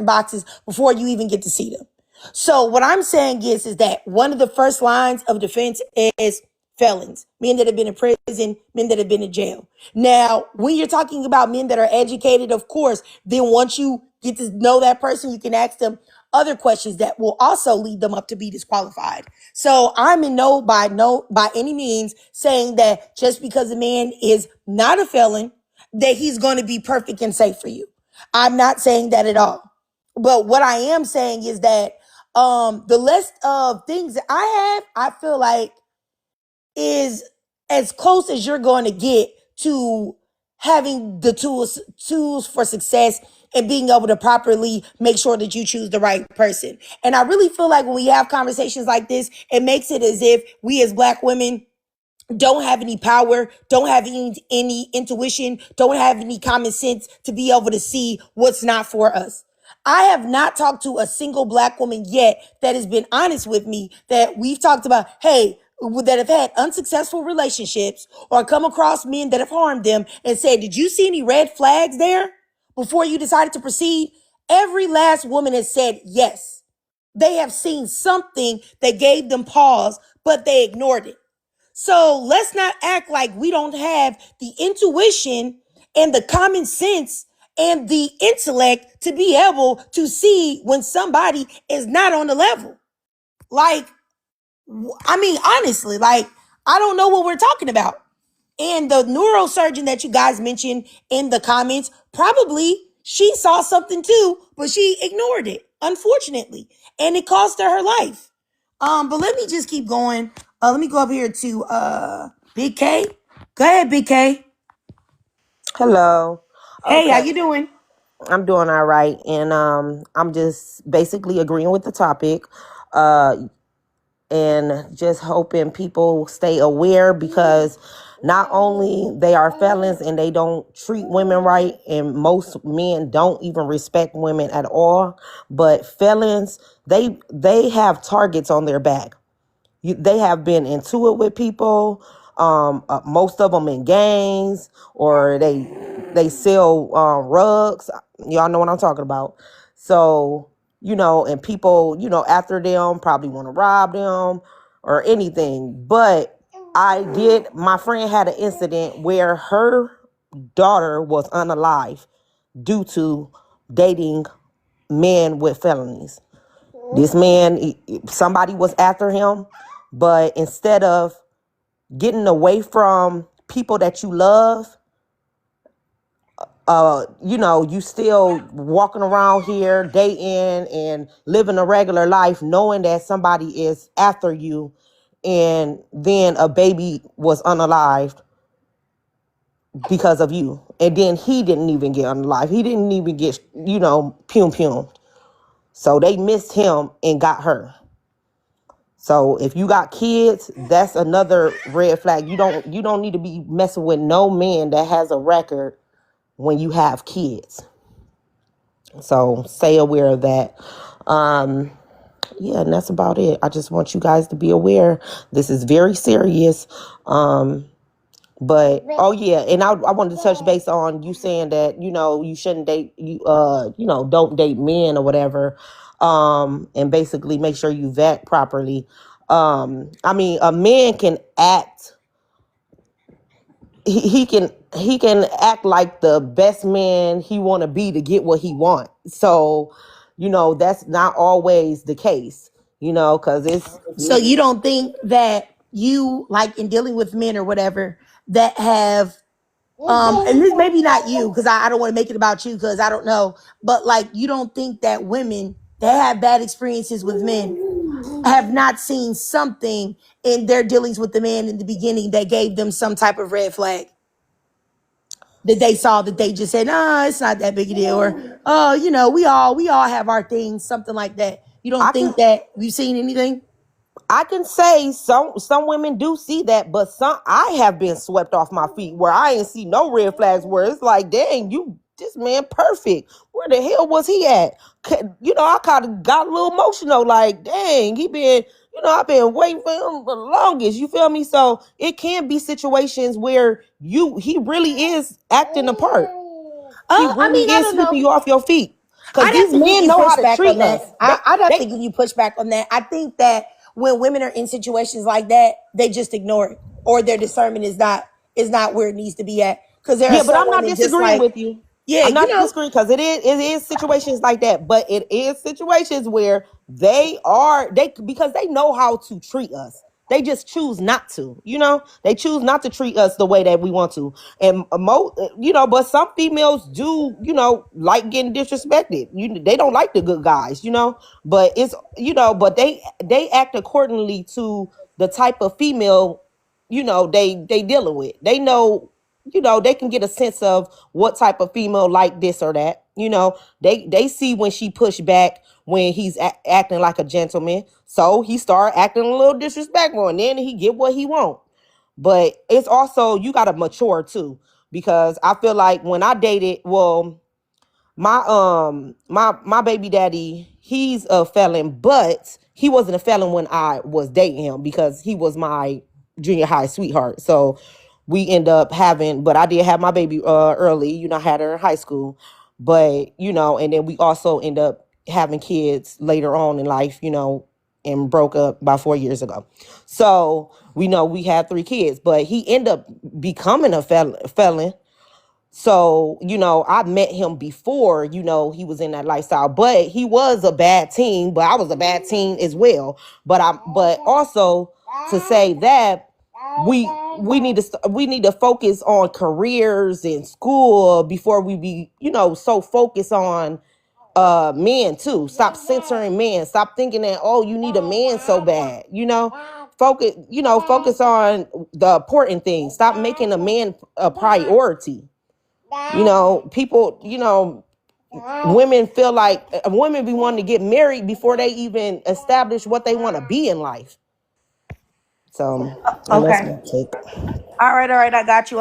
boxes before you even get to see them. So what I'm saying is that one of the first lines of defense is felons, men that have been in prison, men that have been in jail. Now, when you're talking about men that are educated, of course, then once you get to know that person, you can ask them other questions that will also lead them up to be disqualified. So I'm in by any means saying that just because a man is not a felon, that he's going to be perfect and safe for you. I'm not saying that at all. But what I am saying is that the list of things that I have, I feel like is as close as you're going to get to having the tools for success and being able to properly make sure that you choose the right person. And I really feel like when we have conversations like this, it makes it as if we as Black women don't have any power, don't have any intuition, don't have any common sense to be able to see what's not for us. I have not talked to a single Black woman yet that has been honest with me that we've talked about, hey, that have had unsuccessful relationships or come across men that have harmed them and said, did you see any red flags there before you decided to proceed? Every last woman has said yes. They have seen something that gave them pause, but they ignored it. So let's not act like we don't have the intuition and the common sense and the intellect to be able to see when somebody is not on the level. Like, I mean, honestly, like, I don't know what we're talking about. And the neurosurgeon that you guys mentioned in the comments, probably she saw something too, but she ignored it, unfortunately. And it cost her life. But let me just keep going. Let me go up here to Big K. Go ahead, Big K. Hello. Hey, how Okay. you doing? I'm doing all right. And I'm just basically agreeing with the topic. And just hoping people stay aware because not only they are felons and they don't treat women right, and most men don't even respect women at all, but felons, they have targets on their back. They have been into it with people, most of them in gangs, or they sell rugs. Y'all know what I'm talking about. So, and people, after them probably want to rob them or anything. But my friend had an incident where her daughter was unalive due to dating men with felonies. This man, somebody was after him, but instead of getting away from people that you love, you still walking around here dating and living a regular life knowing that somebody is after you, and then a baby was unalived because of you. And then he didn't even get unalived. He didn't even get, pumed. So they missed him and got her. So if you got kids, that's another red flag. You don't need to be messing with no man that has a record when you have kids. So stay aware of that. Yeah, and that's about it. I just want you guys to be aware. This is very serious. But oh yeah, and I wanted to touch base on you saying that you shouldn't date don't date men or whatever, and basically make sure you vet properly. I mean, a man can act. He can act like the best man he want to be to get what he want. So, that's not always the case. Because it's. So you don't think that you, like, in dealing with men or whatever that have and this maybe not you, because I don't want to make it about you because I don't know, but like, you don't think that women that have bad experiences with men have not seen something in their dealings with the man in the beginning that gave them some type of red flag that they saw, that they just said, nah, it's not that big a deal, or we all have our things, something like that. You don't think that we've seen anything? I can say some women do see that, but some I have been swept off my feet where I ain't see no red flags. Where it's like, dang, this man perfect. Where the hell was he at? I kind of got a little emotional. Like, dang, I've been waiting for him the longest. You feel me? So it can be situations where he really is acting a part. He I really mean, I is don't know. sweeping you off your feet. Cause I'd have these to give men you know how to pushback treat on us. that. I'd have to give you pushback on that. I think that when women are in situations like that, they just ignore it, or their discernment is not where it needs to be at. Because there are Yeah, but some I'm not women just disagreeing like, with you. yeah, I'm not disagreeing because it is situations like that, but it is situations where because they know how to treat us. They just choose not to. They choose not to treat us the way that we want to. And but some females do, like getting disrespected. They don't like the good guys. But but they act accordingly to the type of female, they dealing with. They know, they can get a sense of what type of female like this or that. They see when she push back, when he's acting like a gentleman. So he start acting a little disrespectful, and then he get what he want. But it's also, you got to mature too, because I feel like when I dated, well, my baby daddy, he's a felon, but he wasn't a felon when I was dating him because he was my junior high sweetheart. So we end up having, but I did have my baby early, I had her in high school. But and then we also end up having kids later on in life, and broke up about 4 years ago. So we know we had 3 kids, but he ended up becoming a felon. So, I met him before, he was in that lifestyle, but he was a bad teen, but I was a bad teen as well. But also to say that we need to focus on careers and school before we be, so focused on men too. Stop censoring men. Stop thinking that, oh, you need a man so bad. Focus on the important things. Stop making a man a priority. People, women feel like women be wanting to get married before they even establish what they want to be in life. So, and that's okay, my take. all right, I got you.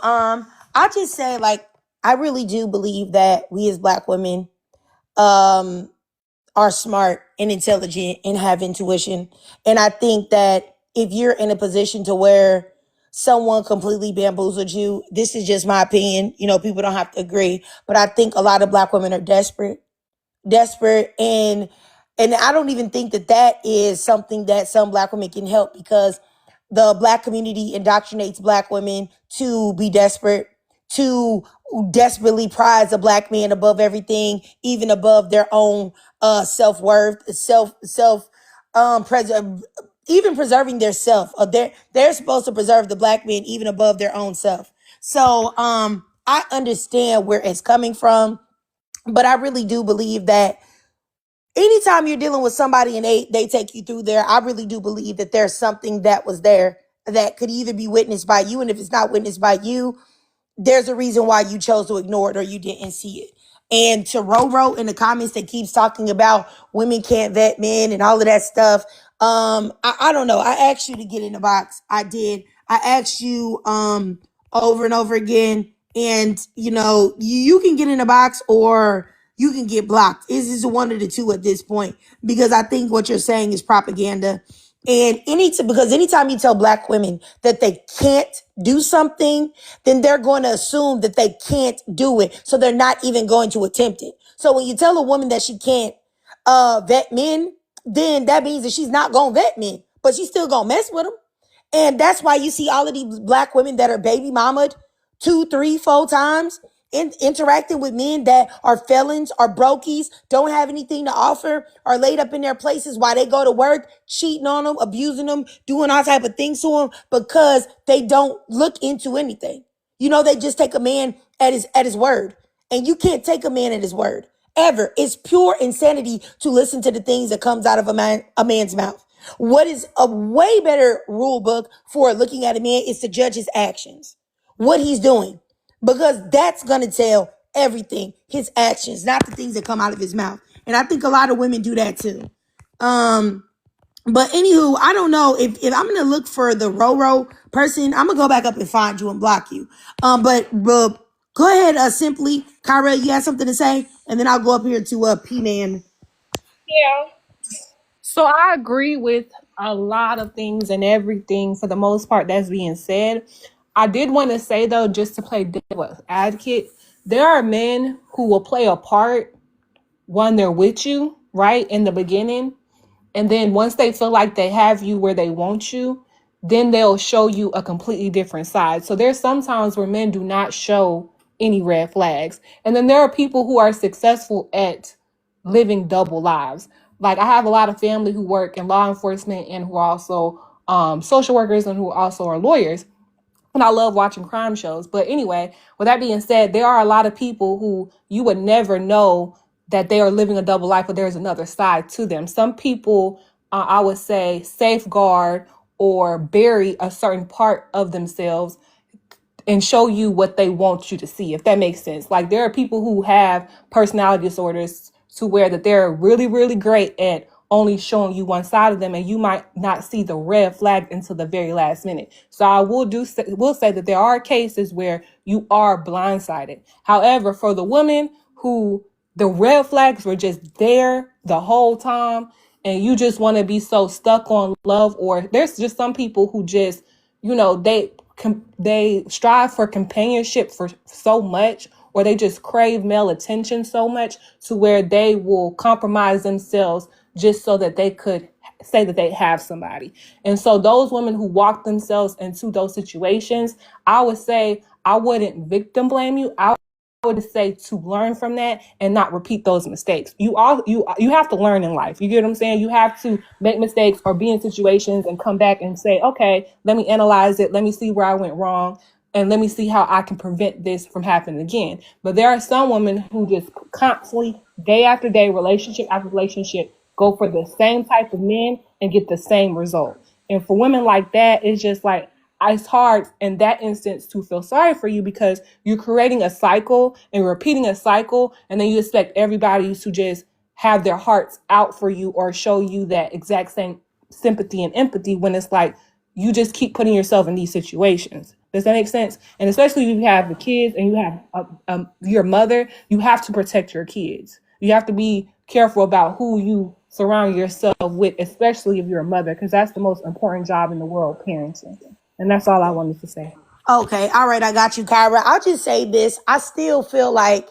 I'll just say, like, I really do believe that we as Black women, um, are smart and intelligent and have intuition. And I think that if you're in a position to where someone completely bamboozled you, this is just my opinion. People don't have to agree, but I think a lot of Black women are desperate, and I don't even think that is something that some Black women can help, because the Black community indoctrinates Black women to be desperate, to desperately prize a Black man above everything, even above their own self-worth, self even preserving their self. They're supposed to preserve the Black man even above their own self. So I understand where it's coming from, but I really do believe that anytime you're dealing with somebody and they take you through there, I really do believe that there's something that was there that could either be witnessed by you. And if it's not witnessed by you, there's a reason why you chose to ignore it or you didn't see it. And to Roro in the comments that keeps talking about women can't vet men and all of that stuff. I don't know. I asked you to get in the box. I did. I asked you over and over again. And you can get in the box or you can get blocked. This is one of the two at this point, because I think what you're saying is propaganda. And because anytime you tell Black women that they can't do something, then they're going to assume that they can't do it. So they're not even going to attempt it. So when you tell a woman that she can't vet men, then that means that she's not going to vet men, but she's still going to mess with them. And that's why you see all of these Black women that are baby mamaed 2, 3, 4 times, interacting with men that are felons, are brokies, don't have anything to offer, are laid up in their places while they go to work, cheating on them, abusing them, doing all type of things to them, because they don't look into anything. They just take a man at his word. And you can't take a man at his word ever. It's pure insanity to listen to the things that comes out of a man's mouth. What is a way better rule book for looking at a man is to judge his actions, what he's doing, because that's going to tell everything, his actions, not the things that come out of his mouth. And I think a lot of women do that too. But anywho, I don't know if I'm gonna look for the Roro person. I'm gonna go back up and find you and block you. But go ahead, simply, Kyra, you have something to say, and then I'll go up here to P Man. Yeah. So I agree with a lot of things and everything for the most part that's being said. I did want to say though, just to play devil's advocate, there are men who will play a part when they're with you, right, in the beginning. And then once they feel like they have you where they want you, then they'll show you a completely different side. So there's sometimes where men do not show any red flags. And then there are people who are successful at living double lives. Like I have a lot of family who work in law enforcement and who are also social workers and who also are lawyers. And I love watching crime shows. But anyway, with that being said, there are a lot of people who you would never know that they are living a double life, but there's another side to them. Some people, I would say, safeguard or bury a certain part of themselves and show you what they want you to see, if that makes sense. Like there are people who have personality disorders to where that they're really, really great at only showing you one side of them, and you might not see the red flag until the very last minute. So I will say that there are cases where you are blindsided. However, for the women who the red flags were just there the whole time, and you just want to be so stuck on love, or there's just some people who just, they strive for companionship for so much, or they just crave male attention so much to where they will compromise themselves just so that they could say that they have somebody. And so those women who walk themselves into those situations, I would say I wouldn't victim blame you. I would say to learn from that and not repeat those mistakes. You have to learn in life. You get what I'm saying? You have to make mistakes or be in situations and come back and say, okay, let me analyze it. Let me see where I went wrong. And let me see how I can prevent this from happening again. But there are some women who just constantly, day after day, relationship after relationship, go for the same type of men and get the same result. And for women like that, it's just like, it's hard in that instance to feel sorry for you, because you're creating a cycle and repeating a cycle, and then you expect everybody to just have their hearts out for you or show you that exact same sympathy and empathy, when it's like you just keep putting yourself in these situations. Does that make sense? And especially if you have the kids and you have your mother, you have to protect your kids. You have to be careful about who you surround yourself with, especially if you're a mother, because that's the most important job in the world, parenting. And that's all I wanted to say. Okay, all right, I got you, Kyra. I'll just say this. I still feel like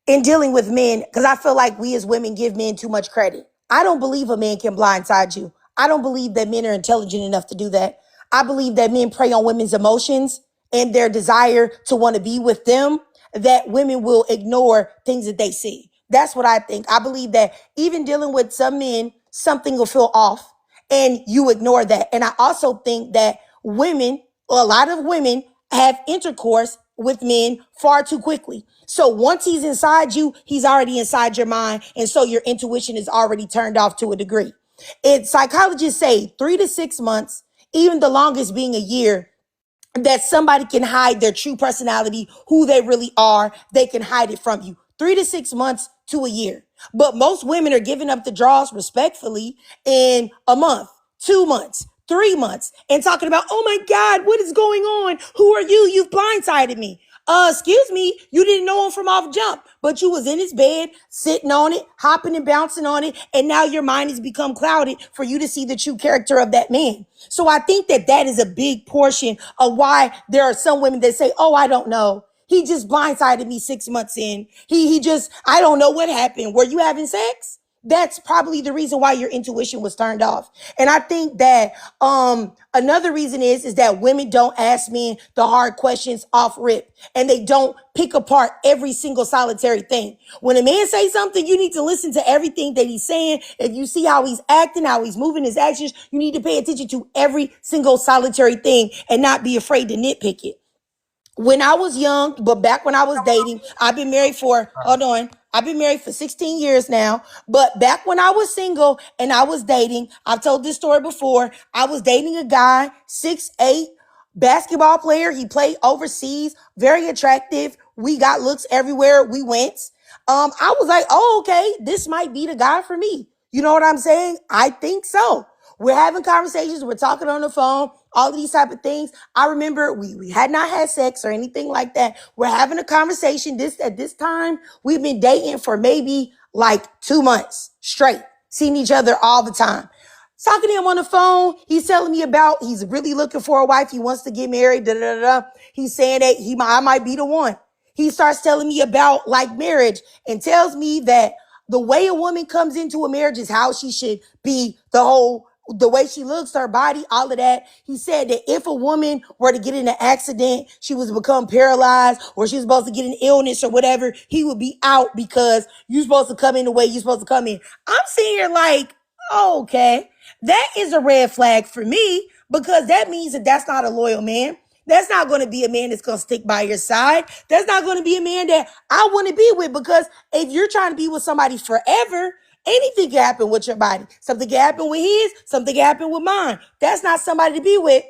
in dealing with men, because I feel like we as women give men too much credit. I don't believe a man can blindside you. I don't believe that men are intelligent enough to do that. I believe that men prey on women's emotions and their desire to want to be with them, that women will ignore things that they see. That's what I think. I believe that even dealing with some men, something will feel off and you ignore that. And I also think that women, a lot of women have intercourse with men far too quickly. So once he's inside you, he's already inside your mind. And so your intuition is already turned off to a degree. Psychologists say 3 to 6 months, even the longest being a year, that somebody can hide their true personality, who they really are. They can hide it from you. 3 to 6 months to a year. But most women are giving up the draws respectfully in a month, 2 months, 3 months, and talking about, oh my God, what is going on? Who are you? You've blindsided me. Excuse me, you didn't know him from off jump, but you was in his bed, sitting on it, hopping and bouncing on it, and now your mind has become clouded for you to see the true character of that man. So I think that that is a big portion of why there are some women that say, oh, I don't know. He just blindsided me 6 months in. I don't know what happened. Were you having sex? That's probably the reason why your intuition was turned off. And I think that another reason is that women don't ask men the hard questions off rip, and they don't pick apart every single solitary thing. When a man says something, you need to listen to everything that he's saying. If you see how he's acting, how he's moving, his actions, you need to pay attention to every single solitary thing and not be afraid to nitpick it. When I was young, but back when I was dating, I've been married for 16 years now. But back when I was single and I was dating, I've told this story before. I was dating a guy, 6'8", basketball player. He played overseas, very attractive. We got looks everywhere we went. I was like, oh, okay, this might be the guy for me. You know what I'm saying? I think so. We're having conversations. We're talking on the phone, all of these type of things. I remember we had not had sex or anything like that. We're having a conversation. At this time, we've been dating for maybe like 2 months straight, seeing each other all the time. Talking to him on the phone, he's telling me about he's really looking for a wife. He wants to get married. Da da da da. He's saying that I might be the one. He starts telling me about like marriage and tells me that the way a woman comes into a marriage is how she should be, the way she looks, her body, all of that. He said that if a woman were to get in an accident, she was to become paralyzed, or she was supposed to get an illness or whatever, he would be out because you're supposed to come in the way you're supposed to come in. I'm sitting here like, okay, that is a red flag for me, because that means that that's not a loyal man. That's not going to be a man that's going to stick by your side. That's not going to be a man that I want to be with, because if you're trying to be with somebody forever, anything can happen with your body. Something can happen with his, something can happen with mine. That's not somebody to be with.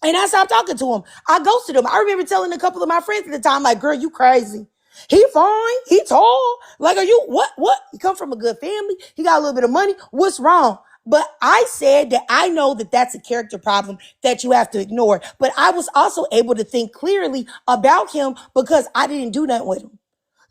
And I stopped talking to him. I ghosted him. I remember telling a couple of my friends at the time, like, girl, you crazy. He fine. He tall. Like, are you, what? He come from a good family. He got a little bit of money. What's wrong? But I said that I know that that's a character problem that you have to ignore. But I was also able to think clearly about him because I didn't do nothing with him.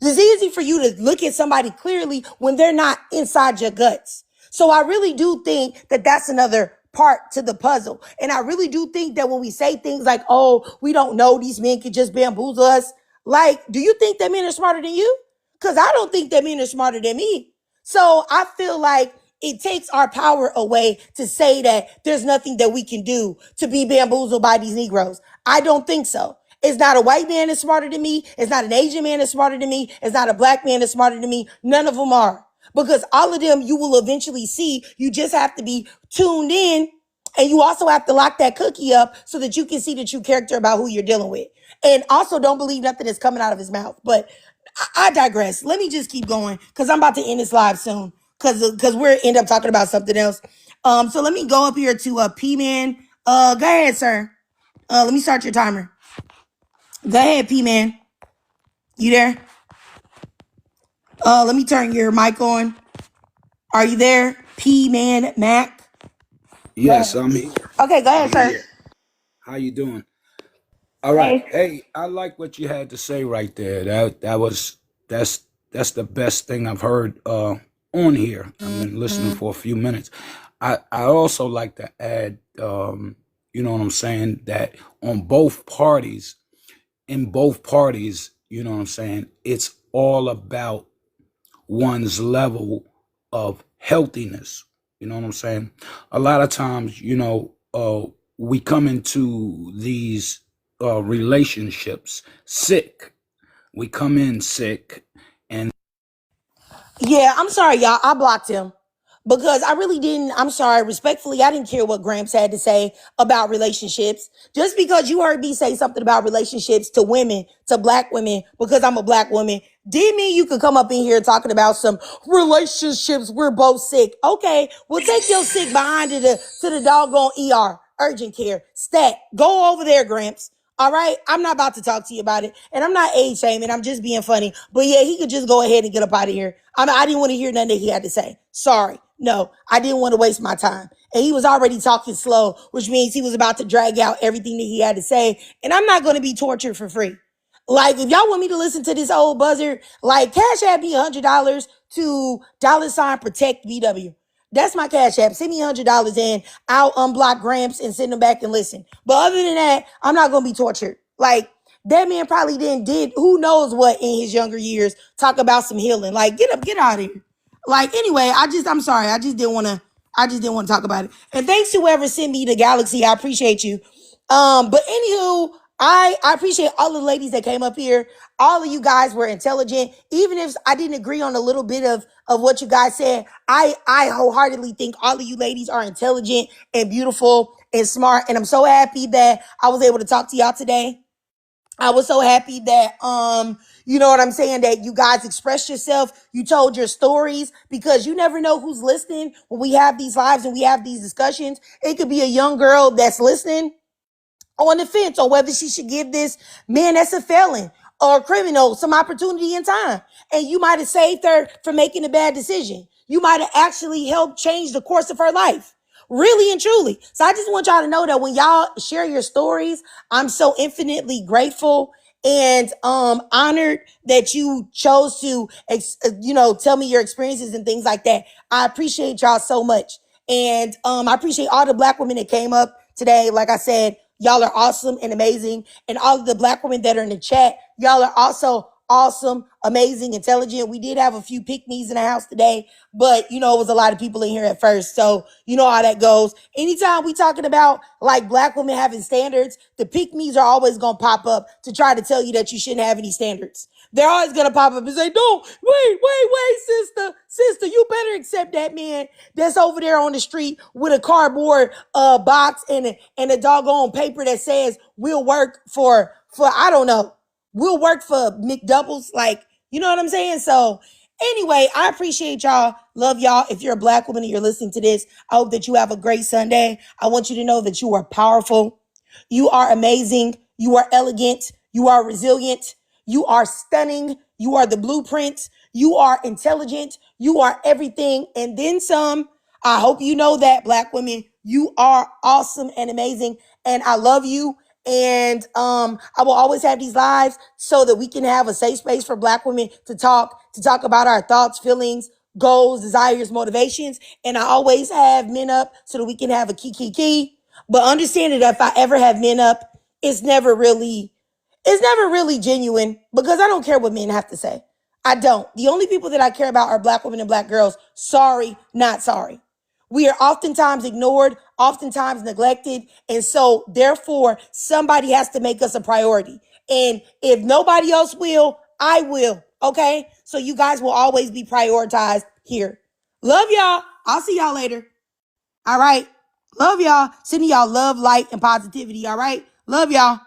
It's easy for you to look at somebody clearly when they're not inside your guts. So I really do think that that's another part to the puzzle. And I really do think that when we say things like, oh, we don't know, these men can just bamboozle us. Like, do you think that men are smarter than you? Because I don't think that men are smarter than me. So I feel like it takes our power away to say that there's nothing that we can do to be bamboozled by these Negroes. I don't think so. It's not a white man that's smarter than me. It's not an Asian man that's smarter than me. It's not a black man that's smarter than me. None of them are. Because all of them you will eventually see. You just have to be tuned in. And you also have to lock that cookie up so that you can see the true character about who you're dealing with. And also don't believe nothing that's coming out of his mouth. But I digress. Let me just keep going because I'm about to end this live soon. Because we're end up talking about something else. So let me go up here to P-Man. Go ahead, sir. Let me start your timer. Go ahead, P-Man. You there? Let me turn your mic on. Are you there? P-Man Mac? Yes, I'm here. Okay, go ahead, I'm sir. here. How you doing? All right. Hey, I like what you had to say right there. That's the best thing I've heard on here. I've been listening for a few minutes. I also like to add, you know what I'm saying, that on both parties, in both parties, you know what I'm saying, it's all about one's level of healthiness. You know what I'm saying? A lot of times, you know, we come into these relationships sick. We come in sick, and Yeah, I'm sorry, y'all. I blocked him because I really didn't. I'm sorry. Respectfully, I didn't care what Gramps had to say about relationships. Just because you heard me say something about relationships to women, to black women, because I'm a black woman, didn't mean you could come up in here talking about some relationships. We're both sick. Okay, well, take your sick behind to the doggone ER, urgent care, stat. Go over there, Gramps. All right, I'm not about to talk to you about it, and I'm not age shaming. I'm just being funny. But yeah, he could just go ahead and get up out of here. I didn't want to hear nothing that he had to say. Sorry, no, I didn't want to waste my time. And he was already talking slow, which means he was about to drag out everything that he had to say. And I'm not going to be tortured for free. Like, if y'all want me to listen to this old buzzard, like, cash app me $100 to $protect BW. That's my cash app. Send me $100 and I'll unblock Gramps and send them back and listen. But other than that, I'm not going to be tortured. Like, that man probably did who knows what in his younger years, talk about some healing. Like, get out of here. Like, anyway, I'm sorry. I just didn't want to talk about it. And thanks to whoever sent me the galaxy. I appreciate you. But anywho, I appreciate all the ladies that came up here. All of you guys were intelligent. Even if I didn't agree on a little bit of what you guys said, I wholeheartedly think all of you ladies are intelligent and beautiful and smart. And I'm so happy that I was able to talk to y'all today. I was so happy that, you know what I'm saying, that you guys expressed yourself. You told your stories, because you never know who's listening when we have these lives and we have these discussions. It could be a young girl that's listening on the fence on whether she should give this man that's a felon or a criminal some opportunity in time. And you might have saved her from making a bad decision. You might have actually helped change the course of her life. Really and truly. So I just want y'all to know that when y'all share your stories, I'm so infinitely grateful and honored that you chose to tell me your experiences and things like that. I appreciate y'all so much. And I appreciate all the Black women that came up today. Like I said, y'all are awesome and amazing. And all of the Black women that are in the chat, y'all are also awesome, amazing, intelligent. We did have a few pick-me's in the house today, but it was a lot of people in here at first. So you know how that goes. Anytime we talking about like Black women having standards, the pick-me's are always going to pop up to try to tell you that you shouldn't have any standards. They're always going to pop up and say, no, wait, sister, you better accept that man that's over there on the street with a cardboard box and a doggone paper that says we'll work for I don't know. We'll work for McDoubles. Like, you know what I'm saying? So anyway, I appreciate y'all. Love y'all. If you're a Black woman and you're listening to this, I hope that you have a great Sunday. I want you to know that you are powerful. You are amazing. You are elegant. You are resilient. You are stunning. You are the blueprint. You are intelligent. You are everything and then some. I hope you know that, Black women. You are awesome and amazing. And I love you. And I will always have these lives so that we can have a safe space for Black women to talk about our thoughts, feelings, goals, desires, motivations. And I always have men up so that we can have a key. But understand that if I ever have men up, it's never really genuine because I don't care what men have to say. I don't. The only people that I care about are Black women and Black girls. Sorry, not sorry. We are oftentimes ignored, oftentimes neglected. And so therefore, somebody has to make us a priority. And if nobody else will, I will. Okay. So you guys will always be prioritized here. Love y'all. I'll see y'all later. All right. Love y'all. Sending y'all love, light, and positivity. All right. Love y'all.